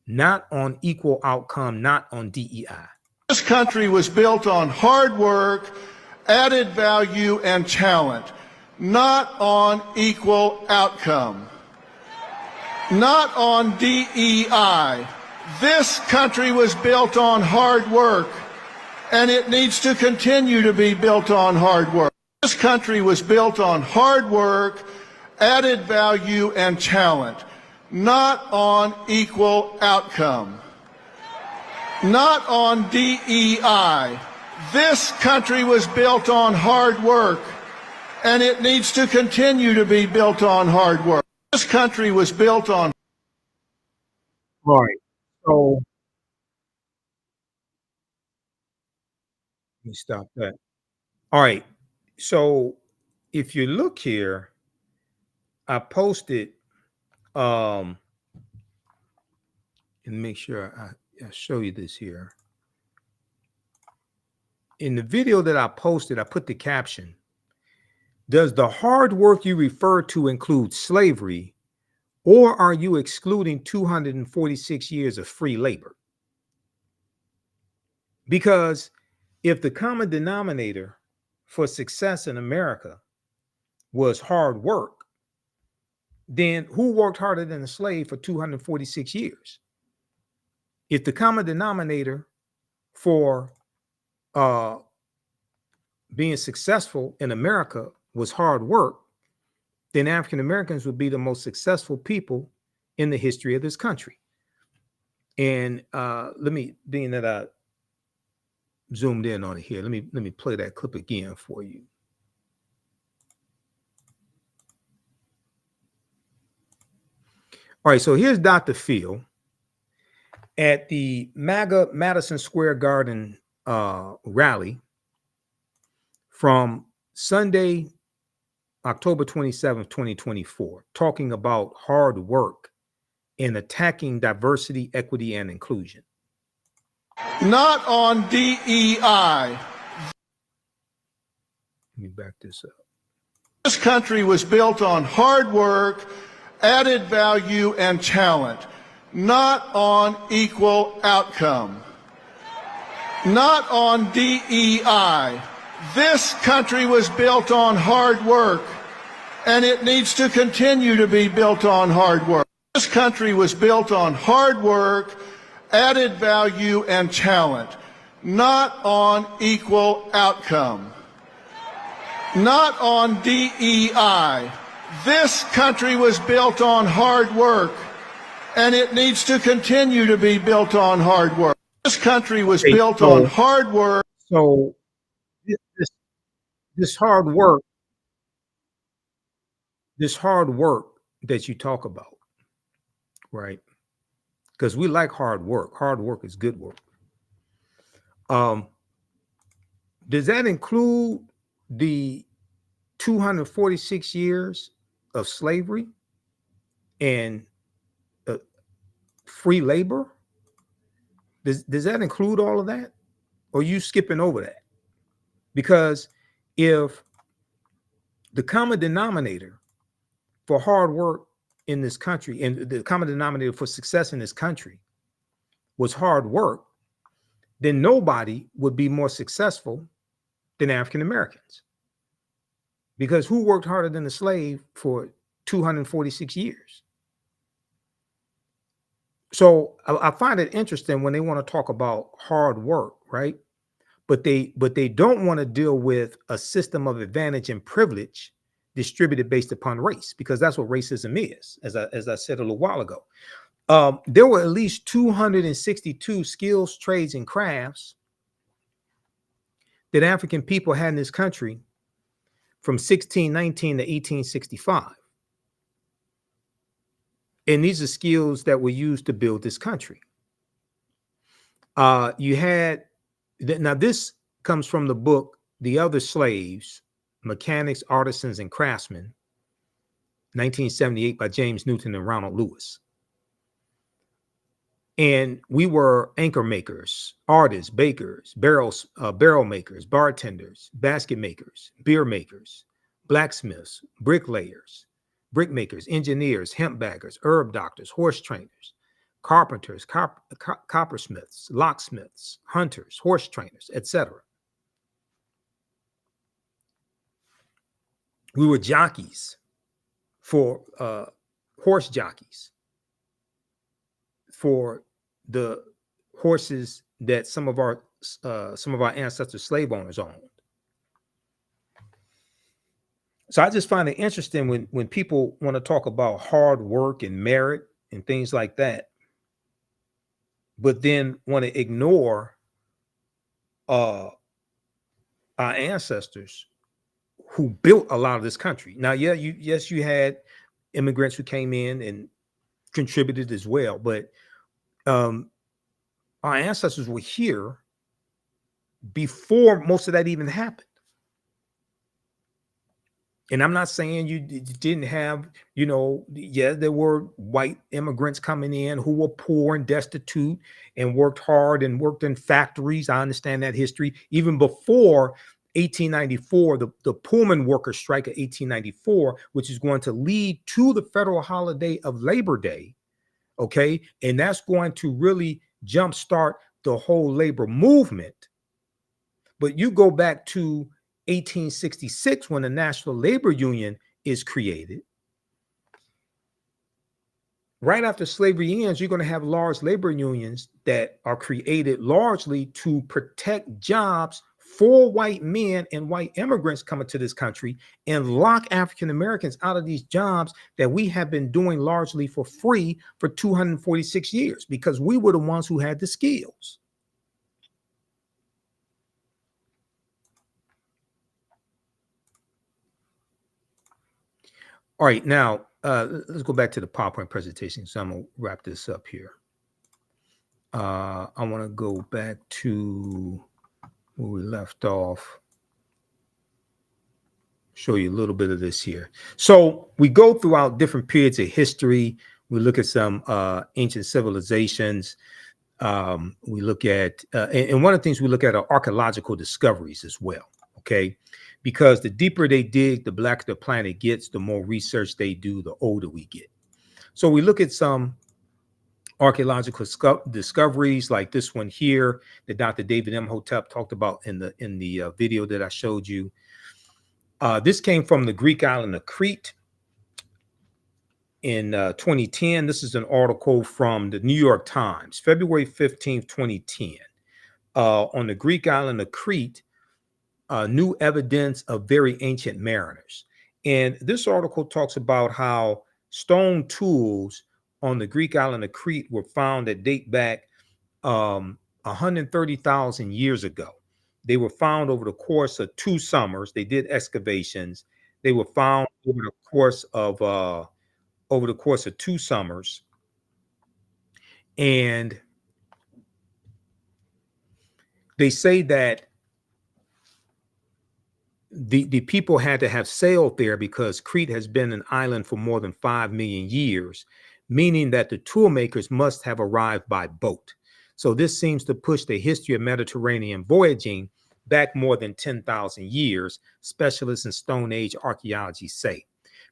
not on equal outcome, not on DEI. This country was built on hard work, added value, and talent, not on equal outcome, not on DEI. This country was built on hard work, and it needs to continue to be built on hard work. This country was built on hard work, added value, and talent, not on equal outcome, not on DEI. This country was built on hard work, and it needs to continue to be built on hard work. This country was built on. All right. So let me stop that. All right. So if you look here, I posted, and make sure I show you this here. In the video that I posted, I put the caption, does the hard work you refer to include slavery, or are you excluding 246 years of free labor? Because if the common denominator for success in America was hard work, then who worked harder than a slave for 246 years? If the common denominator for being successful in America was hard work, then African Americans would be the most successful people in the history of this country. And being that I zoomed in on it here, let me play that clip again for you. All right, so here's Dr. Phil at the MAGA Madison Square Garden rally from Sunday, October 27th, 2024, talking about hard work and attacking diversity, equity, and inclusion. Not on DEI. Let me back this up. This country was built on hard work, added value, and talent, not on equal outcome, not on DEI. This country was built on hard work, and it needs to continue to be built on hard work. This country was built on hard work, added value, and talent, not on equal outcome, not on DEI. This country was built on hard work, and it needs to continue to be built on hard work. This country was built on hard work. So this hard work that you talk about, right? Because we like hard work. Hard work is good work. Does that include the 246 years of slavery and free labor? Does that include all of that? Or are you skipping over that? Because if the common denominator for hard work in this country and the common denominator for success in this country was hard work, then nobody would be more successful than African Americans. Because who worked harder than the slave for 246 years? So I find it interesting when they want to talk about hard work, right? But they don't want to deal with a system of advantage and privilege distributed based upon race, because that's what racism is, as I said a little while ago. There were at least 262 skills, trades, and crafts that African people had in this country from 1619 to 1865. And these are skills that were used to build this country. You had, now this comes from the book, The Other Slaves, Mechanics, Artisans, and Craftsmen, 1978 by James Newton and Ronald Lewis. And we were anchor makers, artists, bakers, barrel makers, bartenders, basket makers, beer makers, blacksmiths, bricklayers, brick makers, engineers, hemp baggers, herb doctors, horse trainers, carpenters, coppersmiths, locksmiths, hunters, horse trainers, etc. We were jockeys for horse jockeys for the horses that some of our ancestors, slave owners, owned. So I just find it interesting when people want to talk about hard work and merit and things like that, but then want to ignore our ancestors who built a lot of this country. Now, yeah, you had immigrants who came in and contributed as well, but our ancestors were here before most of that even happened. And I'm not saying you didn't have, yeah, there were white immigrants coming in who were poor and destitute and worked hard and worked in factories. I understand that history. Even before 1894, the Pullman workers' strike of 1894, which is going to lead to the federal holiday of Labor Day. Okay. And that's going to really jumpstart the whole labor movement. But you go back to 1866 when the National Labor Union is created. Right after slavery ends, you're going to have large labor unions that are created largely to protect jobs for white men and white immigrants coming to this country and lock African Americans out of these jobs that we have been doing largely for free for 246 years because we were the ones who had the skills. All right, now let's go back to the PowerPoint presentation. So I'm gonna wrap this up here. I want to go back to where we left off. Show you a little bit of this here. So we go throughout different periods of history. We look at some ancient civilizations. We look at, and one of the things we look at are archaeological discoveries as well. Okay. Because the deeper they dig, the blacker the planet gets, the more research they do, the older we get. So we look at some archaeological discoveries like this one here that Dr. David Imhotep talked about in the video that I showed you. This came from the Greek island of Crete in 2010. This is an article from the New York Times, February 15th, 2010, on the Greek island of Crete, new evidence of very ancient mariners. And this article talks about how stone tools on the Greek island of Crete were found that date back 130,000 years ago. They were found over the course of 2 summers. They did excavations. They were found over the course of 2 summers. And they say that the people had to have sailed there because Crete has been an island for more than 5 million years, meaning that the tool makers must have arrived by boat. So this seems to push the history of Mediterranean voyaging back more than 10,000 years, specialists in Stone Age archaeology say.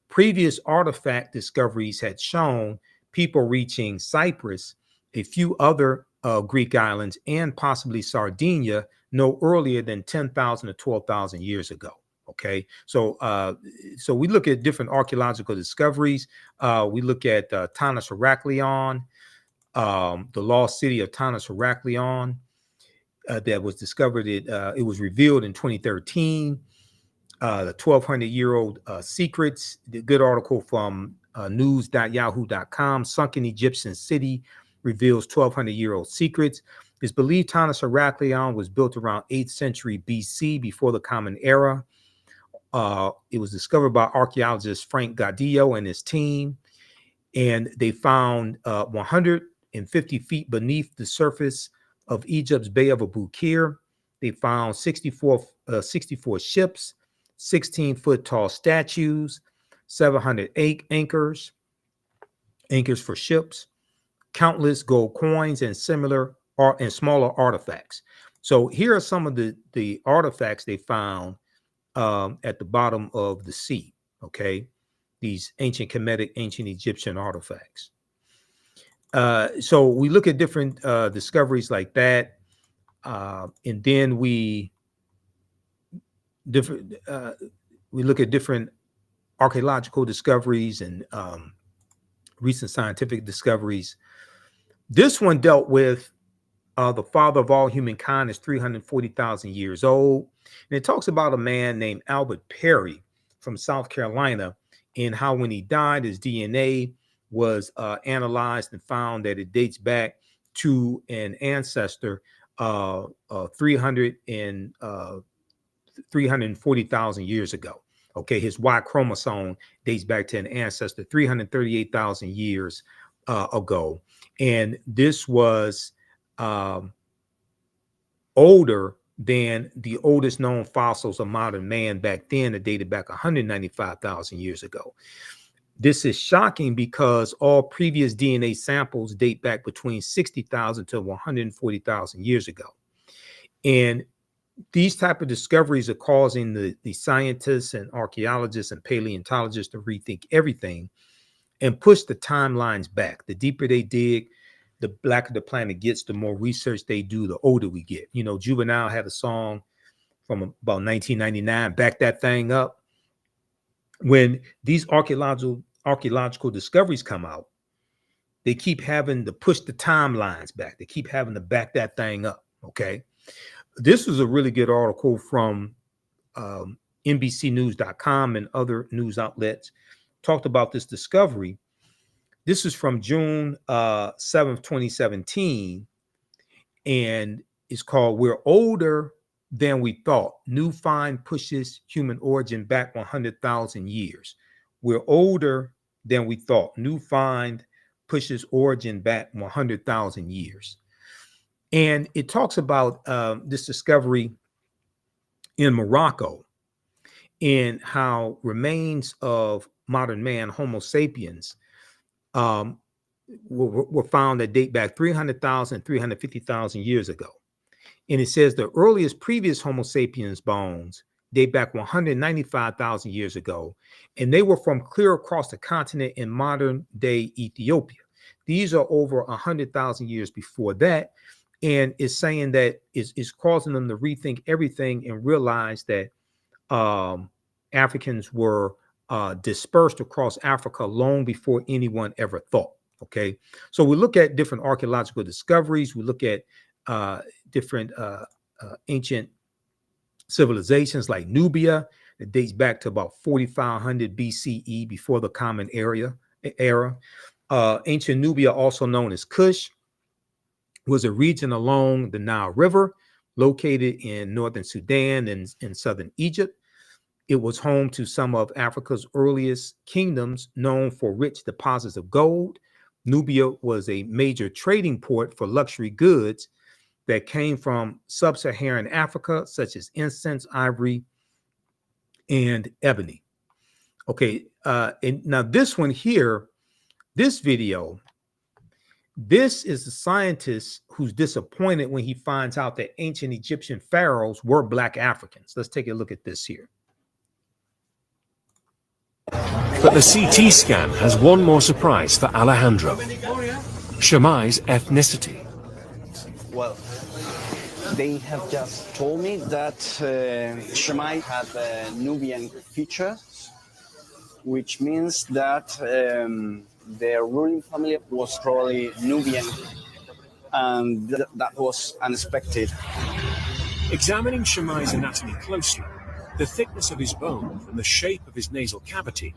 Previous artifact discoveries had shown people reaching Cyprus, a few other Greek islands, and possibly Sardinia no earlier than 10,000 to 12,000 years ago. Okay, so we look at different archaeological discoveries. We look at Tanis Heraklion, the lost city of Tanis Heraklion that was discovered. It was revealed in 2013. The 1,200-year-old secrets. The good article from news.yahoo.com. Sunken Egyptian city reveals 1,200-year-old secrets. It's believed Tanis Heraklion was built around 8th century BC, before the Common Era. It was discovered by archaeologist Frank Gaudillo and his team, and they found 150 feet beneath the surface of Egypt's Bay of Abukir. They found 64 ships, 16-foot tall statues, 708 anchors for ships, countless gold coins, and similar and smaller artifacts. So here are some of the artifacts they found at the bottom of the sea. Okay, these ancient Kemetic, ancient Egyptian artifacts. So we look at different discoveries like that, and then we look at different archaeological discoveries and recent scientific discoveries. This one dealt with the father of all humankind is 340,000 years old. And it talks about a man named Albert Perry from South Carolina, and how when he died, his DNA was analyzed and found that it dates back to an ancestor 340,000 years ago. Okay, his Y chromosome dates back to an ancestor 338,000 years ago. And this was older than the oldest known fossils of modern man back then, that dated back 195,000 years ago. This is shocking because all previous DNA samples date back between 60,000 to 140,000 years ago. And these type of discoveries are causing the scientists and archaeologists and paleontologists to rethink everything and push the timelines back. The deeper they dig, the blacker the planet gets, the more research they do, the older we get. You know, Juvenile had a song from about 1999, Back That Thing Up. When these archaeological discoveries come out, they keep having to push the timelines back. They keep having to back that thing up, okay? This was a really good article from NBCnews.com and other news outlets. Talked about this discovery. This is from June 7th, 2017, and it's called We're Older Than We Thought. New find pushes human origin back 100,000 years. We're older than we thought. New find pushes origin back 100,000 years. And it talks about this discovery in Morocco, and how remains of modern man, Homo sapiens, were found that date back 300,000, 350,000 years ago. And it says the earliest previous Homo sapiens bones date back 195,000 years ago, and they were from clear across the continent in modern day Ethiopia. These are over 100,000 years before that, and it's saying that it's causing them to rethink everything and realize that Africans were dispersed across Africa long before anyone ever thought. Okay, so we look at different archaeological discoveries. We look at different ancient civilizations like Nubia that dates back to about 4500 BCE, before the Common Era. Ancient Nubia, also known as Kush, was a region along the Nile River, located in northern Sudan and in southern Egypt. It was home to some of Africa's earliest kingdoms, known for rich deposits of gold. Nubia was a major trading port for luxury goods that came from sub-Saharan Africa, such as incense, ivory, and ebony. Okay, and now this one here, this video, this is the scientist who's disappointed when he finds out that ancient Egyptian pharaohs were Black Africans. Let's take a look at this here. But the CT scan has one more surprise for Alejandro: Shammai's ethnicity. Well, they have just told me that Shammai had Nubian features, which means that their ruling family was probably Nubian, and that was unexpected. Examining Shammai's anatomy closely, the thickness of his bone and the shape of his nasal cavity,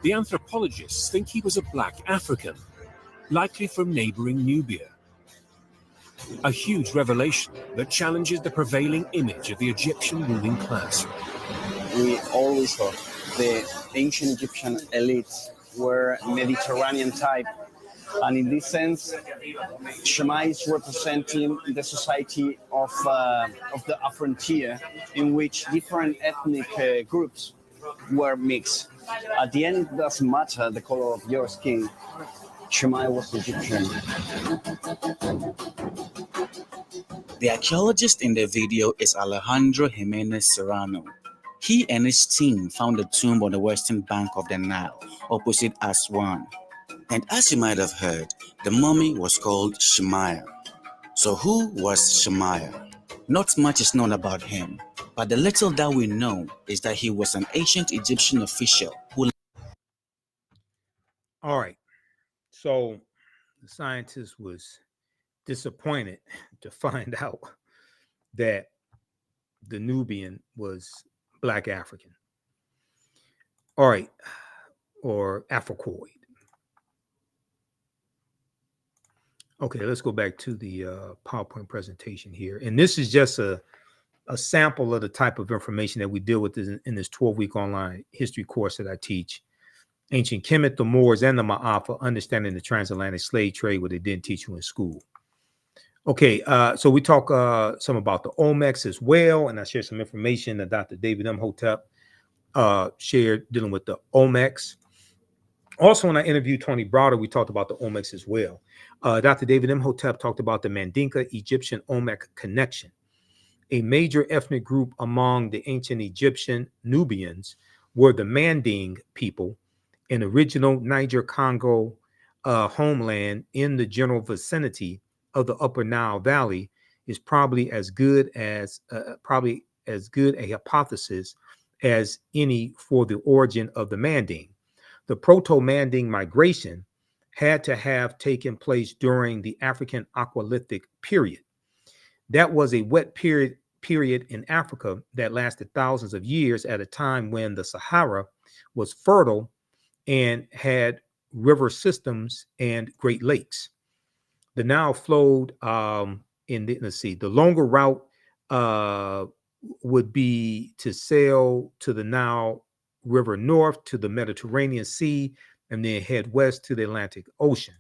the anthropologists think he was a Black African, likely from neighboring Nubia. A huge revelation that challenges the prevailing image of the Egyptian ruling class. We always thought the ancient Egyptian elites were Mediterranean type, and in this sense, Shammai is representing the society of the frontier, in which different ethnic groups were mixed. At the end, it doesn't matter the color of your skin. Shammai was Egyptian. The archaeologist in the video is Alejandro Jimenez Serrano. He and his team found a tomb on the western bank of the Nile, opposite Aswan. And as you might have heard, the mummy was called Shammai. So who was Shammai? Not much is known about him, but the little that we know is that he was an ancient Egyptian official who... All right. So the scientist was disappointed to find out that the Nubian was Black African. All right. Or Africoid. Okay, let's go back to the PowerPoint presentation here. And this is just a sample of the type of information that we deal with in this 12-week online history course that I teach. Ancient Kemet, the Moors, and the Ma'afa, understanding the transatlantic slave trade, what they didn't teach you in school. Okay, so we talk some about the Olmecs as well, and I share some information that Dr. David Imhotep shared dealing with the Olmecs. Also, when I interviewed Tony Browder, we talked about the Olmecs as well. Dr. David Imhotep talked about the Mandinka Egyptian Olmec connection. A major ethnic group among the ancient Egyptian Nubians were the Manding people, an original Niger-Congo homeland in the general vicinity of the Upper Nile Valley. Is probably as good a hypothesis as any for the origin of the Manding. The Proto-Manding migration had to have taken place during the African Aqualithic period. That was a wet period in Africa that lasted thousands of years, at a time when the Sahara was fertile and had river systems and Great Lakes. The Nile flowed the longer route would be to sail to the Nile River north to the Mediterranean Sea and then head west to the Atlantic Ocean.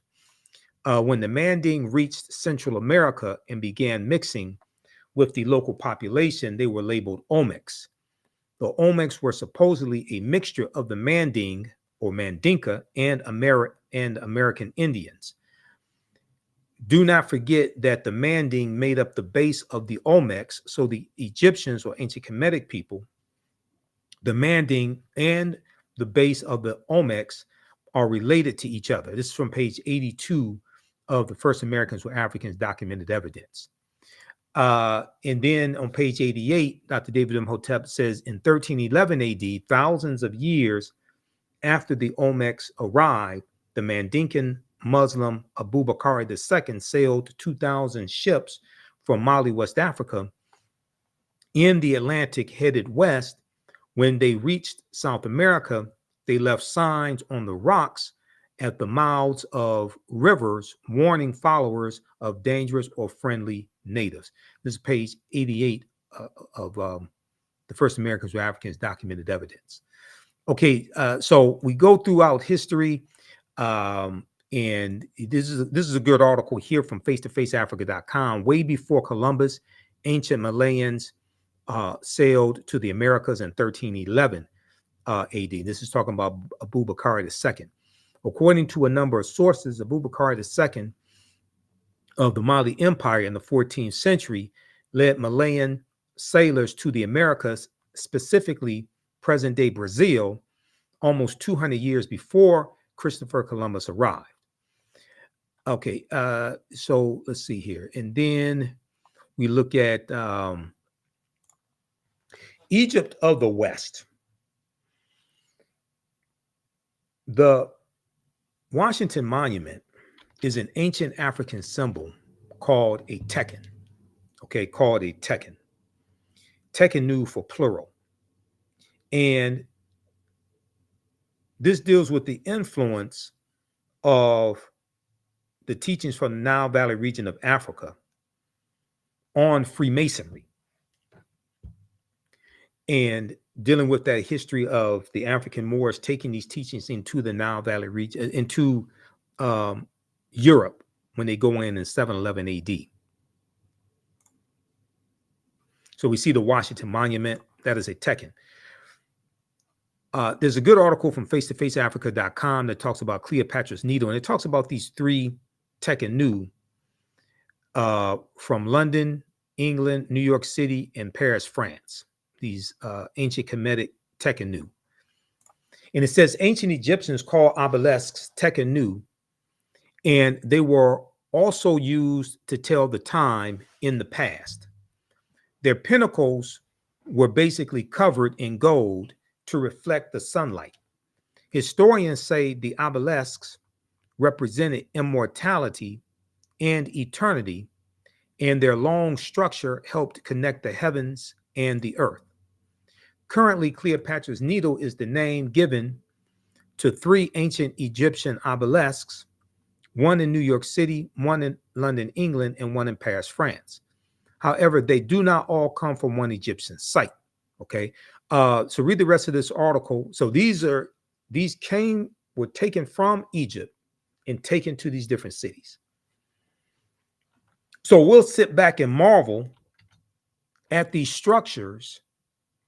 When the Manding reached Central America and began mixing with the local population, they were labeled Olmecs. The Olmecs were supposedly a mixture of the Manding or Mandinka and American Indians. Do not forget that the Manding made up the base of the Olmecs, so the Egyptians or ancient Kemetic people, the Manding and the base of the Olmecs are related to each other. This is from page 82 of The First Americans Were Africans, Documented Evidence. And then on page 88, Dr. David Imhotep says in 1311 AD, thousands of years after the Olmecs arrived, the Mandinkan Muslim Abubakar II sailed 2,000 ships from Mali, West Africa, in the Atlantic headed west. When they reached South America, they left signs on the rocks at the mouths of rivers warning followers of dangerous or friendly natives. This is page 88 of The First Americans Were Africans, Documented Evidence. Okay, so we go throughout history, and this is a good article here from face-to-faceafrica.com. Way before Columbus, ancient Malayans sailed to the Americas in 1311 AD. This is talking about Abubakar II. According to a number of sources, Abubakar II of the Mali Empire in the 14th century led Malayan sailors to the Americas, specifically present-day Brazil, almost 200 years before Christopher Columbus arrived. Okay, so let's see here. And then we look at Egypt of the West. The Washington Monument is an ancient African symbol called a tekken. Okay, called a tekken. Tekkenu for plural. And this deals with the influence of the teachings from the Nile Valley region of Africa on Freemasonry, and dealing with that history of the African Moors taking these teachings into the Nile Valley region, into Europe, when they go in 711 AD. So we see the Washington Monument. That is a tekken. There's a good article from face-to-faceafrica.com that talks about Cleopatra's Needle, and it talks about these three tekkenu from London, England, New York City, and Paris, France. These ancient Kemetic tekkenu. And it says ancient Egyptians called obelisks tekkenu, and they were also used to tell the time in the past. Their pinnacles were basically covered in gold to reflect the sunlight. Historians say the obelisks represented immortality and eternity, and their long structure helped connect the heavens and the earth. Currently, Cleopatra's Needle is the name given to three ancient Egyptian obelisks, one in New York City, one in London, England, and one in Paris, France. However, they do not all come from one Egyptian site. Okay, so read the rest of this article. So these were taken from Egypt and taken to these different cities. So we'll sit back and marvel at these structures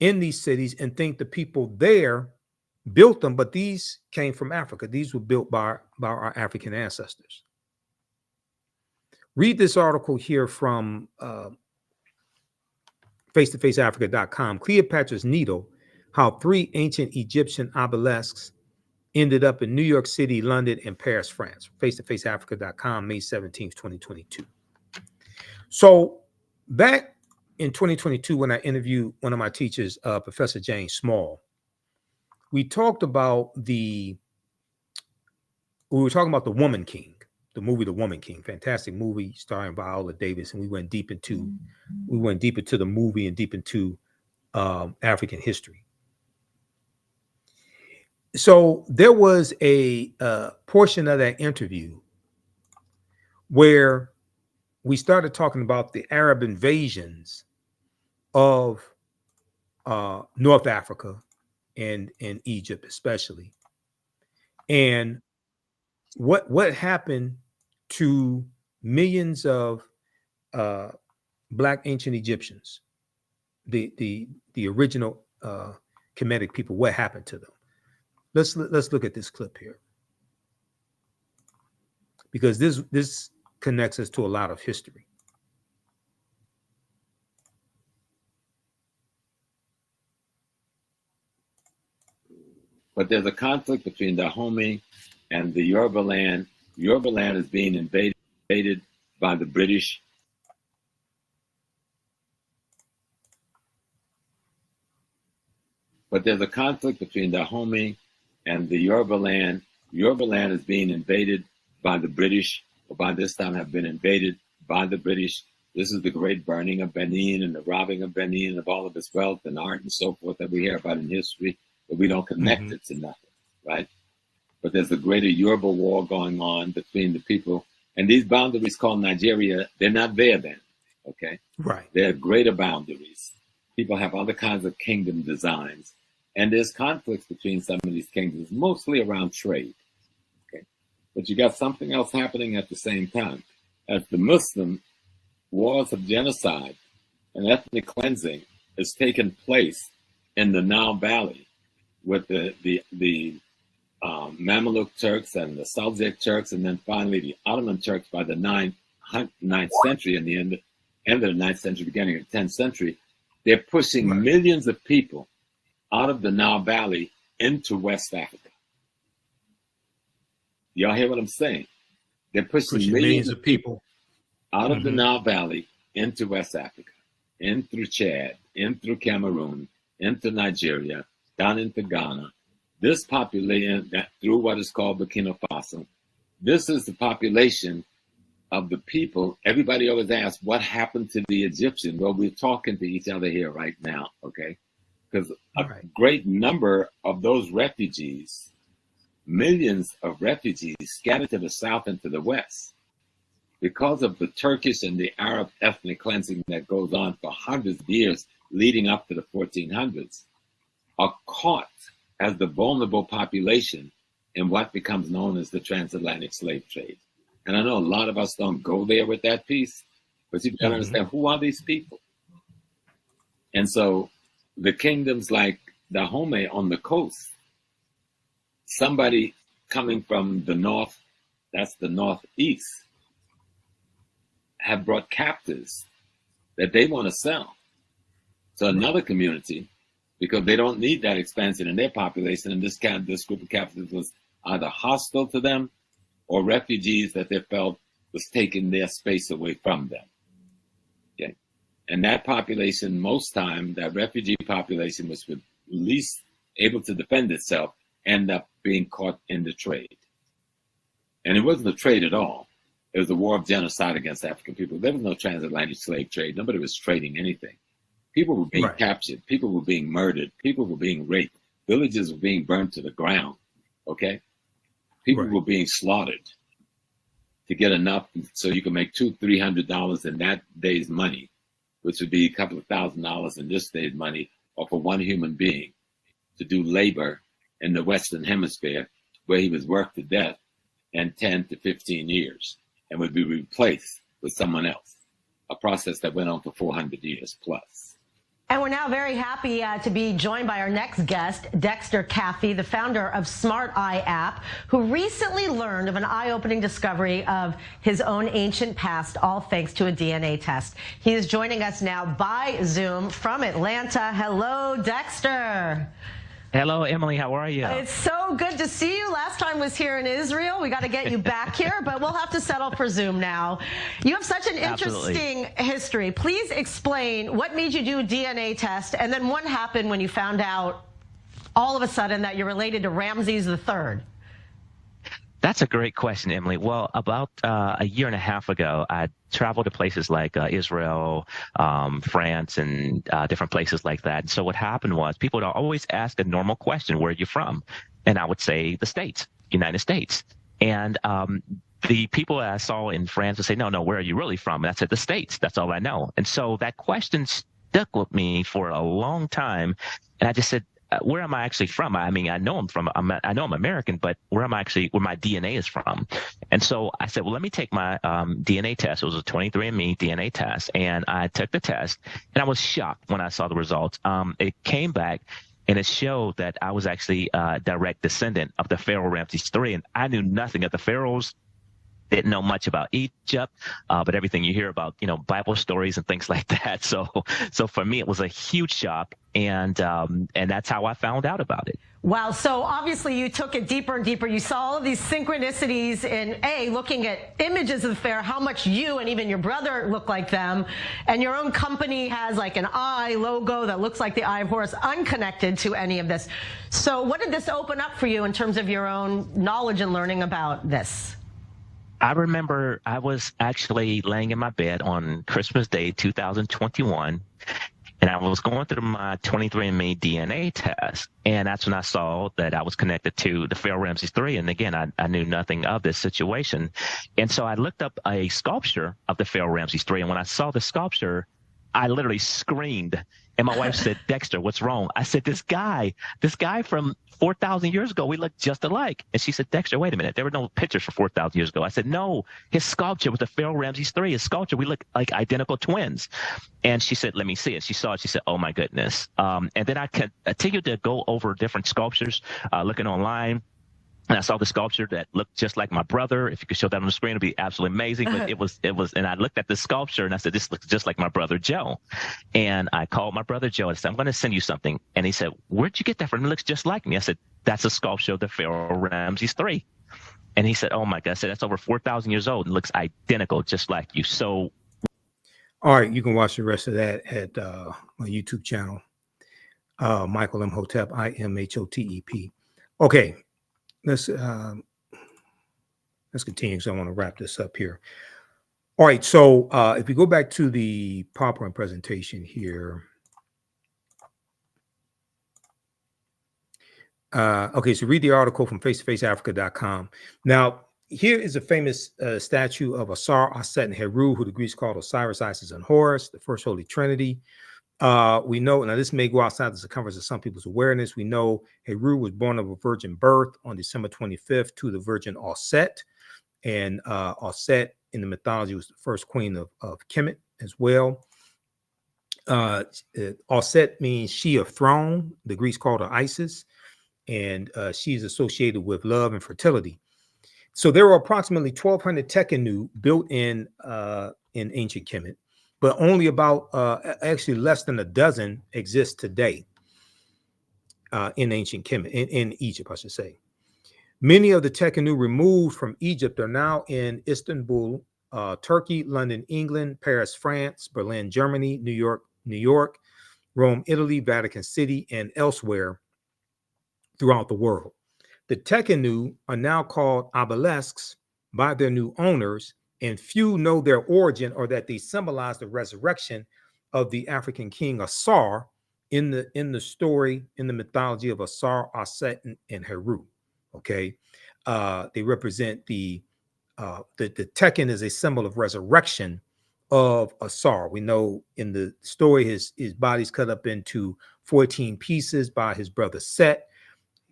in these cities and think the people there built them, but these came from Africa. These were built by our African ancestors. Read this article here from face-to-faceafrica.com. Cleopatra's Needle, how three ancient Egyptian obelisks ended up in New York City, London, and Paris, France. Face-to-faceafrica.com, May 17th, 2022. So back in 2022, when I interviewed one of my teachers, Professor James Small, we were talking about the Woman King, the movie The Woman King, fantastic movie starring Viola Davis, and we went deep into the movie and deep into African history. So there was a portion of that interview where we started talking about the Arab invasions of North Africa and Egypt especially, and what happened to millions of Black ancient Egyptians, the original Kemetic people. What happened to them? Let's look at this clip here, because this connects us to a lot of history. But there's a conflict between Dahomey and the Yoruba land. Yoruba land is being invaded by the British. But there's a conflict between Dahomey and the Yoruba land is being invaded by the British, or by this time have been invaded by the British. This is the great burning of Benin and the robbing of Benin of all of its wealth and art and so forth that we hear about in history, but we don't connect it to nothing, right? But there's a greater Yoruba war going on between the people. And these boundaries called Nigeria, they're not there then, okay? Right. They're greater boundaries. People have other kinds of kingdom designs. And there's conflicts between some of these kingdoms, mostly around trade, okay? But you got something else happening at the same time. As the Muslim wars of genocide and ethnic cleansing has taken place in the Nile Valley with the Mamluk Turks and the Seljuk Turks, and then finally the Ottoman Turks by the 9th century and the end of the 9th century, beginning of the 10th century. They're pushing millions of people out of the Nile Valley into West Africa. Y'all hear what I'm saying? They're pushing millions of people out of the Nile Valley into West Africa, in through Chad, in through Cameroon, into Nigeria, down into Ghana. This population, through what is called Burkina Faso, this is the population of the people. Everybody always asks, what happened to the Egyptians? Well, we're talking to each other here right now, okay? Because a great number of those refugees, millions of refugees scattered to the south and to the west, because of the Turkish and the Arab ethnic cleansing that goes on for hundreds of years leading up to the 1400s, are caught as the vulnerable population in what becomes known as the transatlantic slave trade. And I know a lot of us don't go there with that piece, but you've got to understand, who are these people? And so the kingdoms like Dahomey on the coast, somebody coming from the north, that's the northeast, have brought captives that they want to sell to another community because they don't need that expansion in their population. And this group of captives was either hostile to them or refugees that they felt was taking their space away from them. Okay. And that population, most time, that refugee population was least able to defend itself, end up being caught in the trade. And it wasn't a trade at all. It was a war of genocide against African people. There was no transatlantic slave trade. Nobody was trading anything. People were being captured. People were being murdered. People were being raped. Villages were being burned to the ground. Okay? People were being slaughtered to get enough so you could make $200-300 in that day's money, which would be a couple of $1,000s in this day's money, or for one human being to do labor in the Western Hemisphere, where he was worked to death in 10 to 15 years and would be replaced with someone else, a process that went on for 400 years plus. And we're now very happy to be joined by our next guest, Dexter Caffey, the founder of Smart Eye app, who recently learned of an eye-opening discovery of his own ancient past, all thanks to a DNA test. He is joining us now by Zoom from Atlanta. Hello, Dexter. Hello, Emily. How are you? It's so good to see you. Last time was here in Israel. We got to get you back here, but we'll have to settle for Zoom now. You have such an interesting history. Please explain what made you do a DNA test, and then what happened when you found out all of a sudden that you're related to Ramses III. That's a great question, Emily. Well, about a year and a half ago, I traveled to places like Israel, France, and different places like that. So what happened was people would always ask a normal question, where are you from? And I would say the States, United States. And the people that I saw in France would say, no, where are you really from? And I said, the States. That's all I know. And so that question stuck with me for a long time. And I just said, where am I actually from? I mean, I know I'm American, but where my DNA is from? And so I said, well, let me take my DNA test. It was a 23andMe DNA test. And I took the test, and I was shocked when I saw the results. It came back, and it showed that I was actually a direct descendant of the Pharaoh Ramses III. And I knew nothing of the pharaohs. didn't know much about Egypt, but everything you hear about, Bible stories and things like that. So for me, it was a huge shock, and that's how I found out about it. Wow. So obviously you took it deeper and deeper. You saw all of these synchronicities in looking at images of the fair, how much you and even your brother look like them. And your own company has like an eye logo that looks like the Eye of Horus, unconnected to any of this. So what did this open up for you in terms of your own knowledge and learning about this? I remember I was actually laying in my bed on Christmas Day, 2021. And I was going through my 23andMe DNA test, and that's when I saw that I was connected to the Pharaoh Ramses III. And again, I knew nothing of this situation. And so I looked up a sculpture of the Pharaoh Ramses III, and when I saw the sculpture, I literally screamed. And my wife said, "Dexter, what's wrong?" I said, this guy from 4,000 years ago, we look just alike. And she said, "Dexter, wait a minute. There were no pictures from 4,000 years ago." I said, "No, his sculpture was the Pharaoh Ramses III. His sculpture, we look like identical twins." And she said, "Let me see it." She saw it. She said, "Oh, my goodness." And then I continued to go over different sculptures, looking online. And I saw the sculpture that looked just like my brother. If you could show that on the screen, it'd be absolutely amazing. But it was, and I looked at the sculpture and I said, "This looks just like my brother Joe." And I called my brother Joe and said, "I'm going to send you something." And he said, "Where'd you get that from? It looks just like me." I said, "That's a sculpture of the Pharaoh Ramses III." And he said, "Oh my God." I said, "That's over 4,000 years old and looks identical, just like you." So, all right, you can watch the rest of that at my YouTube channel, Michael Imhotep, Imhotep. Okay. Let's continue, because I want to wrap this up here. All right, so if we go back to the PowerPoint presentation here. Okay, so read the article from face-to-faceafrica.com. Now, here is a famous statue of Asar, Aset, and Heru, who the Greeks called Osiris, Isis, and Horus, the first Holy Trinity. We know, now this may go outside the circumference of some people's awareness. We know Heru was born of a virgin birth on December 25th to the virgin Aset. And Aset in the mythology was the first queen of Kemet as well. Aset means she of throne. The Greeks called her Isis. And she's associated with love and fertility. So there were approximately 1,200 Tekenu built in ancient Kemet, but only about actually less than a dozen exist today in ancient Kemet, in Egypt, I should say. Many of the Tekenu removed from Egypt are now in Istanbul, Turkey, London, England, Paris, France, Berlin, Germany, New York, Rome, Italy, Vatican City, and elsewhere throughout the world. The Tekenu are now called obelisks by their new owners, and few know their origin or that they symbolize the resurrection of the African king Asar in the story, in the mythology of Asar, Aset, and Heru. Okay, they represent the Teken is a symbol of resurrection of Asar. We know in the story his body's cut up into 14 pieces by his brother Set.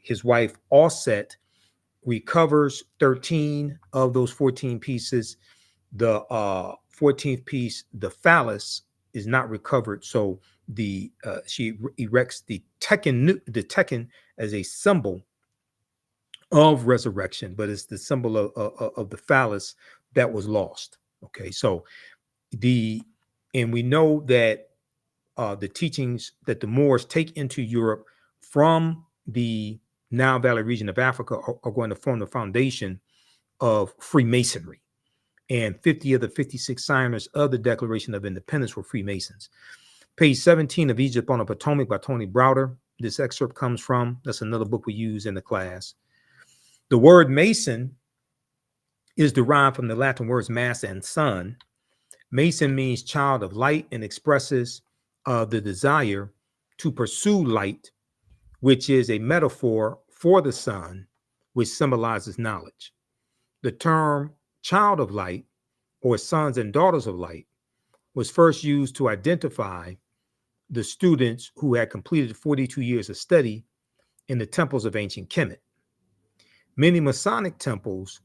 His wife Aset recovers 13 of those 14 pieces. The 14th piece, the phallus, is not recovered. So she erects the Teken as a symbol of resurrection, but it's the symbol of the phallus that was lost. Okay, so and we know that the teachings that the Moors take into Europe from the Nile Valley region of Africa are going to form the foundation of Freemasonry. And 50 of the 56 signers of the Declaration of Independence were Freemasons. Page 17 of Egypt on the Potomac by Tony Browder. This excerpt comes from, that's another book we use in the class. The word Mason is derived from the Latin words mass and sun. Mason means child of light and expresses the desire to pursue light, which is a metaphor for the sun, which symbolizes knowledge. The term child of light, or sons and daughters of light, was first used to identify the students who had completed 42 years of study in the temples of ancient Kemet. Many Masonic temples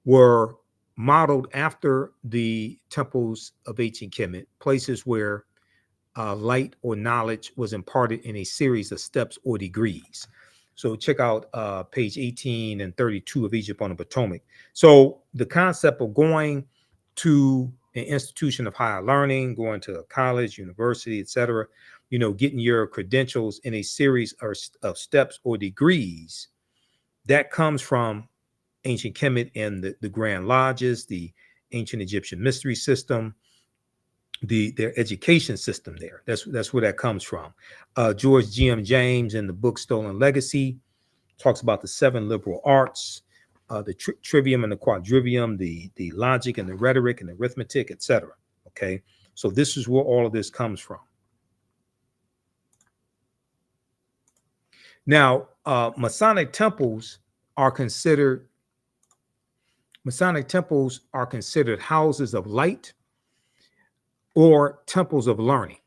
were modeled after the temples of ancient Kemet, places where light or knowledge was imparted in a series of steps or degrees. So check out page 18 and 32 of Egypt on the Potomac. So the concept of going to an institution of higher learning, going to a college, university, etc., getting your credentials in a series of steps or degrees, that comes from ancient Kemet and the Grand Lodges, the ancient Egyptian mystery system, their education system there. That's where that comes from. George G.M. James in the book Stolen Legacy talks about the 7 liberal arts, the trivium and the quadrivium, the logic and the rhetoric and the arithmetic, etc. Okay, so this is where all of this comes from. Now, Masonic temples are considered houses of light or temples of learning.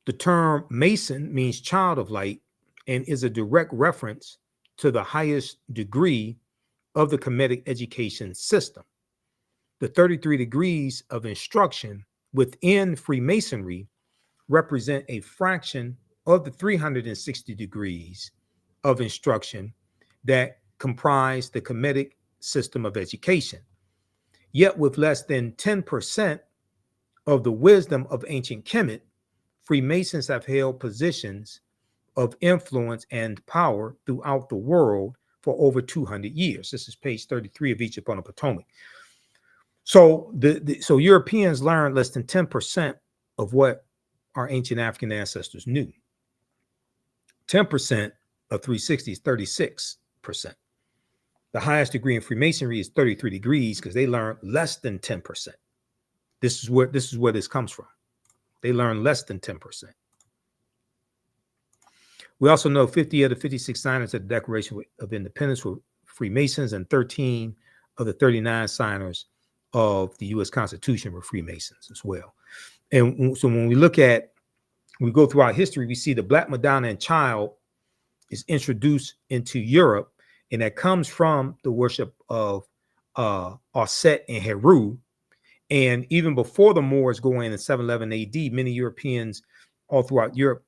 The term Mason means child of light and is a direct reference to the highest degree of the Kemetic education system. The 33 degrees of instruction within Freemasonry represent a fraction of the 360 degrees of instruction that comprise the Kemetic system of education. Yet with less than 10% of the wisdom of ancient Kemet, Freemasons have held positions of influence and power throughout the world for over 200 years. This is page 33 of Egypt on the Potomac. So so Europeans learned less than 10% of what our ancient African ancestors knew. 10% of 360 is 36%. The highest degree in Freemasonry is 33 degrees because they learned less than 10%. This is where this comes from. They learn less than 10%. We also know 50 of the 56 signers of the Declaration of Independence were Freemasons, and 13 of the 39 signers of the U.S. Constitution were Freemasons as well. And so when we go throughout history, we see the Black Madonna and Child is introduced into Europe, and that comes from the worship of Set and Heru. And even before the Moors go in 711 AD, many Europeans all throughout Europe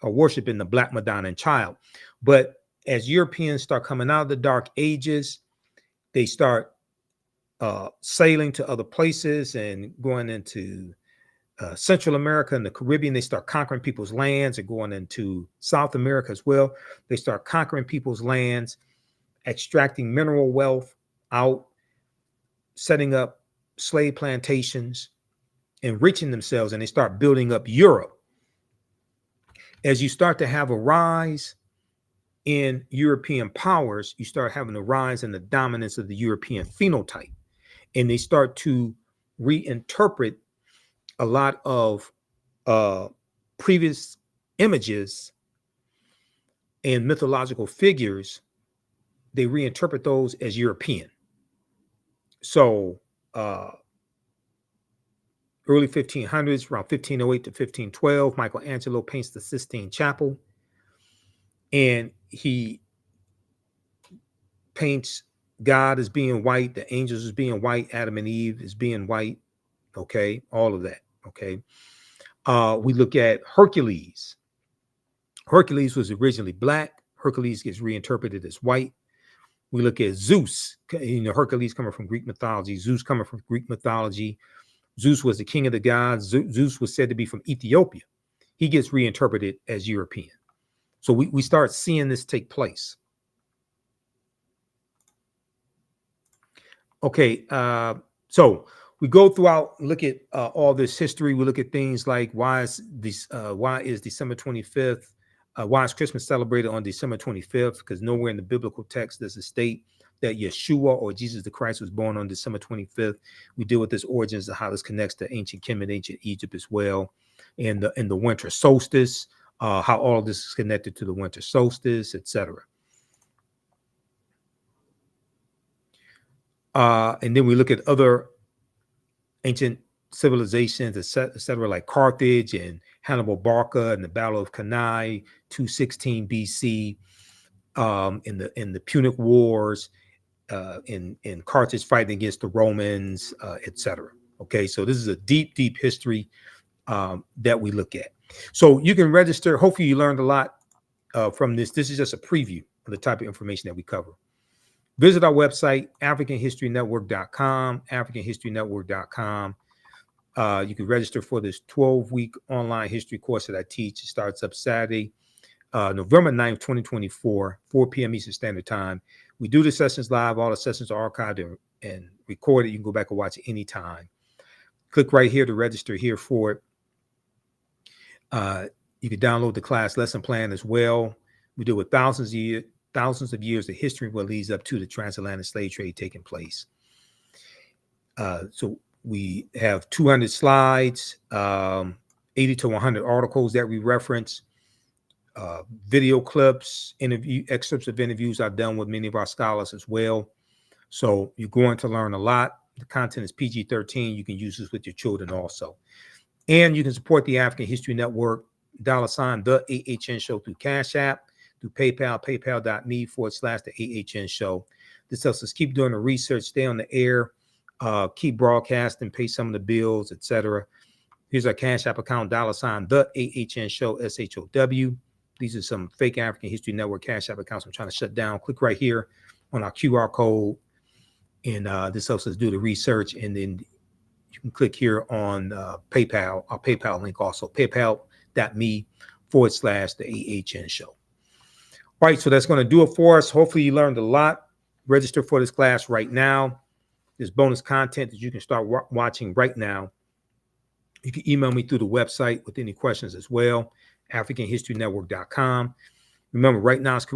are worshiping the Black Madonna and Child. But as Europeans start coming out of the Dark Ages, they start sailing to other places and going into Central America and the Caribbean. They start conquering people's lands and going into South America as well. They start conquering people's lands, extracting mineral wealth out, setting up slave plantations, enriching themselves, and they start building up Europe. As you start to have a rise in European powers, you start having a rise in the dominance of the European phenotype, and they start to reinterpret a lot of previous images and mythological figures. They reinterpret those as European. So early 1500s, around 1508 to 1512, Michelangelo paints the Sistine Chapel, and he paints God as being white, the angels as being white, Adam and Eve as being white. Okay, all of that. Okay, we look at Hercules. Hercules was originally black. Hercules gets reinterpreted as white. We look at Zeus. Hercules coming from Greek mythology. Zeus coming from Greek mythology. Zeus was the king of the gods. Zeus was said to be from Ethiopia. He gets reinterpreted as European. So we start seeing this take place. Okay, so we go throughout, look at all this history. We look at things like why is December 25th? Why is Christmas celebrated on December 25th? Because nowhere in the biblical text does it state that Yeshua or Jesus the Christ was born on December 25th. We deal with this origins of how this connects to ancient Kemet, ancient Egypt as well, and the winter solstice, how all of this is connected to the winter solstice, etc. And then we look at other ancient civilizations, etc., like Carthage and Hannibal Barca and the Battle of Cannae, 216 BC, in the Punic Wars, in Carthage fighting against the Romans, etc. Okay, so this is a deep, deep history that we look at. So you can register. Hopefully, you learned a lot from this. This is just a preview of the type of information that we cover. Visit our website, AfricanHistoryNetwork.com, AfricanHistoryNetwork.com. You can register for this 12-week online history course that I teach. It starts up Saturday, November 9th, 2024, 4 p.m. Eastern Standard Time. We do the sessions live. All the sessions are archived and recorded. You can go back and watch it anytime. Click right here to register here for it. You can download the class lesson plan as well. We deal with thousands of years of history, what leads up to the transatlantic slave trade taking place. So we have 200 slides, 80 to 100 articles that we reference, video clips, excerpts of interviews I've done with many of our scholars as well. So you're going to learn a lot. The content is PG-13. You can use this with your children also. And you can support the African History Network, $, the AHN Show through Cash App, through PayPal, paypal.me/the AHN Show. This helps us keep doing the research, stay on the air, keep broadcasting, pay some of the bills, etc. Here's our Cash App account, $, the AHN Show, SHOW. These are some fake African History Network Cash App accounts I'm trying to shut down. Click right here on our QR code, and this helps us do the research. And then you can click here on PayPal, our PayPal link also, paypal.me/the AHN Show. All right, so that's going to do it for us. Hopefully you learned a lot. Register for this class right now. There's bonus content that you can start watching right now. You can email me through the website with any questions as well, AfricanHistoryNetwork.com. Remember, right now it's correct.